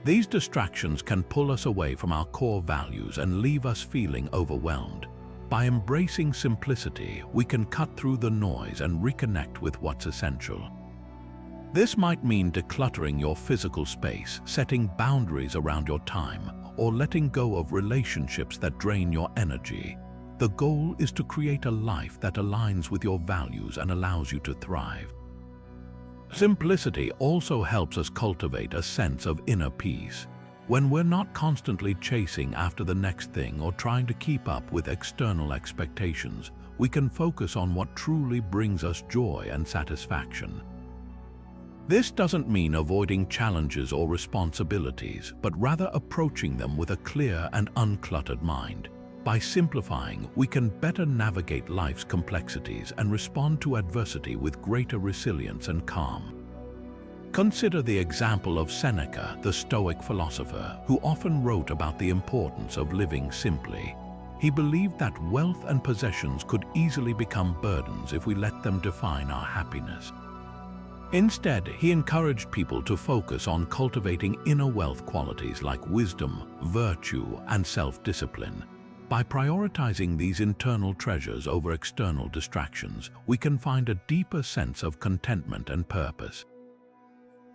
[SPEAKER 1] These distractions can pull us away from our core values and leave us feeling overwhelmed. By embracing simplicity, we can cut through the noise and reconnect with what's essential. This might mean decluttering your physical space, setting boundaries around your time, or letting go of relationships that drain your energy. The goal is to create a life that aligns with your values and allows you to thrive. Simplicity also helps us cultivate a sense of inner peace. When we're not constantly chasing after the next thing or trying to keep up with external expectations, we can focus on what truly brings us joy and satisfaction. This doesn't mean avoiding challenges or responsibilities, but rather approaching them with a clear and uncluttered mind. By simplifying, we can better navigate life's complexities and respond to adversity with greater resilience and calm. Consider the example of Seneca, the Stoic philosopher, who often wrote about the importance of living simply. He believed that wealth and possessions could easily become burdens if we let them define our happiness. Instead, he encouraged people to focus on cultivating inner wealth qualities like wisdom, virtue, and self-discipline. By prioritizing these internal treasures over external distractions, we can find a deeper sense of contentment and purpose.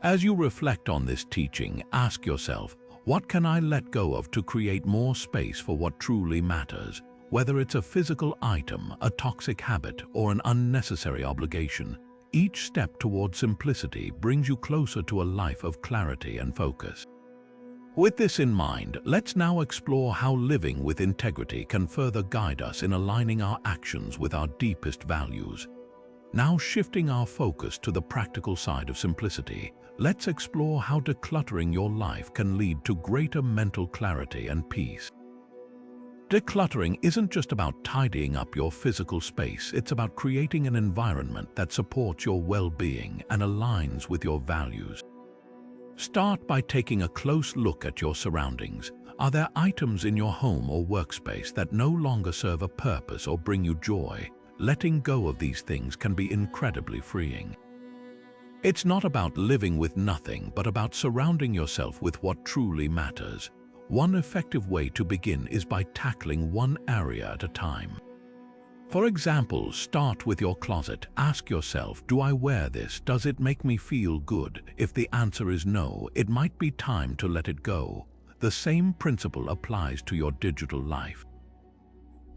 [SPEAKER 1] As you reflect on this teaching, ask yourself, what can I let go of to create more space for what truly matters? Whether it's a physical item, a toxic habit, or an unnecessary obligation, each step toward simplicity brings you closer to a life of clarity and focus. With this in mind, let's now explore how living with integrity can further guide us in aligning our actions with our deepest values. Now, shifting our focus to the practical side of simplicity, let's explore how decluttering your life can lead to greater mental clarity and peace. Decluttering isn't just about tidying up your physical space, it's about creating an environment that supports your well-being and aligns with your values. Start by taking a close look at your surroundings. Are there items in your home or workspace that no longer serve a purpose or bring you joy? Letting go of these things can be incredibly freeing. It's not about living with nothing, but about surrounding yourself with what truly matters. One effective way to begin is by tackling one area at a time. For example, start with your closet. Ask yourself, do I wear this? Does it make me feel good? If the answer is no, it might be time to let it go. The same principle applies to your digital life.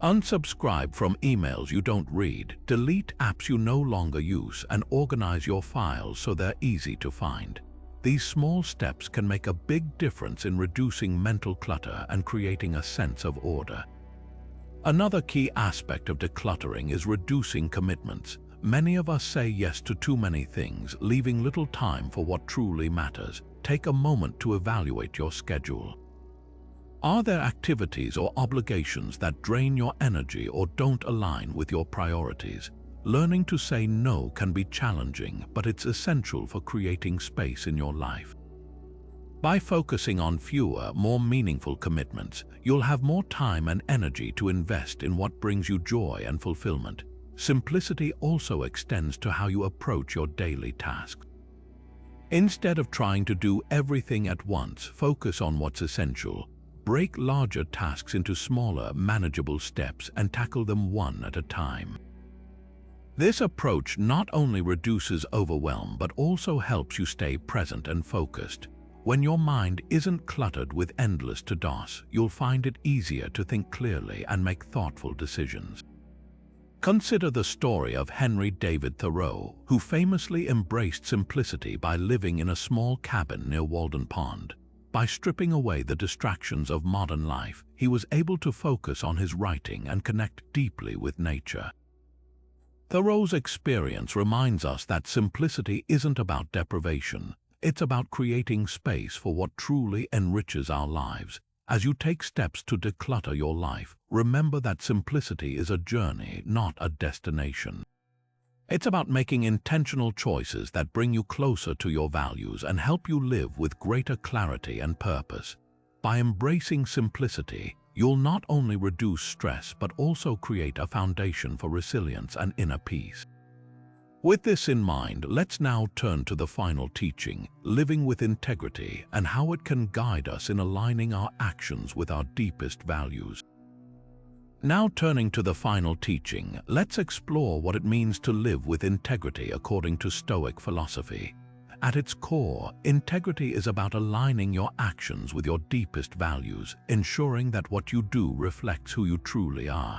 [SPEAKER 1] Unsubscribe from emails you don't read, delete apps you no longer use, and organize your files so they're easy to find. These small steps can make a big difference in reducing mental clutter and creating a sense of order. Another key aspect of decluttering is reducing commitments. Many of us say yes to too many things, leaving little time for what truly matters. Take a moment to evaluate your schedule. Are there activities or obligations that drain your energy or don't align with your priorities? Learning to say no can be challenging, but it's essential for creating space in your life. By focusing on fewer, more meaningful commitments, you'll have more time and energy to invest in what brings you joy and fulfillment. Simplicity also extends to how you approach your daily tasks. Instead of trying to do everything at once, focus on what's essential. Break larger tasks into smaller, manageable steps and tackle them one at a time. This approach not only reduces overwhelm but also helps you stay present and focused. When your mind isn't cluttered with endless to-dos, you'll find it easier to think clearly and make thoughtful decisions. Consider the story of Henry David Thoreau, who famously embraced simplicity by living in a small cabin near Walden Pond. By stripping away the distractions of modern life, he was able to focus on his writing and connect deeply with nature. Thoreau's experience reminds us that simplicity isn't about deprivation. It's about creating space for what truly enriches our lives. As you take steps to declutter your life, remember that simplicity is a journey, not a destination. It's about making intentional choices that bring you closer to your values and help you live with greater clarity and purpose. By embracing simplicity, you'll not only reduce stress but also create a foundation for resilience and inner peace. With this in mind, let's now turn to the final teaching, living with integrity, and how it can guide us in aligning our actions with our deepest values. Now turning to the final teaching, let's explore what it means to live with integrity according to Stoic philosophy. At its core, integrity is about aligning your actions with your deepest values, ensuring that what you do reflects who you truly are.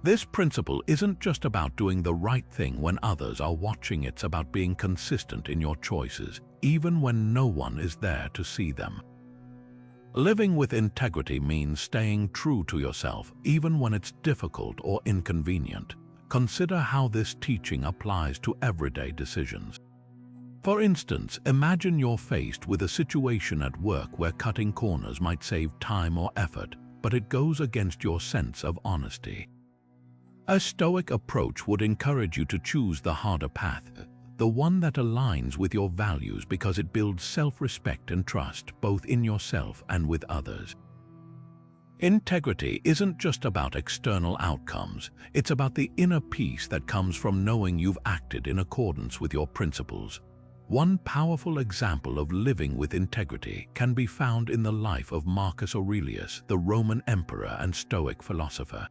[SPEAKER 1] This principle isn't just about doing the right thing when others are watching, it's about being consistent in your choices, even when no one is there to see them. Living with integrity means staying true to yourself, even when it's difficult or inconvenient. Consider how this teaching applies to everyday decisions. For instance, imagine you're faced with a situation at work where cutting corners might save time or effort, but it goes against your sense of honesty. A Stoic approach would encourage you to choose the harder path, the one that aligns with your values because it builds self-respect and trust both in yourself and with others. Integrity isn't just about external outcomes, it's about the inner peace that comes from knowing you've acted in accordance with your principles. One powerful example of living with integrity can be found in the life of Marcus Aurelius, the Roman emperor and Stoic philosopher.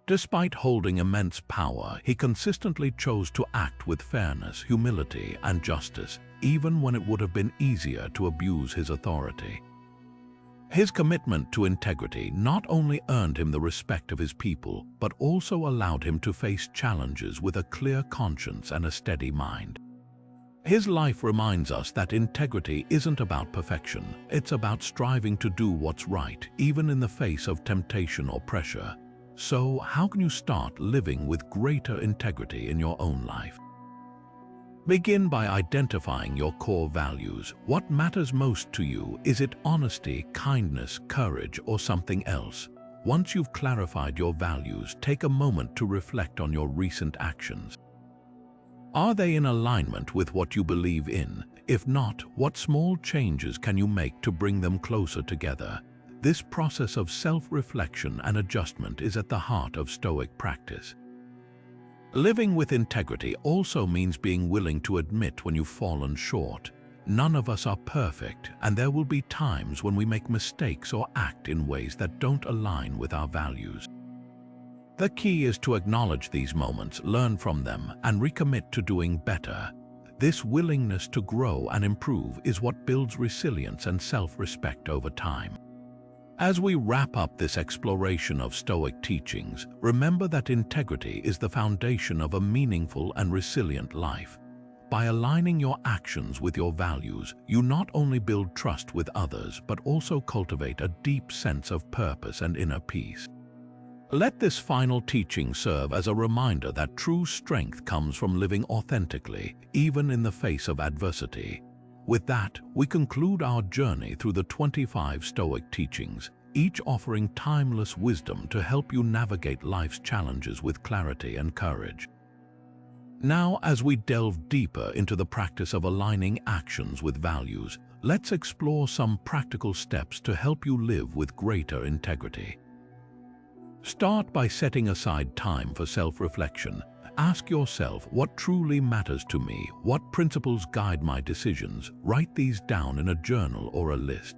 [SPEAKER 1] Despite holding immense power, he consistently chose to act with fairness, humility, and justice, even when it would have been easier to abuse his authority. His commitment to integrity not only earned him the respect of his people, but also allowed him to face challenges with a clear conscience and a steady mind. His life reminds us that integrity isn't about perfection, it's about striving to do what's right, even in the face of temptation or pressure. So, how can you start living with greater integrity in your own life? Begin by identifying your core values. What matters most to you? Is it honesty, kindness, courage, or something else? Once you've clarified your values, take a moment to reflect on your recent actions. Are they in alignment with what you believe in? If not, what small changes can you make to bring them closer together? This process of self-reflection and adjustment is at the heart of Stoic practice. Living with integrity also means being willing to admit when you've fallen short. None of us are perfect, and there will be times when we make mistakes or act in ways that don't align with our values. The key is to acknowledge these moments, learn from them, and recommit to doing better. This willingness to grow and improve is what builds resilience and self-respect over time. As we wrap up this exploration of Stoic teachings, remember that integrity is the foundation of a meaningful and resilient life. By aligning your actions with your values, you not only build trust with others, but also cultivate a deep sense of purpose and inner peace. Let this final teaching serve as a reminder that true strength comes from living authentically, even in the face of adversity. With that, we conclude our journey through the 25 Stoic teachings, each offering timeless wisdom to help you navigate life's challenges with clarity and courage. Now, as we delve deeper into the practice of aligning actions with values, let's explore some practical steps to help you live with greater integrity. Start by setting aside time for self-reflection. Ask yourself, what truly matters to me? What principles guide my decisions? Write these down in a journal or a list.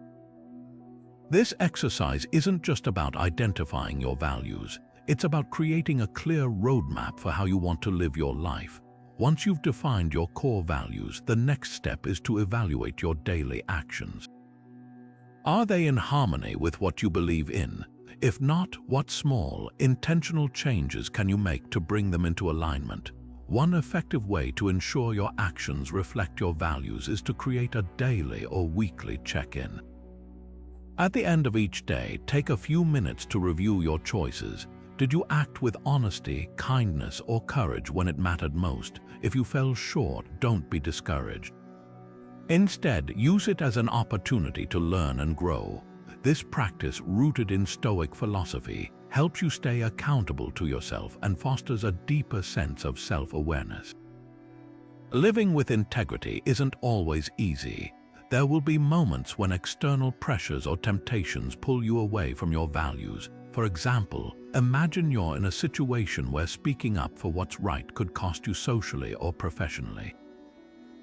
[SPEAKER 1] This exercise isn't just about identifying your values. It's about creating a clear roadmap for how you want to live your life. Once you've defined your core values, the next step is to evaluate your daily actions. Are they in harmony with what you believe in? If not, what small, intentional changes can you make to bring them into alignment? One effective way to ensure your actions reflect your values is to create a daily or weekly check-in. At the end of each day, take a few minutes to review your choices. Did you act with honesty, kindness, or courage when it mattered most? If you fell short, don't be discouraged. Instead, use it as an opportunity to learn and grow. This practice, rooted in Stoic philosophy, helps you stay accountable to yourself and fosters a deeper sense of self-awareness. Living with integrity isn't always easy. There will be moments when external pressures or temptations pull you away from your values. For example, imagine you're in a situation where speaking up for what's right could cost you socially or professionally.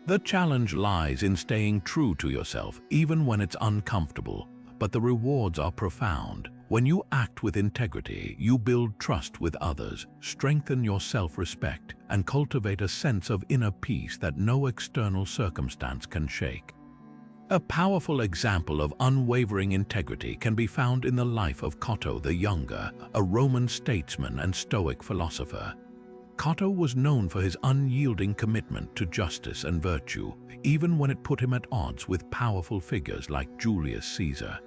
[SPEAKER 1] The challenge lies in staying true to yourself, even when it's uncomfortable. But the rewards are profound. When you act with integrity, you build trust with others, strengthen your self-respect, and cultivate a sense of inner peace that no external circumstance can shake. A powerful example of unwavering integrity can be found in the life of Cotto the Younger, a Roman statesman and Stoic philosopher. Cotto was known for his unyielding commitment to justice and virtue, even when it put him at odds with powerful figures like Julius Caesar.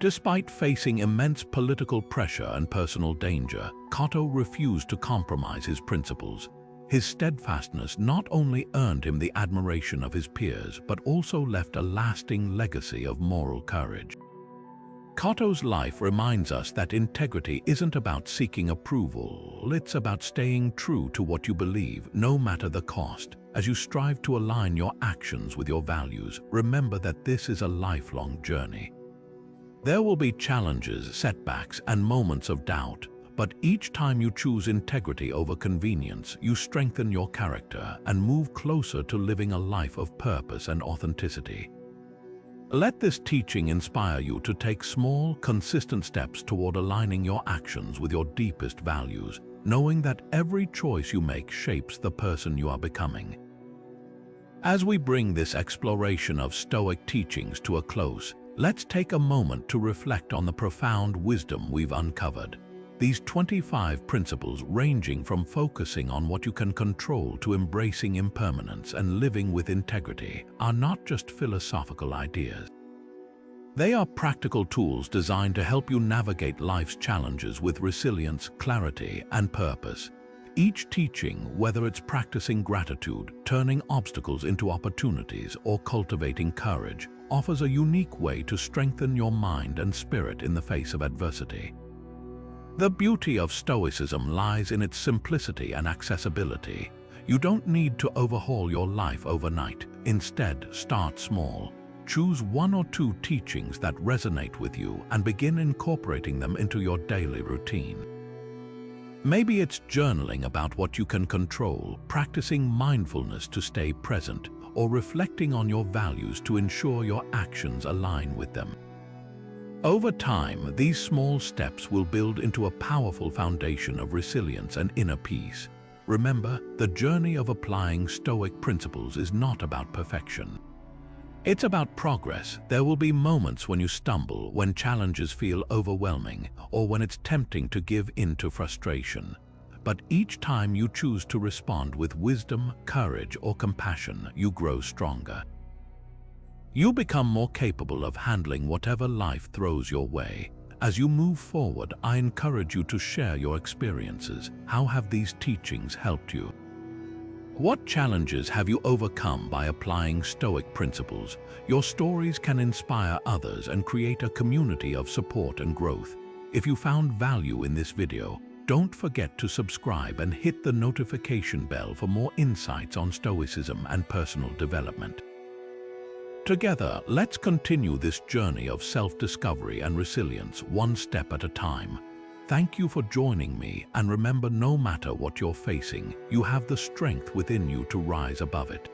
[SPEAKER 1] Despite facing immense political pressure and personal danger, Cotto refused to compromise his principles. His steadfastness not only earned him the admiration of his peers, but also left a lasting legacy of moral courage. Cato's life reminds us that integrity isn't about seeking approval, it's about staying true to what you believe, no matter the cost. As you strive to align your actions with your values, remember that this is a lifelong journey. There will be challenges, setbacks, and moments of doubt, but each time you choose integrity over convenience, you strengthen your character and move closer to living a life of purpose and authenticity. Let this teaching inspire you to take small, consistent steps toward aligning your actions with your deepest values, knowing that every choice you make shapes the person you are becoming. As we bring this exploration of Stoic teachings to a close, let's take a moment to reflect on the profound wisdom we've uncovered. These 25 principles, ranging from focusing on what you can control to embracing impermanence and living with integrity, are not just philosophical ideas. They are practical tools designed to help you navigate life's challenges with resilience, clarity, and purpose. Each teaching, whether it's practicing gratitude, turning obstacles into opportunities, or cultivating courage, offers a unique way to strengthen your mind and spirit in the face of adversity. The beauty of Stoicism lies in its simplicity and accessibility. You don't need to overhaul your life overnight. Instead, start small. Choose one or two teachings that resonate with you and begin incorporating them into your daily routine. Maybe it's journaling about what you can control, practicing mindfulness to stay present, or reflecting on your values to ensure your actions align with them. Over time, these small steps will build into a powerful foundation of resilience and inner peace. Remember, the journey of applying Stoic principles is not about perfection. It's about progress. There will be moments when you stumble, when challenges feel overwhelming, or when it's tempting to give in to frustration. But each time you choose to respond with wisdom, courage, or compassion, you grow stronger. You become more capable of handling whatever life throws your way. As you move forward, I encourage you to share your experiences. How have these teachings helped you? What challenges have you overcome by applying Stoic principles? Your stories can inspire others and create a community of support and growth. If you found value in this video, don't forget to subscribe and hit the notification bell for more insights on Stoicism and personal development. Together, let's continue this journey of self-discovery and resilience, one step at a time. Thank you for joining me, and remember, no matter what you're facing, you have the strength within you to rise above it.